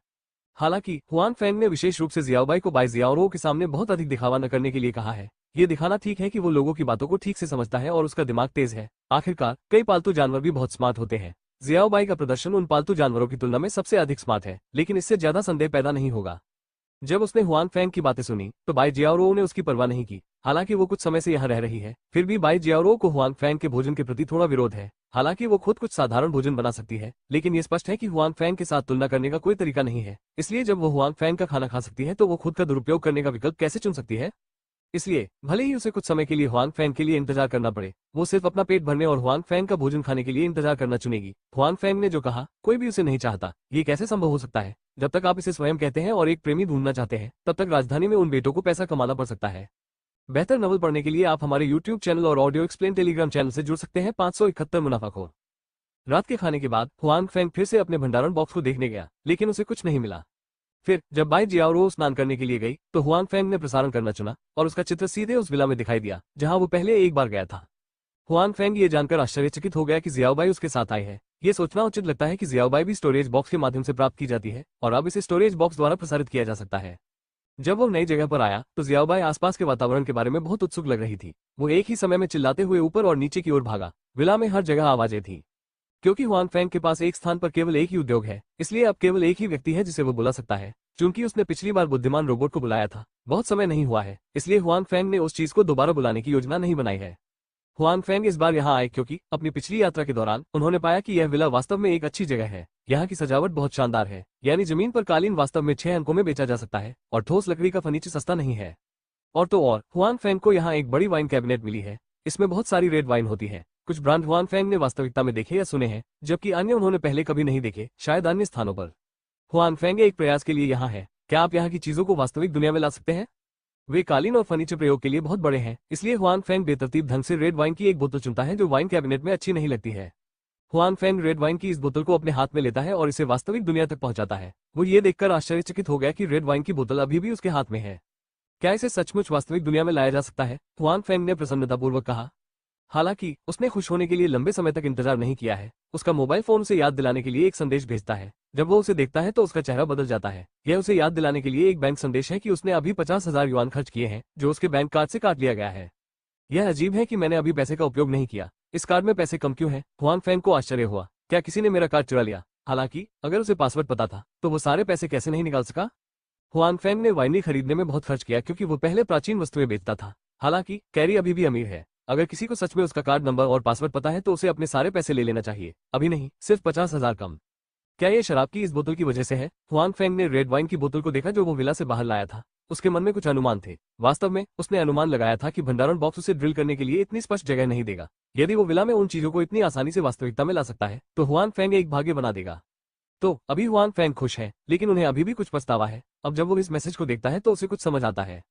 A: हालांकि हुआंग फैंग ने विशेष रूप से जियाओबाई को बाई जियाओरो के सामने बहुत अधिक दिखावा न करने के लिए कहा है। ये दिखाना ठीक है कि वो लोगों की बातों को ठीक से समझता है और उसका दिमाग तेज है। आखिरकार कई पालतू जानवर भी बहुत स्मार्ट होते हैं। जियाओबाई का प्रदर्शन उन पालतू जानवरों की तुलना में सबसे अधिक स्मार्ट है, लेकिन इससे ज्यादा संदेह पैदा नहीं होगा। जब उसने हुआंग फैंग की बातें सुनी तो बाई जियाओरो ने उसकी परवाह नहीं की। हालांकि वो कुछ समय से यहाँ रह रही है, फिर भी बाई जियाओरो को हुआंग फैंग के भोजन के प्रति थोड़ा विरोध है। हालांकि वो खुद कुछ साधारण भोजन बना सकती है, लेकिन ये स्पष्ट है कि हुआंग फैंग के साथ तुलना करने का कोई तरीका नहीं है। इसलिए जब वो हुआंग फैंग का खाना खा सकती है तो वो खुद का दुरुपयोग करने का विकल्प कैसे चुन सकती है? इसलिए भले ही उसे कुछ समय के लिए हुआंग फैंग के लिए इंतजार करना पड़े, वो सिर्फ अपना पेट भरने और हुआंग फैंग का भोजन खाने के लिए इंतजार करना चुनेगी। हुआंग फैंग ने जो कहा, कोई भी उसे नहीं चाहता। ये कैसे संभव हो सकता है? जब तक आप इसे स्वयं कहते हैं और एक प्रेमी ढूंढना चाहते हैं, तब तक राजधानी में उन बेटों को पैसा कमाना पड़ सकता है। बेहतर नॉवल पढ़ने के लिए आप हमारे YouTube चैनल और ऑडियो एक्सप्लेन टेलीग्राम चैनल से जुड़ सकते हैं। 571 मुनाफाखोर। रात के खाने के बाद हुआंग फैंग फिर से अपने भंडारण बॉक्स को देखने गया, लेकिन उसे कुछ नहीं मिला। फिर जब बाई जियाओरो स्नान करने के लिए गई तो हुआंग फैंग ने प्रसारण करना चुना और उसका चित्र सीधे उस विला में दिखाई दिया जहां वो पहले एक बार गया था। हुआंग फैंग ये जानकर आश्चर्यचकित हो गया कि जियाओबाई उसके साथ आई है। ये सोचना उचित लगता है कि जियाओबाई भी स्टोरेज बॉक्स के माध्यम से प्राप्त की जाती है और अब इसे स्टोरेज बॉक्स द्वारा प्रसारित किया जा सकता है। जब वो नई जगह पर आया तो जियाओबाई आसपास के वातावरण के बारे में बहुत उत्सुक लग रही थी। वो एक ही समय में चिल्लाते हुए ऊपर और नीचे की ओर भागा। विला में हर जगह आवाजें थी। क्योंकि हुआंग फैंग के पास एक स्थान पर केवल एक ही उद्योग है, इसलिए अब केवल एक ही व्यक्ति है जिसे वो बुला सकता है। चूंकि उसने पिछली बार बुद्धिमान रोबोट को बुलाया था, बहुत समय नहीं हुआ है, इसलिए हुआंग फैंग ने उस चीज को दोबारा बुलाने की योजना नहीं बनाई है। हुआन फेंग इस बार यहाँ आए क्योंकि अपनी पिछली यात्रा के दौरान उन्होंने पाया कि यह विला वास्तव में एक अच्छी जगह है। यहाँ की सजावट बहुत शानदार है, यानी जमीन पर कालीन वास्तव में 6 अंकों में बेचा जा सकता है और ठोस लकड़ी का फर्नीचर सस्ता नहीं है। और तो और हुआन फेंग को यहाँ एक बड़ी वाइन कैबिनेट मिली है। इसमें बहुत सारी रेड वाइन होती है। कुछ ब्रांड हुआन फेंग ने वास्तविकता में देखे या सुने हैं, जबकि अन्य उन्होंने पहले कभी नहीं देखे, शायद अन्य स्थानों पर। हुआन फेंग एक प्रयास के लिए यहाँ है। क्या आप यहाँ की चीजों को वास्तविक दुनिया में ला सकते हैं? वे कालीन और फर्नीचर प्रयोग के लिए बहुत बड़े हैं, इसलिए हुआन फेंग बेतरतीब ढंग से रेड वाइन की एक बोतल चुनता है जो वाइन कैबिनेट में अच्छी नहीं लगती है। हुआन फेंग रेड वाइन की इस बोतल को अपने हाथ में लेता है और इसे वास्तविक दुनिया तक पहुंचाता है। वो ये देखकर आश्चर्यचकित हो गया कि रेड वाइन की बोतल अभी भी उसके हाथ में है। क्या इसे सचमुच वास्तविक दुनिया में लाया जा सकता है? हुआन फेंग ने प्रसन्नतापूर्वक कहा। हालांकि उसने खुश होने के लिए लंबे समय तक इंतजार नहीं किया है। उसका मोबाइल फोन उसे याद दिलाने के लिए एक संदेश भेजता है। जब वो उसे देखता है तो उसका चेहरा बदल जाता है। यह उसे याद दिलाने के लिए एक बैंक संदेश है कि उसने अभी 50,000 युआन खर्च किए हैं, जो उसके बैंक कार्ड से काट लिया गया है। यह अजीब है कि मैंने अभी पैसे का उपयोग नहीं किया। इस कार्ड में पैसे कम क्यों हैं? हुआन फेंग को आश्चर्य हुआ। क्या किसी ने मेरा कार्ड चुरा लिया? हालांकि अगर उसे पासवर्ड पता था तो वो सारे पैसे कैसे नहीं निकाल सका? हुआन फेंग ने वाइनरी खरीदने में बहुत खर्च किया क्योंकि वो पहले प्राचीन वस्तुएं बेचता था। हालांकि कैरी अभी भी अमीर है। अगर किसी को सच में उसका कार्ड नंबर और पासवर्ड पता है तो उसे अपने सारे पैसे ले लेना चाहिए। अभी नहीं, सिर्फ 50,000 कम। क्या ये शराब की इस बोतल की वजह से है? हुआन फेंग ने रेड वाइन की बोतल को देखा जो वो विला से बाहर लाया था। उसके मन में कुछ अनुमान थे। वास्तव में उसने अनुमान लगाया था कि भंडारण बॉक्स उसे ड्रिल करने के लिए इतनी स्पष्ट जगह नहीं देगा। यदि वो विला में उन चीजों को इतनी आसानी से वास्तविकता में ला सकता है तो हुआन फेंग एक भाग्य बना देगा। तो अभी हुआन फेंग खुश है, लेकिन उन्हें अभी भी कुछ पछतावा है। अब जब वो इस मैसेज को देखता है तो उसे कुछ समझ आता है।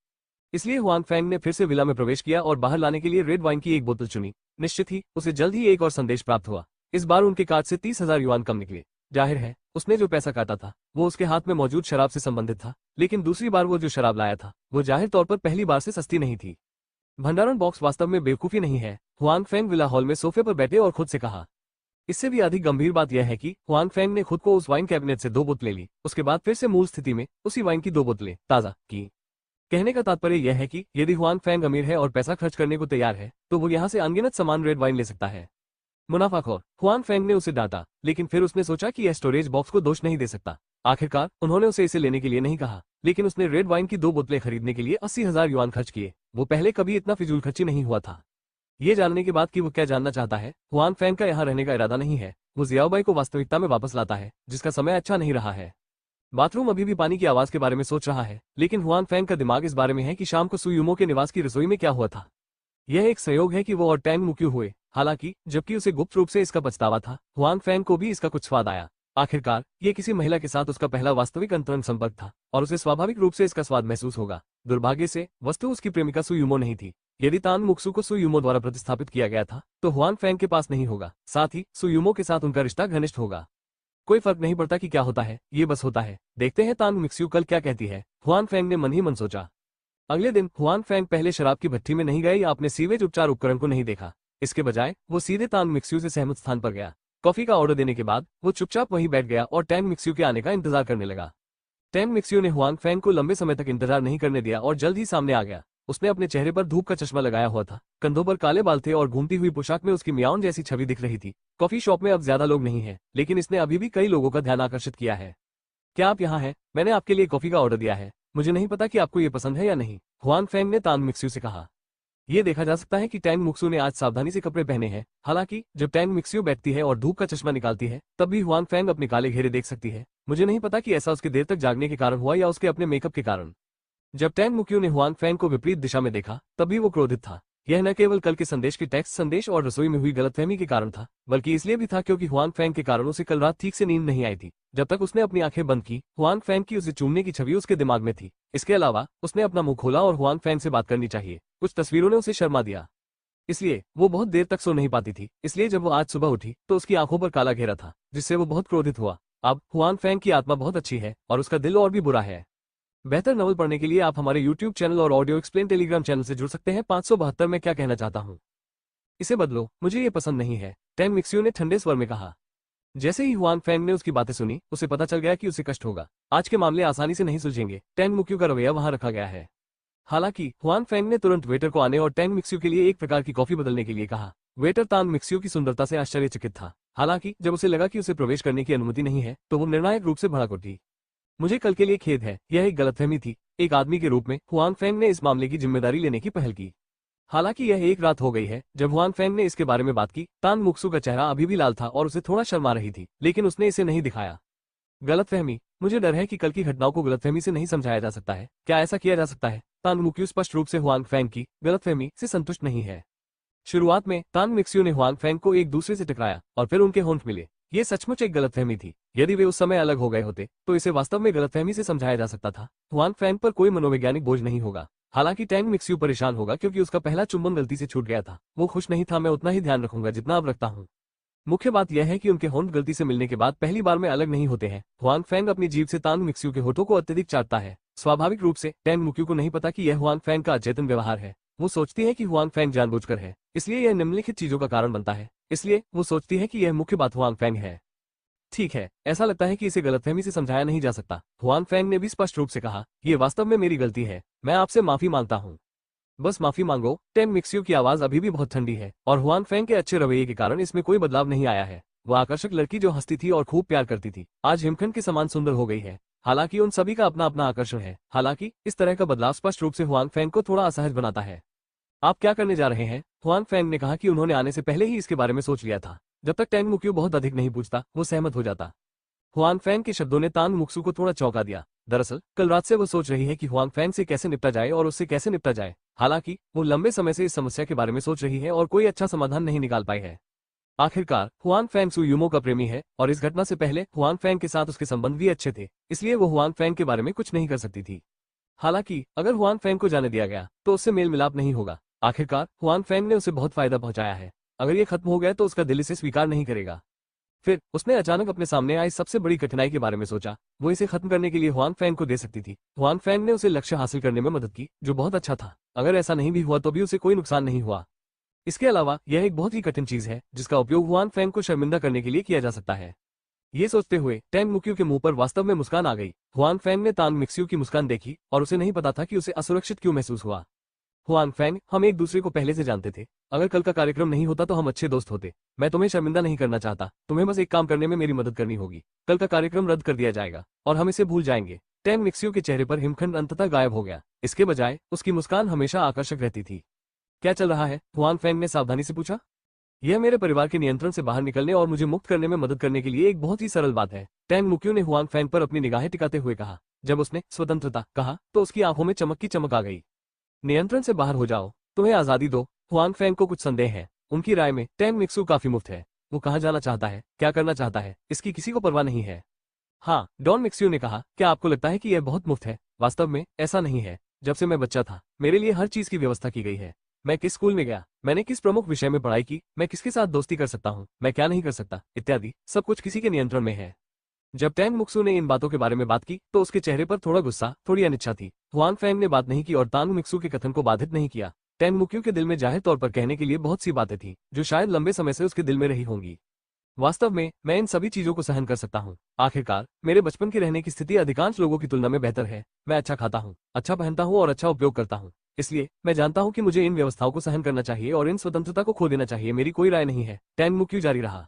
A: इसलिए हुआन फेंग ने फिर से विला में प्रवेश किया और बाहर लाने के लिए रेड वाइन की एक बोतल चुनी। निश्चित ही उसे जल्द ही एक और संदेश प्राप्त हुआ। इस बार उनके कार्ड से 30,000 युआन कम निकले। जाहिर है उसने जो पैसा काटा था वो उसके हाथ में मौजूद शराब से संबंधित था, लेकिन दूसरी बार वो जो शराब लाया था वो जाहिर तौर पर पहली बार से सस्ती नहीं थी। भंडारण बॉक्स वास्तव में बेवकूफी नहीं है। हुआन फेंग विला हॉल में सोफे पर बैठे और खुद से कहा। इससे भी अधिक गंभीर बात यह है कि हुआन फेंग ने खुद को उस वाइन कैबिनेट से 2 बोतलें ली। उसके बाद फिर से मूल स्थिति में उसी वाइन की 2 बोतलें ताजा की। कहने का तात्पर्य यह है कि यदि हुआन फेंग अमीर है और पैसा खर्च करने को तैयार है तो वो यहाँ से अनगिनत सामान रेड वाइन ले सकता है। मुनाफाखोर हुआन फेंग ने उसे डांटा, लेकिन फिर उसने सोचा कि यह स्टोरेज बॉक्स को दोष नहीं दे सकता। आखिरकार उन्होंने उसे इसे लेने के लिए नहीं कहा, लेकिन उसने रेड वाइन की 2 बोतलें खरीदने के लिए 80,000 युआन खर्च किए। वो पहले कभी इतना फिजूल खर्ची नहीं हुआ था। ये जानने के बाद कि वो क्या जानना चाहता है, हुआन फेंग का यहाँ रहने का इरादा नहीं है। वो जियाओबाई को वास्तविकता में वापस लाता है, जिसका समय अच्छा नहीं रहा है। बाथरूम अभी भी पानी की आवाज के बारे में सोच रहा है, लेकिन हुआन फेंग का दिमाग इस बारे में है कि शाम को सुयुमो के निवास की रसोई में क्या हुआ था। यह एक संयोग है कि वो और टैंग मुक्यू हुए। हालांकि जबकि उसे गुप्त रूप से इसका पछतावा था, हुआन फेंग को भी इसका कुछ स्वाद आया। आखिरकार ये किसी महिला के साथ उसका पहला वास्तविक अंतरंग संपर्क था और उसे स्वाभाविक रूप से इसका स्वाद महसूस होगा। दुर्भाग्य से वस्तु उसकी प्रेमिका सुयुमो नहीं थी। यदि तान मुक्सू को सुयुमो द्वारा प्रतिस्थापित किया गया था तो हुआन फेंग के पास नहीं होगा, साथ ही सुयुमो के साथ उनका रिश्ता घनिष्ठ होगा। कोई फर्क नहीं पड़ता कि क्या होता है, ये बस होता है। देखते हैं तान मिक्स्यू कल क्या कहती है, हुआन फेंग ने मन ही मन सोचा। अगले दिन हुआन फेंग पहले शराब की भट्टी में नहीं गए या अपने सीवेज उपचार उपकरण को नहीं देखा। इसके बजाय वो सीधे तान मिक्स्यू से सहमत स्थान पर गया। कॉफी का ऑर्डर देने के बाद वो चुपचाप वहीं बैठ गया और टैंग मिक्स्यू के आने का इंतजार करने लगा। टैंग मिक्स्यू ने हुआन फेंग को लंबे समय तक इंतजार नहीं करने दिया और जल्द ही सामने आ गया। उसने अपने चेहरे पर धूप का चश्मा लगाया हुआ था, कंधों पर काले बाल थे और घूमती हुई पोशाक में उसकी मियाओन जैसी छवि दिख रही थी। कॉफी शॉप में अब ज्यादा लोग नहीं है, लेकिन इसने अभी भी कई लोगों का ध्यान आकर्षित किया है। क्या आप यहाँ हैं? मैंने आपके लिए कॉफी का ऑर्डर दिया है। मुझे नहीं पता कि आपको ये पसंद है या नहीं, हुआन फेंग ने तान मिक्स्यू से कहा। ये देखा जा सकता है कि टैंग मुक्सू ने आज सावधानी से कपड़े पहने हैं। हालांकि जब टैंग मिक्स्यू बैठती है और धूप का चश्मा निकालती है तब भी हुआन फेंग अपने काले घेरे देख सकती है। मुझे नहीं पता कि ऐसा उसके देर तक जागने के कारण हुआ या उसके अपने मेकअप के कारण। जब टैंग मुक्यू ने हुआन फेंग को विपरीत दिशा में देखा तब भी वो क्रोधित था। यह न केवल कल के संदेश के टेक्स्ट संदेश और रसोई में हुई गलतफहमी के कारण था, बल्कि इसलिए भी था क्योंकि हुआन फेंग के कारण उसे कल रात ठीक से नींद नहीं आई थी। जब तक उसने अपनी आंखें बंद की, हुआन फेंग की उसे चूमने की छवि उसके दिमाग में थी। इसके अलावा उसने अपना मुंह खोला और हुआन फेंग से बात करनी चाहिए। कुछ तस्वीरों ने उसे शर्मा दिया, इसलिए वो बहुत देर तक सो नहीं पाती थी। इसलिए जब वो आज सुबह उठी तो उसकी आंखों पर काला घेरा था, जिससे वो बहुत क्रोधित हुआ। अब हुआन फेंग की आत्मा बहुत अच्छी है और उसका दिल और भी बुरा है। बेहतर नॉवल पढ़ने के लिए आप हमारे YouTube चैनल और ऑडियो एक्सप्लेन टेलीग्राम चैनल से जुड़ सकते हैं। 572 में क्या कहना चाहता हूँ, इसे बदलो, मुझे ये पसंद नहीं है, टैंग मिक्स्यू ने ठंडे स्वर में कहा। जैसे ही हुआन फेंग ने उसकी बातें सुनी, उसे पता चल गया कि उसे कष्ट होगा। आज के मामले आसानी से नहीं सुलझेंगे। टैंग मुक्यू का रवैया वहां रखा गया है। हालांकि हुआन फेंग ने तुरंत वेटर को आने और टैंग मिक्स्यू के लिए एक प्रकार की कॉफी बदलने के लिए कहा। वेटर तान मिक्स्यू की सुंदरता से आश्चर्यचकित था। हालांकि जब उसे लगा कि उसे प्रवेश करने की अनुमति नहीं है तो वो निर्णायक रूप से भड़क उठी। मुझे कल के लिए खेद है, यह एक गलतफहमी थी। एक आदमी के रूप में हुआन फेंग ने इस मामले की जिम्मेदारी लेने की पहल की। हालांकि यह एक रात हो गई है जब हुआन फैंग ने इसके बारे में बात की। तान मुक्सू का चेहरा अभी भी लाल था और उसे थोड़ा शर्मा रही थी, लेकिन उसने इसे नहीं दिखाया। गलतफहमी, मुझे डर है कि कल की घटनाओं को गलतफहमी से नहीं समझाया जा सकता है। क्या ऐसा किया जा सकता है? तान मुक्यू स्पष्ट रूप से हुआन फैंग की गलतफहमी से संतुष्ट नहीं है। शुरुआत में तान मिक्स्यू ने हुआन फैंग को एक दूसरे से टकराया और फिर उनके होंठ मिले। ये सचमुच एक गलतफहमी थी। यदि वे उस समय अलग हो गए होते तो इसे वास्तव में गलतफहमी से समझाया जा सकता था। हुआन फैंग पर कोई मनोवैज्ञानिक बोझ नहीं होगा। हालांकि टैंग मिक्स्यू परेशान होगा क्योंकि उसका पहला चुंबन गलती से छूट गया था। वो खुश नहीं था। मैं उतना ही ध्यान रखूंगा जितना अब रखता हूँ। मुख्य बात यह है कि उनके होंठ गलती से मिलने के बाद पहली बार में अलग नहीं होते हैं। हुआन फैंग अपनी जीभ से तान मिक्स्यू के होठों को अत्यधिक चाटता है। स्वाभाविक रूप से टैंग मुक्यू को नहीं पता कि यह हुआन फैंग का अचेतन व्यवहार है। वो सोचती है कि हुआन फैंग जानबूझकर है, इसलिए यह निम्नलिखित चीजों का कारण बनता है। इसलिए वो सोचती है कि यह मुख्य बात हुआन फैंग है। ठीक है, ऐसा लगता है कि इसे गलतफहमी से समझाया नहीं जा सकता। हुआन फैंग ने भी स्पष्ट रूप से कहा, ये वास्तव में मेरी गलती है। मैं आपसे माफी मांगता हूँ। बस माफी मांगो। टैंग मिक्स्यू की आवाज अभी भी बहुत ठंडी है और हुआन फैंग के अच्छे रवैये के कारण इसमें कोई बदलाव नहीं आया है। वह आकर्षक लड़की जो हंसती थी और खूब प्यार करती थी, आज हिमखंड के समान सुंदर हो गई है। हालांकि उन सभी का अपना अपना आकर्षण है। हालांकि इस तरह का बदलाव स्पष्ट रूप से हुआन फैंग को थोड़ा असहज बनाता है। आप क्या करने जा रहे हैं? हुआन फैंग ने कहा कि उन्होंने आने से पहले ही इसके बारे में सोच लिया था। जब तक टैंग मुक्यू बहुत अधिक नहीं पूछता वो सहमत हो जाता। हुआन फैंग के शब्दों ने तान मुक्सू को थोड़ा चौंका दिया। दरअसल कल रात से वो सोच रही है कि हुआन फैंग से कैसे निपटा जाए और उससे कैसे निपटा जाए। हालांकि वो लंबे समय से इस समस्या के बारे में सोच रही है और कोई अच्छा समाधान नहीं निकाल पाई है। आखिरकार हुआन फैंग सुयुमो का प्रेमी है और इस घटना से पहले हुआन फैंग के साथ उसके संबंध भी अच्छे थे, इसलिए वो हुआन फैंग के बारे में कुछ नहीं कर सकती थी। हालांकि अगर हुआन फैंग को जाने दिया गया तो उससे मेल मिलाप नहीं होगा। आखिरकार हुआन फैंग ने उसे बहुत फायदा पहुंचाया है। अगर ये खत्म हो गया तो उसका दिल इसे स्वीकार नहीं करेगा। फिर उसने अचानक अपने सामने आई सबसे बड़ी कठिनाई के बारे में सोचा। वो इसे खत्म करने के लिए हुआन फैंग को दे सकती थी। हुआन फैंग ने उसे लक्ष्य हासिल करने में मदद की, जो बहुत अच्छा था। अगर ऐसा नहीं भी हुआ तो भी उसे कोई नुकसान नहीं हुआ। इसके अलावा यह एक बहुत ही कठिन चीज है जिसका उपयोग हुआन फैंग को शर्मिंदा करने के लिए किया जा सकता है। ये सोचते हुए टैंग मुक्यू के मुंह पर वास्तव में मुस्कान आ गई। हुआन फैंग ने तान मिक्स्यू की मुस्कान देखी और उसे नहीं पता था कि उसे असुरक्षित क्यों महसूस हुआ। हुआन फैंग, हम एक दूसरे को पहले से जानते थे। अगर कल का कार्यक्रम नहीं होता तो हम अच्छे दोस्त होते। मैं तुम्हें शर्मिंदा नहीं करना चाहता। तुम्हें बस एक काम करने में मेरी मदद करनी होगी। कल का कार्यक्रम रद्द कर दिया जाएगा और हम इसे भूल जाएंगे। टैंग मिक्स्यू के चेहरे पर हिमखंड अंततः गायब हो गया। इसके बजाय उसकी मुस्कान हमेशा आकर्षक रहती थी। क्या चल रहा है? हुआन फैंग ने सावधानी से पूछा। यह मेरे परिवार के नियंत्रण से बाहर निकलने और मुझे मुक्त करने में मदद करने के लिए एक बहुत ही सरल बात है। टैंग मुक्यू ने हुआन फैंग पर अपनी निगाहें टिकाते हुए कहा। जब उसने स्वतंत्रता कहा तो उसकी आंखों में चमक की चमक आ गई। नियंत्रण से बाहर हो जाओ, तुम्हें आजादी दो। हुआन फैंग को कुछ संदेह है। उनकी राय में टैंग मिक्सू काफी मुफ्त है। वो कहाँ जाना चाहता है, क्या करना चाहता है, इसकी किसी को परवाह नहीं है। हाँ, डॉन मिक्स्यू ने कहा, क्या आपको लगता है कि यह बहुत मुफ्त है? वास्तव में ऐसा नहीं है। जब से मैं बच्चा था मेरे लिए हर चीज की व्यवस्था की गई है। मैं किस स्कूल में गया, मैंने किस प्रमुख विषय में पढ़ाई की, मैं किसके साथ दोस्ती कर सकता हूँ, मैं क्या नहीं कर सकता, इत्यादि सब कुछ किसी के नियंत्रण में है। जब टैंग मुक्सू ने इन बातों के बारे में बात की तो उसके चेहरे पर थोड़ा गुस्सा, थोड़ी अनिच्छा थी। हुआन फैंग ने बात नहीं की और तांग मिक्सू के कथन को बाधित नहीं किया। टैंग मुक्यू के दिल में जाहिर तौर पर कहने के लिए बहुत सी बातें थी जो शायद लंबे समय से उसके दिल में रही होंगी। वास्तव में मैं इन सभी चीजों को सहन कर सकता हूँ। आखिरकार मेरे बचपन की रहने की स्थिति अधिकांश लोगों की तुलना में बेहतर है। मैं अच्छा खाता हूँ, अच्छा पहनता हूँ और अच्छा उपयोग करता हूँ। इसलिए मैं जानता हूँ कि मुझे इन व्यवस्थाओं को सहन करना चाहिए और इन स्वतंत्रता को खो देना चाहिए। मेरी कोई राय नहीं है। टैंग मुक्यू जारी रहा।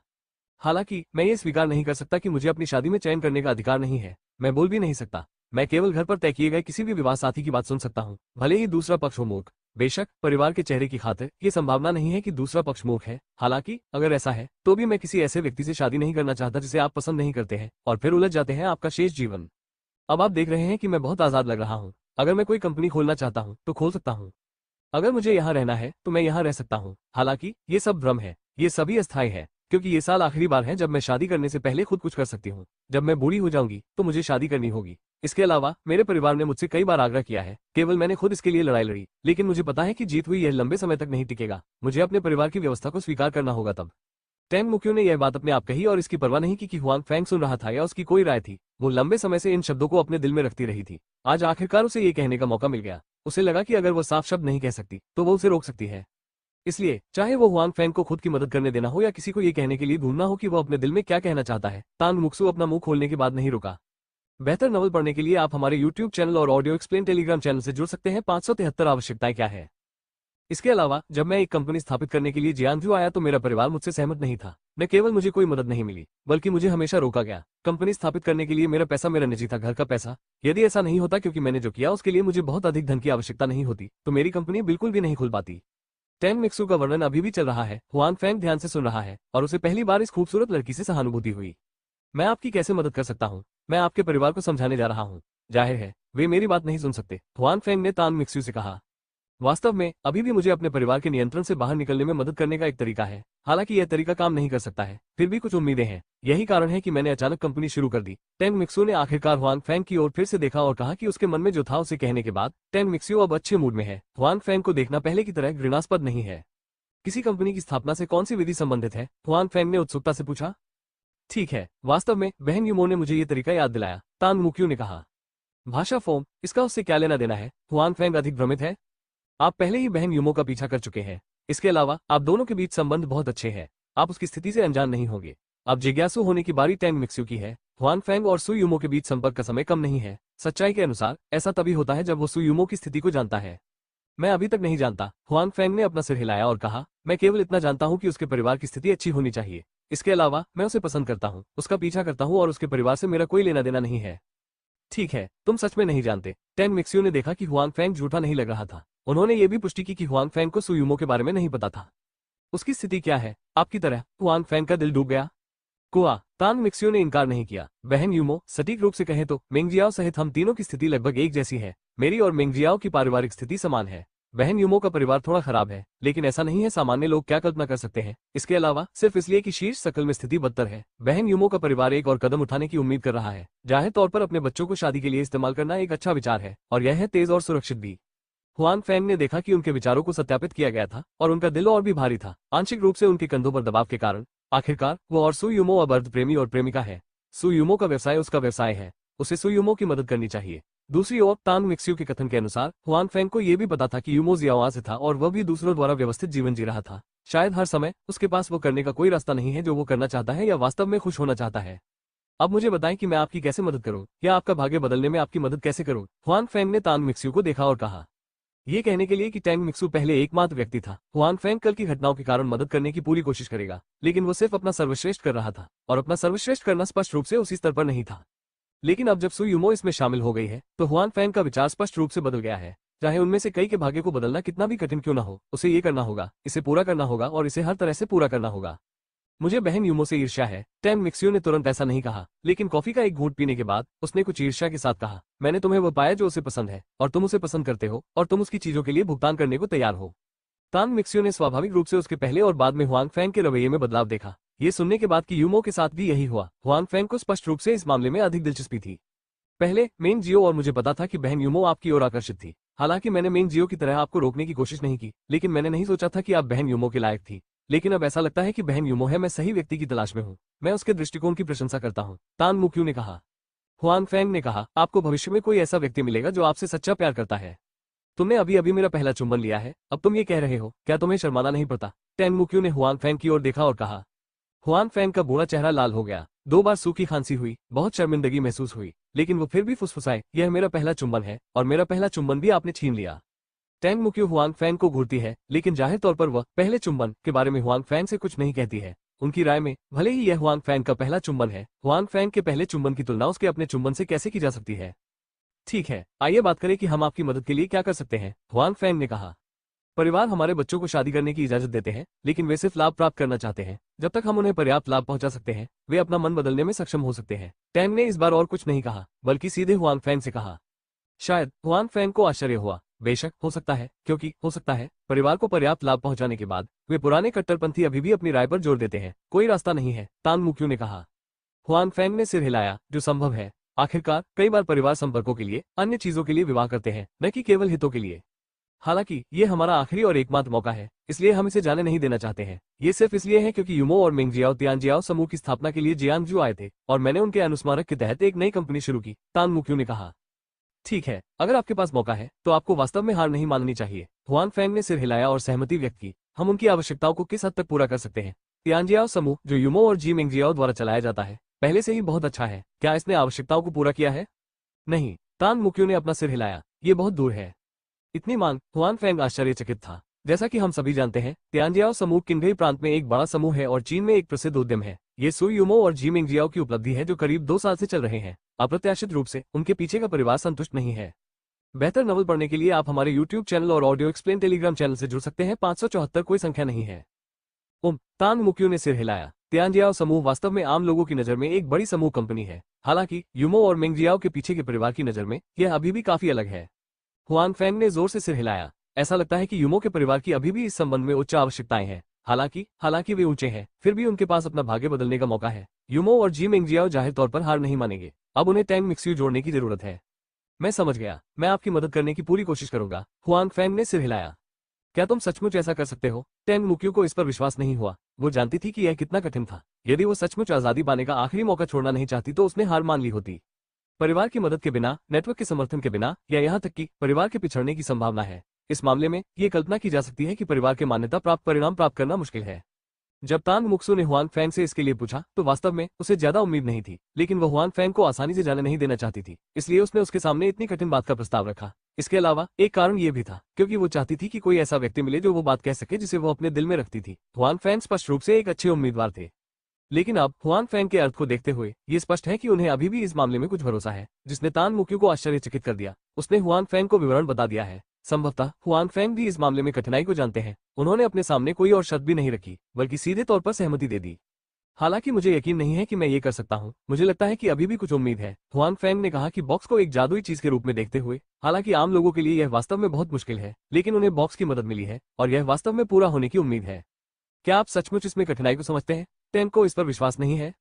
A: हालांकि मैं ये स्वीकार नहीं कर सकता कि मुझे अपनी शादी में चयन करने का अधिकार नहीं है। मैं बोल भी नहीं सकता। मैं केवल घर पर तय किए गए किसी भी विवाह साथी की बात सुन सकता हूँ, भले ही दूसरा पक्ष हो मूर्ख। बेशक परिवार के चेहरे की खातिर ये संभावना नहीं है कि दूसरा पक्ष मूर्ख है। हालांकि अगर ऐसा है तो भी मैं किसी ऐसे व्यक्ति से शादी नहीं करना चाहता जिसे आप पसंद नहीं करते हैं और फिर उलझ जाते हैं आपका शेष जीवन। अब आप देख रहे हैं कि मैं बहुत आजाद लग रहा हूँ। अगर मैं कोई कंपनी खोलना चाहता हूँ तो खोल सकता हूँ। अगर मुझे यहाँ रहना है तो मैं यहाँ रह सकता हूँ। हालांकि ये सब भ्रम है, ये सभी अस्थायी है, क्योंकि ये साल आखिरी बार है जब मैं शादी करने से पहले खुद कुछ कर सकती हूँ। जब मैं बूढ़ी हो जाऊंगी तो मुझे शादी करनी होगी। इसके अलावा मेरे परिवार ने मुझसे कई बार आग्रह किया है, केवल मैंने खुद इसके लिए लड़ाई लड़ी, लेकिन मुझे पता है कि जीत हुई यह लंबे समय तक नहीं टिकेगा। मुझे अपने परिवार की व्यवस्था को स्वीकार करना होगा तब। टैंग मुक्यू ने यह बात अपने आप कही और इसकी परवाह नहीं की कि हुआन फैंग सुन रहा था या उसकी कोई राय थी। वो लंबे समय से इन शब्दों को अपने दिल में रखती रही थी। आज आखिरकार उसे ये कहने का मौका मिल गया। उसे लगा कि अगर वो साफ शब्द नहीं कह सकती तो वो उसे रोक सकती है। इसलिए चाहे वो हुआन फैंग को खुद की मदद करने देना हो या किसी को ये कहने के लिए ढूंढना हो कि वो अपने दिल में क्या कहना चाहता है, तांग मुक्सू अपना मुंह खोलने के बाद नहीं रुका। बेहतर नॉवल पढ़ने के लिए आप हमारे यूट्यूब चैनल और ऑडियो एक्सप्लेन टेलीग्राम चैनल से जुड़ सकते हैं। 573 आवश्यकताएं क्या है। इसके अलावा जब मैं एक कंपनी स्थापित करने के लिए जियांगजू आया तो मेरा परिवार मुझसे सहमत नहीं था। न केवल मुझे कोई मदद नहीं मिली बल्कि मुझे हमेशा रोका गया। कंपनी स्थापित करने के लिए मेरा पैसा मेरा निजी था, घर का पैसा। यदि ऐसा नहीं होता क्योंकि मैंने जो किया उसके लिए मुझे बहुत अधिक धन की आवश्यकता नहीं होती तो मेरी कंपनी बिल्कुल भी नहीं खुल पाती। टेंग मिक्सू का वर्णन अभी भी चल रहा है। हुआन फैंग ध्यान से सुन रहा है और उसे पहली बार इस खूबसूरत लड़की से सहानुभूति हुई। मैं आपकी कैसे मदद कर सकता हूँ? मैं आपके परिवार को समझाने जा रहा हूँ। जाहिर है वे मेरी बात नहीं सुन सकते, हुआन फैंग ने तान मिक्सू से कहा। वास्तव में अभी भी मुझे अपने परिवार के नियंत्रण से बाहर निकलने में मदद करने का एक तरीका है। हालांकि यह तरीका काम नहीं कर सकता है, फिर भी कुछ उम्मीदें हैं। यही कारण है कि मैंने अचानक कंपनी शुरू कर दी। टेंग मिक्सू ने आखिरकार हुआन फैंग की ओर फिर से देखा और कहा कि उसके मन में जो था उसे कहने के बाद टेंग मिक्सू अब अच्छे मूड में है। हुआन फैंग को देखना पहले की तरह घृणास्पद नहीं है। किसी कंपनी की स्थापना से कौन सी विधि संबंधित है? हुआन फैंग ने उत्सुकता से पूछा। ठीक है, वास्तव में बहन यूमो ने मुझे ये तरीका याद दिलाया, तान मुक्यू ने कहा। भाषा फॉर्म, इसका उससे क्या लेना देना है? हुआन फैंग अधिक भ्रमित है। आप पहले ही बहन यूमो का पीछा कर चुके हैं। इसके अलावा आप दोनों के बीच संबंध बहुत अच्छे हैं। आप उसकी स्थिति से अनजान नहीं होंगे। अब जिज्ञासु होने की बारी टेंग मिक्सू की है। हुआन फैंग और सु यूमो के बीच संपर्क का समय कम नहीं है। सच्चाई के अनुसार ऐसा तभी होता है जब वो सु यूमो की स्थिति को जानता है। मैं अभी तक नहीं जानता, हुआन फैंग ने अपना सिर हिलाया और कहा। मैं केवल इतना जानता हूं कि उसके परिवार की स्थिति अच्छी होनी चाहिए। इसके अलावा मैं उसे पसंद करता हूं, उसका पीछा करता हूं और उसके परिवार से मेरा कोई लेना देना नहीं है। ठीक है, तुम सच में नहीं जानते। टेंग मिक्सू ने देखा कि हुआन फैंग झूठा नहीं लग रहा था। उन्होंने ये भी पुष्टि की कि हुआन फैंग को सुयूमो के बारे में नहीं पता था। उसकी स्थिति क्या है? आपकी तरह हुआन फैंग का दिल डूब गया। कुआ, तान मिक्सू ने इनकार नहीं किया। बहन यूमो, सटीक रूप से कहें तो मेंगजियाओ सहित हम तीनों की स्थिति लगभग एक जैसी है। मेरी और मेंगजियाओ की पारिवारिक स्थिति समान है। बहन यूमो का परिवार थोड़ा खराब है, लेकिन ऐसा नहीं है सामान्य लोग क्या कल्पना कर सकते हैं। इसके अलावा सिर्फ इसलिए कि शीर्ष शकल में स्थिति बदतर है, बहन यूमो का परिवार एक और कदम उठाने की उम्मीद कर रहा है। जाहिर तौर पर अपने बच्चों को शादी के लिए इस्तेमाल करना एक अच्छा विचार है, और यह है तेज और सुरक्षित भी। हुआन फैंग ने देखा कि उनके विचारों को सत्यापित किया गया था और उनका दिल और भी भारी था, आंशिक रूप से उनके कंधों पर दबाव के कारण। आखिरकार वो और सु यूमो अब अर्ध प्रेमी और प्रेमिका है। सु यूमो का व्यवसाय उसका व्यवसाय है, उसे सु यूमो की मदद करनी चाहिए। दूसरी ओर तान मिक्सू के कथन के अनुसार हुआन फैंग को यह भी पता था कि यूमो जियाओ से था और वह भी दूसरों द्वारा व्यवस्थित जीवन जी रहा था। शायद हर समय उसके पास वो करने का कोई रास्ता नहीं है जो वो करना चाहता है या वास्तव में खुश होना चाहता है। अब मुझे बताएं कि मैं आपकी कैसे मदद करूं, या आपका भाग्य बदलने में आपकी मदद कैसे करूं? हुआन फैंग ने तान मिक्सू को देखा और कहा। ये कहने के लिए कि टेंग मिक्सू पहले एकमात्र व्यक्ति था। हुआन फैंग कल की घटनाओं के कारण मदद करने की पूरी कोशिश करेगा, लेकिन वो सिर्फ अपना सर्वश्रेष्ठ कर रहा था, और अपना सर्वश्रेष्ठ करना स्पष्ट रूप से उसी स्तर पर नहीं था। लेकिन अब जब सु यूमो इसमें शामिल हो गई है, तो हुआन फैंग का विचार स्पष्ट रूप से बदल गया है। चाहे उनमें से कई के भाग्य को बदलना कितना भी कठिन क्यों न हो, उसे ये करना होगा, इसे पूरा करना होगा और इसे हर तरह से पूरा करना होगा। मुझे बहन यूमो से ईर्ष्या है। टेंग मिक्सू ने तुरंत ऐसा नहीं कहा, लेकिन कॉफी का एक घूंट पीने के बाद उसने कुछ ईर्ष्या के साथ कहा। मैंने तुम्हें वो पाया जो उसे पसंद है, और तुम उसे पसंद करते हो, और तुम उसकी चीजों के लिए भुगतान करने को तैयार हो। तान मिक्सू ने स्वाभाविक रूप से उसके पहले और बाद में हुआन फैंग के रवैये में बदलाव देखा। ये सुनने के बाद कि यूमो के साथ भी यही हुआ, हुआन फैंग को स्पष्ट रूप से इस मामले में अधिक दिलचस्पी थी। पहले मेंग जियो और मुझे पता था कि बहन यूमो आपकी ओर आकर्षित थी। हालांकि मैंने मेंग जियो की तरह आपको रोकने की कोशिश नहीं की, लेकिन मैंने नहीं सोचा था कि आप बहन यूमो के लायक थी। लेकिन अब ऐसा लगता है कि बहन यूमो है, मैं सही व्यक्ति की तलाश में हूँ। मैं उसके दृष्टिकोण की प्रशंसा करता हूँ, तान मुक्यू ने कहा। हुआन फैंग ने कहा, आपको भविष्य में कोई ऐसा व्यक्ति मिलेगा जो आपसे सच्चा प्यार करता है। तुमने अभी अभी मेरा पहला चुंबन लिया है, अब तुम ये कह रहे हो, क्या तुम्हें शर्माना नहीं पड़ता? टेंग मुक्यू ने हुआन फैंग की ओर देखा और कहा। हुआन फैंग का बूढ़ा चेहरा लाल हो गया। 2 बार सूखी खांसी हुई, बहुत शर्मिंदगी महसूस हुई, लेकिन वो फिर भी फुसफुसाए, यह मेरा पहला चुंबन है, और मेरा पहला चुंबन भी आपने छीन लिया। टेंग मुक्यू हुआन फैंग को घूरती है, लेकिन जाहिर तौर पर वह पहले चुंबन के बारे में हुआन फैंग से कुछ नहीं कहती है। उनकी राय में भले ही यह हुआन फैंग का पहला चुंबन है, हुआन फैंग के पहले चुंबन की तुलना उसके अपने चुंबन से कैसे की जा सकती है? ठीक है, आइए बात करें कि हम आपकी मदद के लिए क्या कर सकते हैं, हुआन फैंग ने कहा। परिवार हमारे बच्चों को शादी करने की इजाजत देते हैं, लेकिन वे सिर्फ लाभ प्राप्त करना चाहते हैं। जब तक हम उन्हें पर्याप्त लाभ पहुंचा सकते हैं, वे अपना मन बदलने में सक्षम हो सकते हैं। टेंग ने इस बार और कुछ नहीं कहा, बल्कि सीधे हुआन फैंग से कहा। शायद हुआन फैंग को आश्चर्य हुआ। बेशक हो सकता है, क्योंकि हो सकता है परिवार को पर्याप्त लाभ पहुंचाने के बाद वे पुराने कट्टरपंथी अभी भी अपनी राय पर जोर देते हैं। कोई रास्ता नहीं है, तान मुक्यू ने कहा। हुआन फैंग ने सिर हिलाया, जो संभव है। आखिरकार कई बार परिवार संपर्कों के लिए अन्य चीजों के लिए विवाह करते हैं, न कि केवल हितों के लिए। हालांकि ये हमारा आखिरी और एकमात्र मौका है, इसलिए हम इसे जाने नहीं देना चाहते हैं। ये सिर्फ इसलिए है क्योंकि यूमो और मेंगजियाओ तियानजियाओ समूह की स्थापना के लिए जियांगजू आए थे, और मैंने उनके अनुस्मारक के तहत एक नई कंपनी शुरू की, तान मुक्यू ने कहा। ठीक है, अगर आपके पास मौका है तो आपको वास्तव में हार नहीं माननी चाहिए। हुआन फैंग ने सिर हिलाया और सहमति व्यक्त की। हम उनकी आवश्यकताओं को किस हद तक पूरा कर सकते हैं? तियानजियाओ समूह, जो यूमो और जी मेंगजियाओ द्वारा चलाया जाता है, पहले से ही बहुत अच्छा है। क्या इसने आवश्यकताओं को पूरा किया है? नहीं, तान मुक्यू ने अपना सिर हिलाया। ये बहुत दूर है। इतनी मांग? हुआन फैंग आश्चर्यचकित था। जैसा कि हम सभी जानते हैं, तियानजियाओ समूह किन्घई प्रांत में एक बड़ा समूह है और चीन में एक प्रसिद्ध उद्यम है। ये सु यूमो और जी मेंगजियाओ की उपलब्धि है जो करीब 2 साल से चल रहे हैं। अप्रत्याशित रूप से उनके पीछे का परिवार संतुष्ट नहीं है। बेहतर नॉवल पढ़ने के लिए आप हमारे YouTube चैनल और ऑडियो एक्सप्लेन टेलीग्राम चैनल से जुड़ सकते हैं। 574 कोई संख्या नहीं है। तांग मुक्यू ने सिर हिलाया। तियानजियाओ समूह वास्तव में आम लोगों की नजर में एक बड़ी समूह कंपनी है। हालांकि यूमो और मेंगजियाओ के पीछे के परिवार की नजर में यह अभी भी काफी अलग है। हुआंग फैंग ने जोर से सिर हिलाया। ऐसा लगता है कि यूमो के परिवार की अभी भी इस संबंध में उच्च आवश्यकताएं हैं। हालांकि वे ऊंचे हैं, फिर भी उनके पास अपना भाग्य बदलने का मौका है। यूमो और जी मेंगजियाओ जाहिर तौर पर हार नहीं मानेंगे। अब उन्हें टैंग मिक्स्यू जोड़ने की जरूरत है। मैं समझ गया, मैं आपकी मदद करने की पूरी कोशिश करूंगा। हुआंग फैंग ने सिर हिलाया। क्या तुम सचमुच ऐसा कर सकते हो? टैंग मुक्यू को इस पर विश्वास नहीं हुआ। वो जानती थी कि यह कितना कठिन था। यदि वो सचमुच आजादी पाने का आखिरी मौका छोड़ना नहीं चाहती तो उसने हार मान ली होती। परिवार की मदद के बिना, नेटवर्क के समर्थन के बिना, या यहाँ तक कि परिवार के पिछड़ने की संभावना है। इस मामले में ये कल्पना की जा सकती है कि परिवार के मान्यता प्राप्त परिणाम प्राप्त करना मुश्किल है। जब तांग मुक्सू ने हुआंग फैंग से इसके लिए पूछा तो वास्तव में उसे ज्यादा उम्मीद नहीं थी, लेकिन वह हुआंग फैंग को आसानी से जाने नहीं देना चाहती थी, इसलिए उसने उसके सामने इतनी कठिन बात का प्रस्ताव रखा। इसके अलावा एक कारण ये भी था क्योंकि वो चाहती थी कि कोई ऐसा व्यक्ति मिले जो वो बात कह सके जिसे वो अपने दिल में रखती थी। हुआंग फैंग स्पष्ट रूप से एक अच्छे उम्मीदवार थे, लेकिन अब हुआंग फैंग के अर्थ को देखते हुए ये स्पष्ट है कि उन्हें अभी भी इस मामले में कुछ भरोसा है, जिसने तान मुक्यू को आश्चर्यचकित कर दिया। उसने हुआंग फैंग को विवरण बता दिया है। संभवतः हुआंग फैंग भी इस मामले में कठिनाई को जानते हैं। उन्होंने अपने सामने कोई और शर्त भी नहीं रखी, बल्कि सीधे तौर पर सहमति दे दी। हालांकि मुझे यकीन नहीं है कि मैं ये कर सकता हूँ। मुझे लगता है कि अभी भी कुछ उम्मीद है। हुआंग फैंग ने कहा कि बॉक्स को एक जादुई चीज के रूप में देखते हुए, हालांकि आम लोगों के लिए यह वास्तव में बहुत मुश्किल है, लेकिन उन्हें बॉक्स की मदद मिली है और यह वास्तव में पूरा होने की उम्मीद है। क्या आप सचमुच इसमें कठिनाई को समझते हैं? टैंग को इस पर विश्वास नहीं है।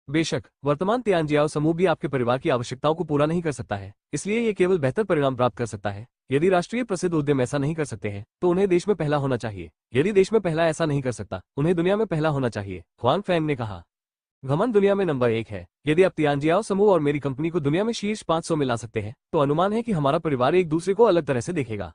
A: बेशक, वर्तमान तियानजियाओ समूह भी आपके परिवार की आवश्यकताओं को पूरा नहीं कर सकता है, इसलिए ये केवल बेहतर परिणाम प्राप्त कर सकता है। यदि राष्ट्रीय प्रसिद्ध उद्यम ऐसा नहीं कर सकते हैं तो उन्हें देश में पहला होना चाहिए। यदि देश में पहला ऐसा नहीं कर सकता, उन्हें दुनिया में पहला होना चाहिए, हुआंग फैंग ने कहा। घमंड दुनिया में नंबर 1 है। यदि आप तियानजियाओ समूह और मेरी कंपनी को दुनिया में शीर्ष 500 में ला सकते हैं तो अनुमान है कि हमारा परिवार एक दूसरे को अलग तरह से देखेगा।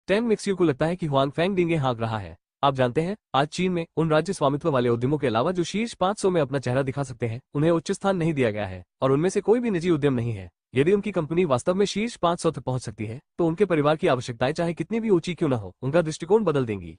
A: टैंग मिक्स्यू को लगता है कि हुआंग फैंग डींगे हाँक रहा है। आप जानते हैं, आज चीन में उन राज्य स्वामित्व वाले उद्यमों के अलावा जो शीर्ष 500 में अपना चेहरा दिखा सकते हैं, उन्हें उच्च स्थान नहीं दिया गया है, और उनमें से कोई भी निजी उद्यम नहीं है। यदि उनकी कंपनी वास्तव में शीर्ष 500 तक पहुंच सकती है तो उनके परिवार की आवश्यकताएं चाहे कितनी भी ऊंची क्यों न हो, उनका दृष्टिकोण बदल देंगी।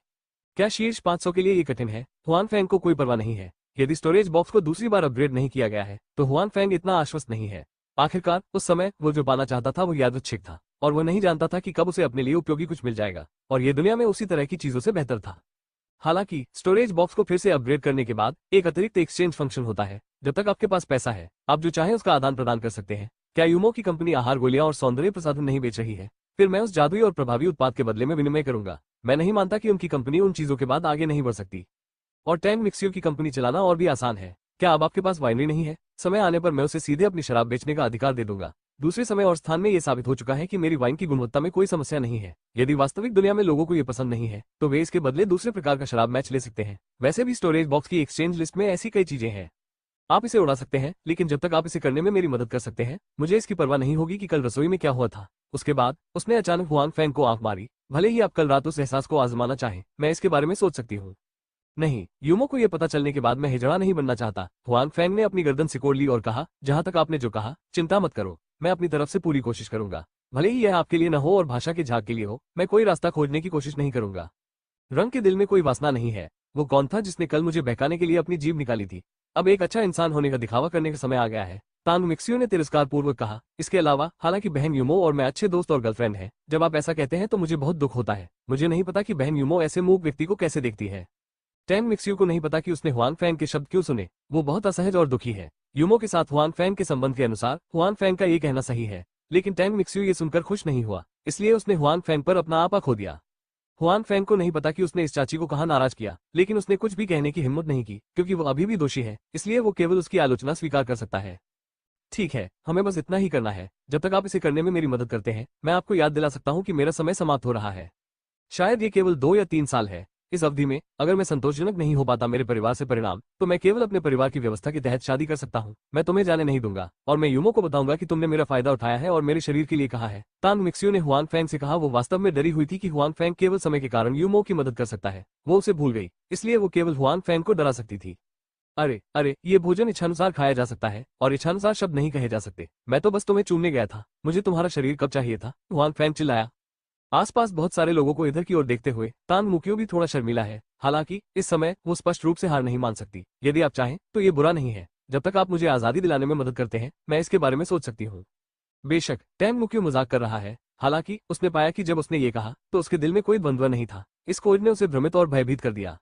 A: क्या शीर्ष 500 के लिए ये कठिन है? हुआंग फैंग को कोई परवाह नहीं है। यदि स्टोरेज बॉक्स को दूसरी बार अपग्रेड नहीं किया गया है तो हुआंग फैंग इतना आश्वस्त नहीं है। आखिरकार उस समय वो जो पाना चाहता था वो यादृच्छिक था, और वह नहीं जानता था कि कब उसे अपने लिए उपयोगी कुछ मिल जाएगा, और ये दुनिया में उसी तरह की चीजों से बेहतर था। हालांकि स्टोरेज बॉक्स को फिर से अपग्रेड करने के बाद एक अतिरिक्त एक्सचेंज फंक्शन होता है। जब तक आपके पास पैसा है, आप जो चाहें उसका आदान प्रदान कर सकते हैं। क्या यूमो की कंपनी आहार गोलियां और सौंदर्य प्रसाधन नहीं बेच रही है? फिर मैं उस जादुई और प्रभावी उत्पाद के बदले में विनिमय करूंगा। मैं नहीं मानता कि उनकी कंपनी उन चीजों के बाद आगे नहीं बढ़ सकती। और टैंग मिक्स्यू की कंपनी चलाना और भी आसान है। क्या अब आपके पास वाइनरी नहीं है? समय आने पर मैं उसे सीधे अपनी शराब बेचने का अधिकार दे दूंगा। दूसरे समय और स्थान में यह साबित हो चुका है कि मेरी वाइन की गुणवत्ता में कोई समस्या नहीं है। यदि वास्तविक दुनिया में लोगों को यह पसंद नहीं है तो वे इसके बदले दूसरे प्रकार का शराब मैच ले सकते हैं। वैसे भी स्टोरेज बॉक्स की एक्सचेंज लिस्ट में ऐसी कई चीजें हैं। आप इसे उड़ा सकते हैं, लेकिन जब तक आप इसे करने में मेरी मदद कर सकते हैं, मुझे इसकी परवाह नहीं होगी कि कल रसोई में क्या हुआ था। उसके बाद उसने अचानक हुआंग फैंग को आंख मारी। भले ही आप कल रात उस एहसास को आजमाना चाहें, मैं इसके बारे में सोच सकती हूँ। नहीं, यूमो को यह पता चलने के बाद मैं हिजड़ा नहीं बनना चाहता। हुआंग फैंग ने अपनी गर्दन सिकोड़ ली और कहा, जहां तक आपने जो कहा, चिंता मत करो, मैं अपनी तरफ से पूरी कोशिश करूंगा। भले ही यह आपके लिए न हो और भाषा के झाग के लिए हो, मैं कोई रास्ता खोजने की कोशिश नहीं करूंगा। रंग के दिल में कोई वासना नहीं है। वो कौन था जिसने कल मुझे बहकाने के लिए अपनी जीभ निकाली थी? अब एक अच्छा इंसान होने का दिखावा करने का समय आ गया है, तांग मिक्स्यू ने तिरस्कार पूर्वक कहा। इसके अलावा, हालांकि बहन यूमो और मैं अच्छे दोस्त और गर्लफ्रेंड हैं, जब आप ऐसा कहते हैं तो मुझे बहुत दुख होता है। मुझे नहीं पता कि बहन यूमो ऐसे मूक व्यक्ति को कैसे देखती है। टैंग मिक्स्यू को नहीं पता कि उसने हुआंग फैंग के शब्द क्यों सुने। वो बहुत असहज और दुखी है। यूमो के साथ हुआंग फैंग के संबंध के अनुसार हुआंग फैंग का ये कहना सही है, लेकिन टैंग मिक्स्यू ये सुनकर खुश नहीं हुआ, इसलिए उसने हुआंग फैंग पर अपना आपा खो दिया। हुआंग फैंग को नहीं पता कि उसने इस चाची को कहाँ नाराज किया, लेकिन उसने कुछ भी कहने की हिम्मत नहीं की, क्योंकि वो अभी भी दोषी है, इसलिए वो केवल उसकी आलोचना स्वीकार कर सकता है। ठीक है, हमें बस इतना ही करना है। जब तक आप इसे करने में मेरी मदद करते हैं, मैं आपको याद दिला सकता हूँ कि मेरा समय समाप्त हो रहा है। शायद ये केवल 2 या 3 साल है। इस अवधि में अगर मैं संतोषजनक नहीं हो पाता मेरे परिवार से परिणाम, तो मैं केवल अपने परिवार की व्यवस्था के तहत शादी कर सकता हूँ। मैं तुम्हें जाने नहीं दूंगा, और मैं यूमो को बताऊंगा कि तुमने मेरा फायदा उठाया है और मेरे शरीर के लिए कहा है। तांग मिक्स्यू ने हुआंग फैंग से कहा। वो वास्तव में डरी हुई थी कि हुआंग फैंग केवल समय के कारण यूमो की मदद कर सकता है। वो उसे भूल गई, इसलिए वो केवल हुआंग फैंग को डरा सकती थी। अरे, ये भोजन इच्छानुसार खाया जा सकता है, और इच्छानुसार शब्द नहीं कहे जा सकते। मैं तो बस तुम्हें चूमने गया था। मुझे तुम्हारा शरीर कब चाहिए था? हुआंग फैंग चिल्लाया। आसपास बहुत सारे लोगों को इधर की ओर देखते हुए तांग मुक्यू भी थोड़ा शर्मिला है। हालांकि इस समय वो स्पष्ट रूप से हार नहीं मान सकती। यदि आप चाहें तो ये बुरा नहीं है। जब तक आप मुझे आजादी दिलाने में मदद करते हैं, मैं इसके बारे में सोच सकती हूँ। बेशक, टैंग मुक्यू मजाक कर रहा है। हालांकि उसने पाया कि जब उसने ये कहा तो उसके दिल में कोई द्वंद्व नहीं था। इस खोज ने उसे भ्रमित और भयभीत कर दिया।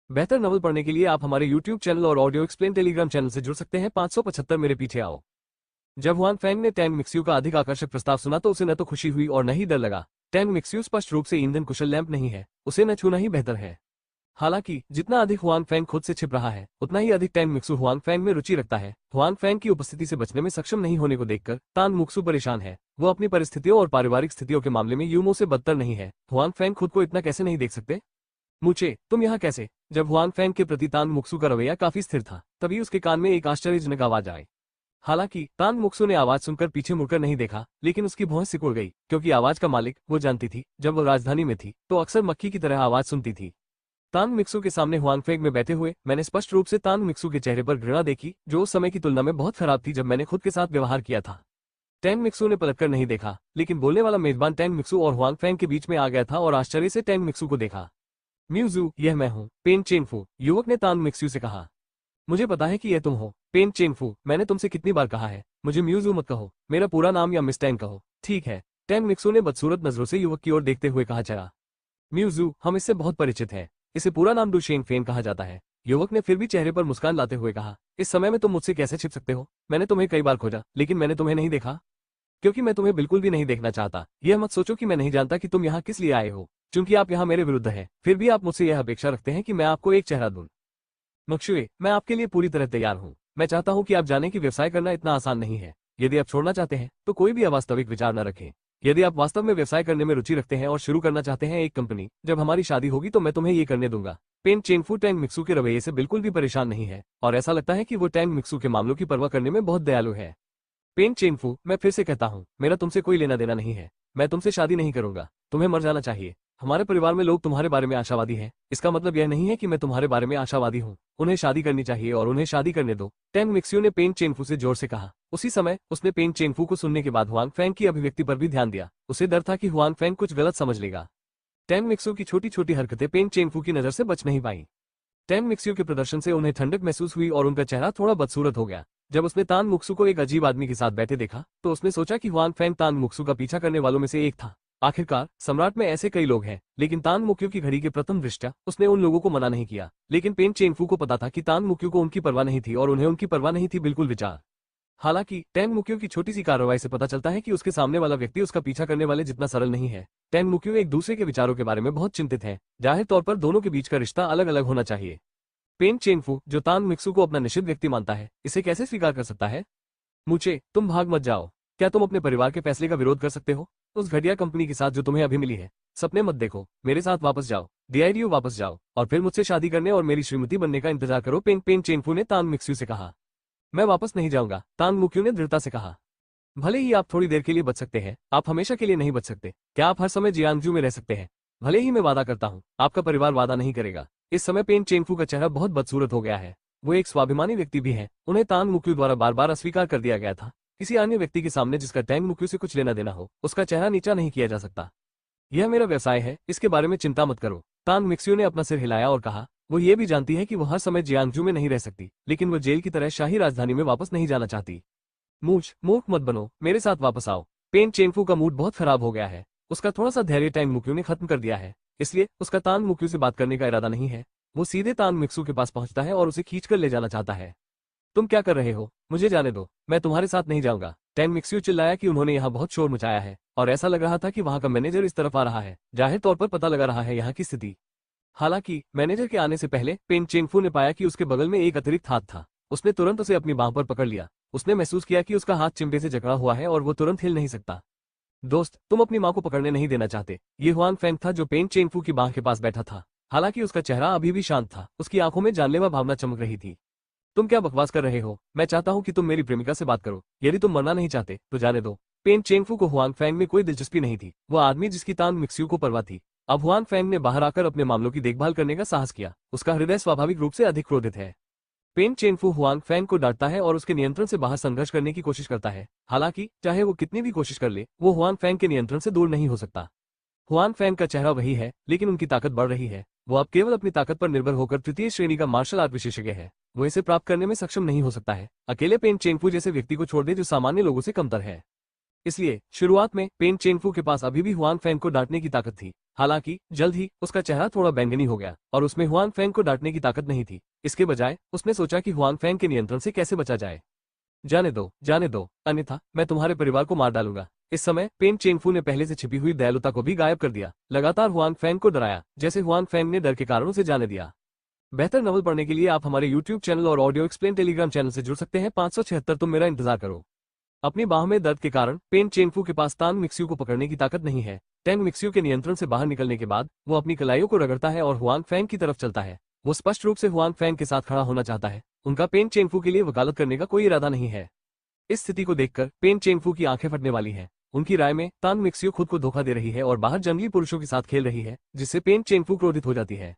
A: बेहतर नॉवल पढ़ने के लिए आप हमारे YouTube चैनल और ऑडियो एक्सप्लेन टेलीग्राम चैनल से जुड़ सकते हैं। 575 मेरे पीछे आओ। जब हुआन फैंग ने टैंग मिक्स्यू का अधिक आकर्षक प्रस्ताव सुना तो उसे न तो खुशी हुई और न ही डर लगा। टैंग मिक्स्यू स्पष्ट रूप से ईंधन कुशल लैंप नहीं है, उसे न छूना ही बेहतर है। हालांकि जितना अधिक हुआन फैंग खुद से छिप रहा है उतना ही अधिक टैंग मिक्सू हुआन फैंग में रुचि रखता है। हुआन फैंग की उपस्थिति से बचने में सक्षम नहीं होने को देखकर तान मुक्सू परेशान है। वो अपनी परिस्थितियों और पारिवारिक स्थितियों के मामले में यूमो से बदतर नहीं है। हुआन फैंग खुद को इतना कैसे नहीं देख सकते? मुझे तुम यहाँ कैसे? जब हुआन फैंग के प्रति तान मुक्सू का रवैया काफी स्थिर था तभी उसके कान में एक आश्चर्यजनक आवाज आई। हालांकि तान मुक्सू ने आवाज सुनकर पीछे मुड़कर नहीं देखा, लेकिन उसकी भौं सिकुड़ गई क्योंकि आवाज का मालिक वो जानती थी। जब वो राजधानी में थी तो अक्सर मक्खी की तरह आवाज सुनती थी। तान मिक्सू के सामने हुआन फैंग में बैठे हुए मैंने स्पष्ट रूप से तान मिक्सू के चेहरे पर घृणा देखी, जो उस समय की तुलना में बहुत खराब थी जब मैंने खुद के साथ व्यवहार किया था। टैंग मिक्सू ने पलटकर नहीं देखा, लेकिन बोलने वाला मेजबान टैंग मिक्सू और हुआन फैंग के बीच में आ गया था और आश्चर्य से टैंग मिक्सू को देखा। म्यूजू, यह मैं हूँ, पेन चेनफू, युवक ने तान मिक्सू से कहा। मुझे पता है कि यह तुम हो, पेन चेनफू। मैंने तुमसे कितनी बार कहा है, मुझे म्यूजू मत कहो, मेरा पूरा नाम या मिस टैंग कहो। ठीक है, टैंग मिक्सू ने बदसूरत नजरों से युवक की ओर देखते हुए कहा। चला म्यूजू, हम इससे बहुत परिचित हैं, इसे पूरा नाम डू शेंग फेन कहा जाता है। युवक ने फिर भी चेहरे पर मुस्कान लाते हुए कहा। इस समय में तुम मुझसे कैसे छिप सकते हो? मैंने तुम्हें कई बार खोजा लेकिन मैंने तुम्हें नहीं देखा, क्योंकि मैं तुम्हें बिल्कुल भी नहीं देखना चाहता। यह मत सोचो कि मैं नहीं जानता कि तुम यहाँ किस लिए आए हो, क्योंकि आप यहाँ मेरे विरुद्ध हैं, फिर भी आप मुझसे यह अपेक्षा रखते हैं कि मैं आपको एक चेहरा दूं। मक्शुए, मैं आपके लिए पूरी तरह तैयार हूँ। मैं चाहता हूँ कि आप जाने कि व्यवसाय करना इतना आसान नहीं है। यदि आप छोड़ना चाहते हैं तो कोई भी अवास्तविक विचार न रखें। यदि आप वास्तव में व्यवसाय करने में रुचि रखते हैं और शुरू करना चाहते हैं एक कंपनी, जब हमारी शादी होगी तो मैं तुम्हें ये करने दूंगा। पेन चेनफू टैंग मिक्सू के रवैये से बिल्कुल भी परेशान नहीं है और ऐसा लगता है कि वो टैंग मिक्सू के मामलों की परवाह करने में बहुत दयालु है। पेन चेनफू, मैं फिर से कहता हूँ, मेरा तुमसे कोई लेना देना नहीं है। मैं तुमसे शादी नहीं करूंगा, तुम्हें मर जाना चाहिए। हमारे परिवार में लोग तुम्हारे बारे में आशावादी हैं, इसका मतलब यह नहीं है कि मैं तुम्हारे बारे में आशावादी हूँ। उन्हें शादी करनी चाहिए और उन्हें शादी करने दो, टैंग मिक्सू ने पेन चेनफू से जोर से कहा। उसी समय उसने पेन चेनफू को सुनने के बाद हुआन फैंग की अभिव्यक्ति पर भी ध्यान दिया। उसे डर था कि हुआन फैंग कुछ गलत समझ लेगा। टैंग मिक्सू की छोटी छोटी हरकतें पेन चेनफू की नजर से बच नहीं पाई। टैंग मिक्सू के प्रदर्शन से उन्हें ठंडक महसूस हुई और उनका चेहरा थोड़ा बदसूरत हो गया। जब उसने तान मुक्सू को एक अजीब आदमी के साथ बैठे देखा तो उसने सोचा कि हुआन फैंग तान मुक्सू का पीछा करने वालों में से एक था। आखिरकार सम्राट में ऐसे कई लोग हैं, लेकिन तान मुक्यू की घड़ी के प्रथम दृष्टया उसने उन लोगों को मना नहीं किया। लेकिन पेन चेनफू को पता था कि तान मुक्यू को उनकी परवाह नहीं थी और उन्हें उनकी परवाह नहीं थी बिल्कुल विचार। हालांकि टैंग मुक्यू की छोटी सी कार्रवाई से पता चलता है कि उसके सामने वाला व्यक्ति उसका पीछा करने वाले जितना सरल नहीं है। टैंग मुक्यू एक दूसरे के विचारों के बारे में बहुत चिंतित है। जाहिर तौर पर दोनों के बीच का रिश्ता अलग अलग होना चाहिए। पेन चेनफू, जो तान मिक्सू को अपना निषिद्ध व्यक्ति मानता है, इसे कैसे स्वीकार कर सकता है? मुझे, तुम भाग मत जाओ। क्या तुम अपने परिवार के फैसले का विरोध कर सकते हो? उस घटिया कंपनी के साथ जो तुम्हें अभी मिली है, सपने मत देखो। मेरे साथ वापस जाओ, डीआईडीयू वापस जाओ और फिर मुझसे शादी करने और मेरी श्रीमती बनने का इंतजार करो। पेन चेनफू ने तान मिक्सू से कहा। मैं वापस नहीं जाऊंगा, तान मुक्यू ने दृढ़ता से कहा। भले ही आप थोड़ी देर के लिए बच सकते हैं, आप हमेशा के लिए नहीं बच सकते। क्या आप हर समय जियांगजू में रह सकते हैं? भले ही मैं वादा करता हूँ, आपका परिवार वादा नहीं करेगा। इस समय पेन चेनफू का चेहरा बहुत बदसूरत हो गया है। वो एक स्वाभिमानी व्यक्ति भी है, उन्हें तान मुक्यू द्वारा बार बार अस्वीकार कर दिया गया था। किसी अन्य व्यक्ति के सामने जिसका टैंग मुक्यू से कुछ लेना देना हो, उसका चेहरा नीचा नहीं किया जा सकता। यह मेरा व्यवसाय है, इसके बारे में चिंता मत करो। तान मिक्सू ने अपना सिर हिलाया और कहा। वो ये भी जानती है कि वो हर समय जियांगजू में नहीं रह सकती, लेकिन वो जेल की तरह शाही राजधानी में वापस नहीं जाना चाहती। मूर्ख मत बनो, मेरे साथ वापस आओ। पेन चेनफू का मूड बहुत खराब हो गया है। उसका थोड़ा सा धैर्य टैंग मुक्यू ने खत्म कर दिया है, इसलिए उसका तान मुक्यू से बात करने का इरादा नहीं है। वो सीधे तान मिक्सू के पास पहुंचता है और उसे खींचकर ले जाना चाहता है। तुम क्या कर रहे हो? मुझे जाने दो, मैं तुम्हारे साथ नहीं जाऊंगा। टैंग मिक्सू चिल्लाया कि उन्होंने यहाँ बहुत शोर मचाया है और ऐसा लग रहा था कि वहाँ का मैनेजर इस तरफ आ रहा है। जाहिर तौर पर पता लगा रहा है यहाँ की स्थिति। हालांकि मैनेजर के आने से पहले पेन चेनफू ने पाया कि उसके बगल में एक अतिरिक्त हाथ था। उसने तुरंत उसे अपनी बांह पर पकड़ लिया। उसने महसूस किया कि उसका हाथ चिमटे से जकड़ा हुआ है और वो तुरंत हिल नहीं सकता। दोस्त, तुम अपनी माँ को पकड़ने नहीं देना चाहते। ये हुआन फैंग था जो पेन चेनफू की बांह के पास बैठा था। हालांकि उसका चेहरा अभी भी शांत था, उसकी आंखों में जानलेवा भावना चमक रही थी। तुम क्या बकवास कर रहे हो? मैं चाहता हूँ कि तुम मेरी प्रेमिका से बात करो। यदि तुम मरना नहीं चाहते तो जाने दो। पेन चेनफू को हुआन फैंग में कोई दिलचस्पी नहीं थी। वो आदमी जिसकी तान मिक्सू को परवाह थी। अब हुआन फैंग ने बाहर आकर अपने मामलों की देखभाल करने का साहस किया। उसका हृदय स्वाभाविक रूप से अधिक क्रोधित है। पेन चेनफू हुआन फैंग को डांटता है और उसके नियंत्रण से बाहर संघर्ष करने की कोशिश करता है। हालांकि चाहे वो कितनी भी कोशिश कर ले, वो हुआन फैंग के नियंत्रण से दूर नहीं हो सकता। हुआन फैंग का चेहरा वही है, लेकिन उनकी ताकत बढ़ रही है। वो अब केवल अपनी ताकत पर निर्भर होकर तृतीय श्रेणी का मार्शल आर्ट विशेषज्ञ है। वो इसे प्राप्त करने में सक्षम नहीं हो सकता है। अकेले पेन चेनफू जैसे व्यक्ति को छोड़ दे जो सामान्य लोगों से कमतर है। इसलिए शुरुआत में पेन चेनफू के पास अभी भी हुआन फैंग को डांटने की ताकत थी। हालांकि जल्द ही उसका चेहरा थोड़ा बैंगनी हो गया और उसमें हुआन फैंग को डांटने की ताकत नहीं थी। इसके बजाय उसने सोचा कि हुआन फैंग के नियंत्रण से कैसे बचा जाए। जाने दो, अन्यथा मैं तुम्हारे परिवार को मार डालूंगा। इस समय पेन चेनफू ने पहले से छिपी हुई दयालुता को भी गायब कर दिया, लगातार हुआन फैंग को डराया, जैसे हुआन फैंग ने डर के कारणों से जाने दिया। बेहतर नॉवल पढ़ने के लिए आप हमारे YouTube चैनल और ऑडियो एक्सप्लेन टेलीग्राम चैनल से जुड़ सकते हैं। 576 तुम मेरा इंतजार करो। अपनी बाह में दर्द के कारण पेन चेनफू के पास तांग मिक्स्यू को पकड़ने की ताकत नहीं है। टैंग मिक्स्यू के नियंत्रण से बाहर निकलने के बाद वो अपनी कलाइयों को रगड़ता है और हुआन फैंग की तरफ चलता है। वो स्पष्ट रूप से हुआन फैंग के साथ खड़ा होना चाहता है। उनका पेन चेनफू के लिए वकालत करने का कोई इरादा नहीं है। इस स्थिति को देखकर पेन चेनफू की आंखें फटने वाली हैं। उनकी राय में तांग मिक्स्यू खुद को धोखा दे रही है और बाहर जंगली पुरुषों के साथ खेल रही है, जिससे पेन चेनफू क्रोधित हो जाती है।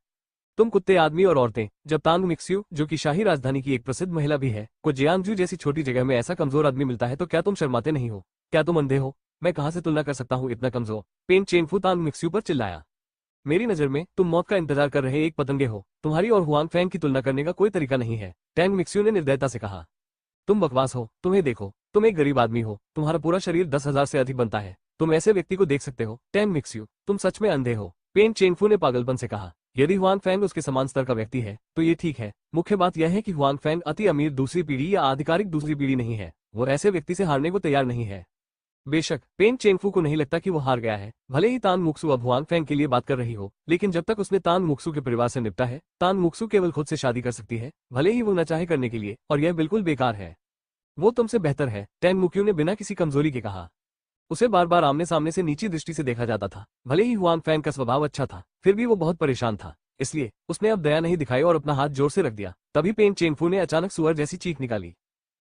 A: तुम कुत्ते, आदमी और औरतें, जब तांग मिक्स्यू, जो कि शाही राजधानी की एक प्रसिद्ध महिला भी है, को जियांगजू जैसी छोटी जगह में ऐसा कमजोर आदमी मिलता है तो क्या तुम शर्माते नहीं हो? क्या तुम अंधे हो? मैं कहां से तुलना कर सकता हूं इतना कमजोर? पेन चेनफू तांग मिक्स्यू पर चिल्लाया। मेरी नजर में तुम मौत का इंतजार कर रहे एक पतंगे हो। तुम्हारी और हुआन फैंग की तुलना करने का कोई तरीका नहीं है, टैंग मिक्स्यू ने निर्दयता से कहा। तुम बकवास हो, तुम्हें देखो, तुम एक गरीब आदमी हो, तुम्हारा पूरा शरीर 10,000 से अधिक बनता है, तुम ऐसे व्यक्ति को देख सकते हो? टैंग मिक्स्यू, तुम सच में अंधे हो, पेन चेनफू ने पागलपन से कहा। यदि हुआन फैंग उसके समान स्तर का व्यक्ति है तो ये ठीक है। मुख्य बात यह है कि हुआन फैंग अति अमीर दूसरी पीढ़ी या आधिकारिक दूसरी पीढ़ी नहीं है। वो ऐसे व्यक्ति से हारने को तैयार नहीं है। बेशक पेन चेनफू को नहीं लगता कि वो हार गया है। भले ही तान मुक्सू अब हुआन फैंग के लिए बात कर रही हो, लेकिन जब तक उसने तान मुक्सू के परिवार से निपटा है, तान मुक्सू केवल खुद से शादी कर सकती है, भले ही वो न चाहे करने के लिए, और यह बिल्कुल बेकार है। वो तुमसे बेहतर है, टैंग मुक्यू ने बिना किसी कमजोरी के कहा। उसे बार बार आमने सामने से नीची दृष्टि से देखा जाता था। भले ही हुआन फैंग का स्वभाव अच्छा था, फिर भी वो बहुत परेशान था। इसलिए उसने अब दया नहीं दिखाई और अपना हाथ जोर से रख दिया। तभी पेन चेनफू ने अचानक सुअर जैसी चीख निकाली।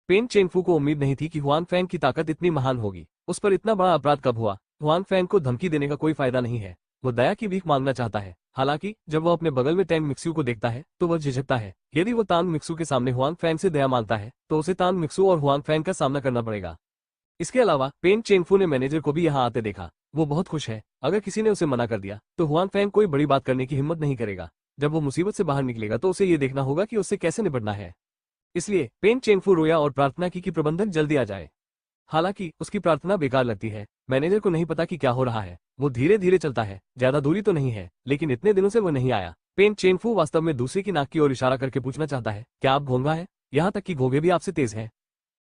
A: पेन चेनफू को उम्मीद नहीं थी कि हुआन फैंग की ताकत इतनी महान होगी। उस पर इतना बड़ा अपराध कब हुआ? हुआन फैंग को धमकी देने का कोई फायदा नहीं है। वो दया की भीख मांगना चाहता है। हालांकि जब वो अपने बगल में टैंग मिक्स्यू को देखता है तो वह झिझकता है। यदि वो तांग मिक्स्यू के सामने हुआन फैंग से दया मांगता है तो उसे तांग मिक्स्यू और हुआन फैंग का सामना करना पड़ेगा। इसके अलावा पेन चेनफू ने मैनेजर को भी यहाँ आते देखा। वो बहुत खुश है। अगर किसी ने उसे मना कर दिया तो हुआन फैंग कोई बड़ी बात करने की हिम्मत नहीं करेगा। जब वो मुसीबत से बाहर निकलेगा तो उसे ये देखना होगा कि उससे कैसे निपटना है। इसलिए पेन चेनफू रोया और प्रार्थना की कि प्रबंधक जल्दी आ जाए। हालांकि उसकी प्रार्थना बेकार लगती है। मैनेजर को नहीं पता कि क्या हो रहा है। वो धीरे धीरे चलता है। ज्यादा दूरी तो नहीं है, लेकिन इतने दिनों से वो नहीं आया। पेन चेनफू वास्तव में दूसरे की नाक की ओर इशारा करके पूछना चाहता है, क्या आप घोंघा है? यहाँ तक कि घोंघे भी आपसे तेज हैं।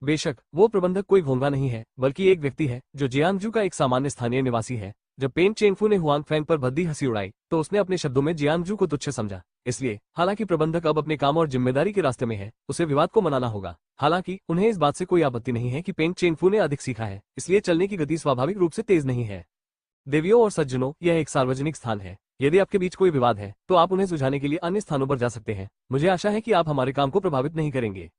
A: बेशक वो प्रबंधक कोई घोंघा नहीं है, बल्कि एक व्यक्ति है जो जियांगजू का एक सामान्य स्थानीय निवासी है। जब पेन चेनफू ने हुआन फैंग पर भद्दी हंसी उड़ाई तो उसने अपने शब्दों में जियांगजू को तुच्छ समझा। इसलिए हालांकि प्रबंधक अब अपने काम और जिम्मेदारी के रास्ते में है, उसे विवाद को मनाना होगा। हालांकि उन्हें इस बात से कोई आपत्ति नहीं है कि पेन चेनफू ने अधिक सीखा है, इसलिए चलने की गति स्वाभाविक रूप से तेज नहीं है। देवियों और सज्जनों, यह एक सार्वजनिक स्थान है। यदि आपके बीच कोई विवाद है तो आप उन्हें सुलझाने के लिए अन्य स्थानों पर जा सकते हैं। मुझे आशा है कि आप हमारे काम को प्रभावित नहीं करेंगे।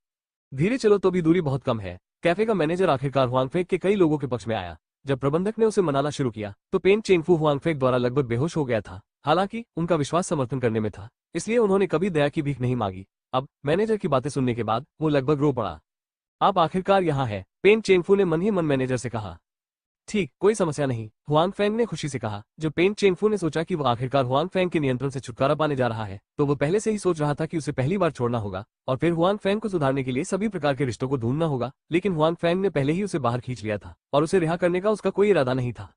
A: धीरे चलो तो भी दूरी बहुत कम है। कैफे का मैनेजर आखिरकार हुआन फैंग के कई लोगों के पक्ष में आया। जब प्रबंधक ने उसे मनाना शुरू किया तो पेन चेनफू हुआन फैंग द्वारा लगभग बेहोश हो गया था। हालांकि उनका विश्वास समर्थन करने में था, इसलिए उन्होंने कभी दया की भीख नहीं मांगी। अब मैनेजर की बातें सुनने के बाद वो लगभग रो पड़ा। आप आखिरकार यहाँ है, पेन चेनफू ने मन ही मन मैनेजर से कहा। ठीक, कोई समस्या नहीं, हुआन फैंग ने खुशी से कहा। जब पेन चेनफू ने सोचा कि वो आखिरकार हुआन फैंग के नियंत्रण से छुटकारा पाने जा रहा है तो वो पहले से ही सोच रहा था कि उसे पहली बार छोड़ना होगा और फिर हुआन फैंग को सुधारने के लिए सभी प्रकार के रिश्तों को ढूंढना होगा। लेकिन हुआन फैंग ने पहले ही उसे बाहर खींच लिया था और उसे रिहा करने का उसका कोई इरादा नहीं था।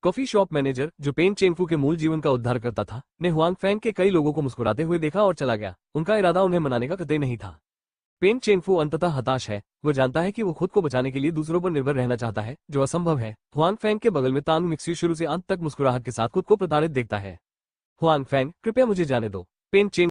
A: कॉफी शॉप मैनेजर, जो पेन चेनफू के मूल जीवन का उद्धार करता था, ने हुआन फैंग के कई लोगों को मुस्कुराते हुए देखा और चला गया। उनका इरादा उन्हें मनाने का कतई नहीं था। पेन चेनफू अंततः हताश है। वो जानता है कि वो खुद को बचाने के लिए दूसरों पर निर्भर रहना चाहता है, जो असंभव है। हुआन फैंग के बगल में तांग मिक्स्यू शुरू से अंत तक मुस्कुराहट के साथ खुद को प्रताड़ित देखता है। हुआन फैंग, कृपया मुझे जाने दो, पेन चेन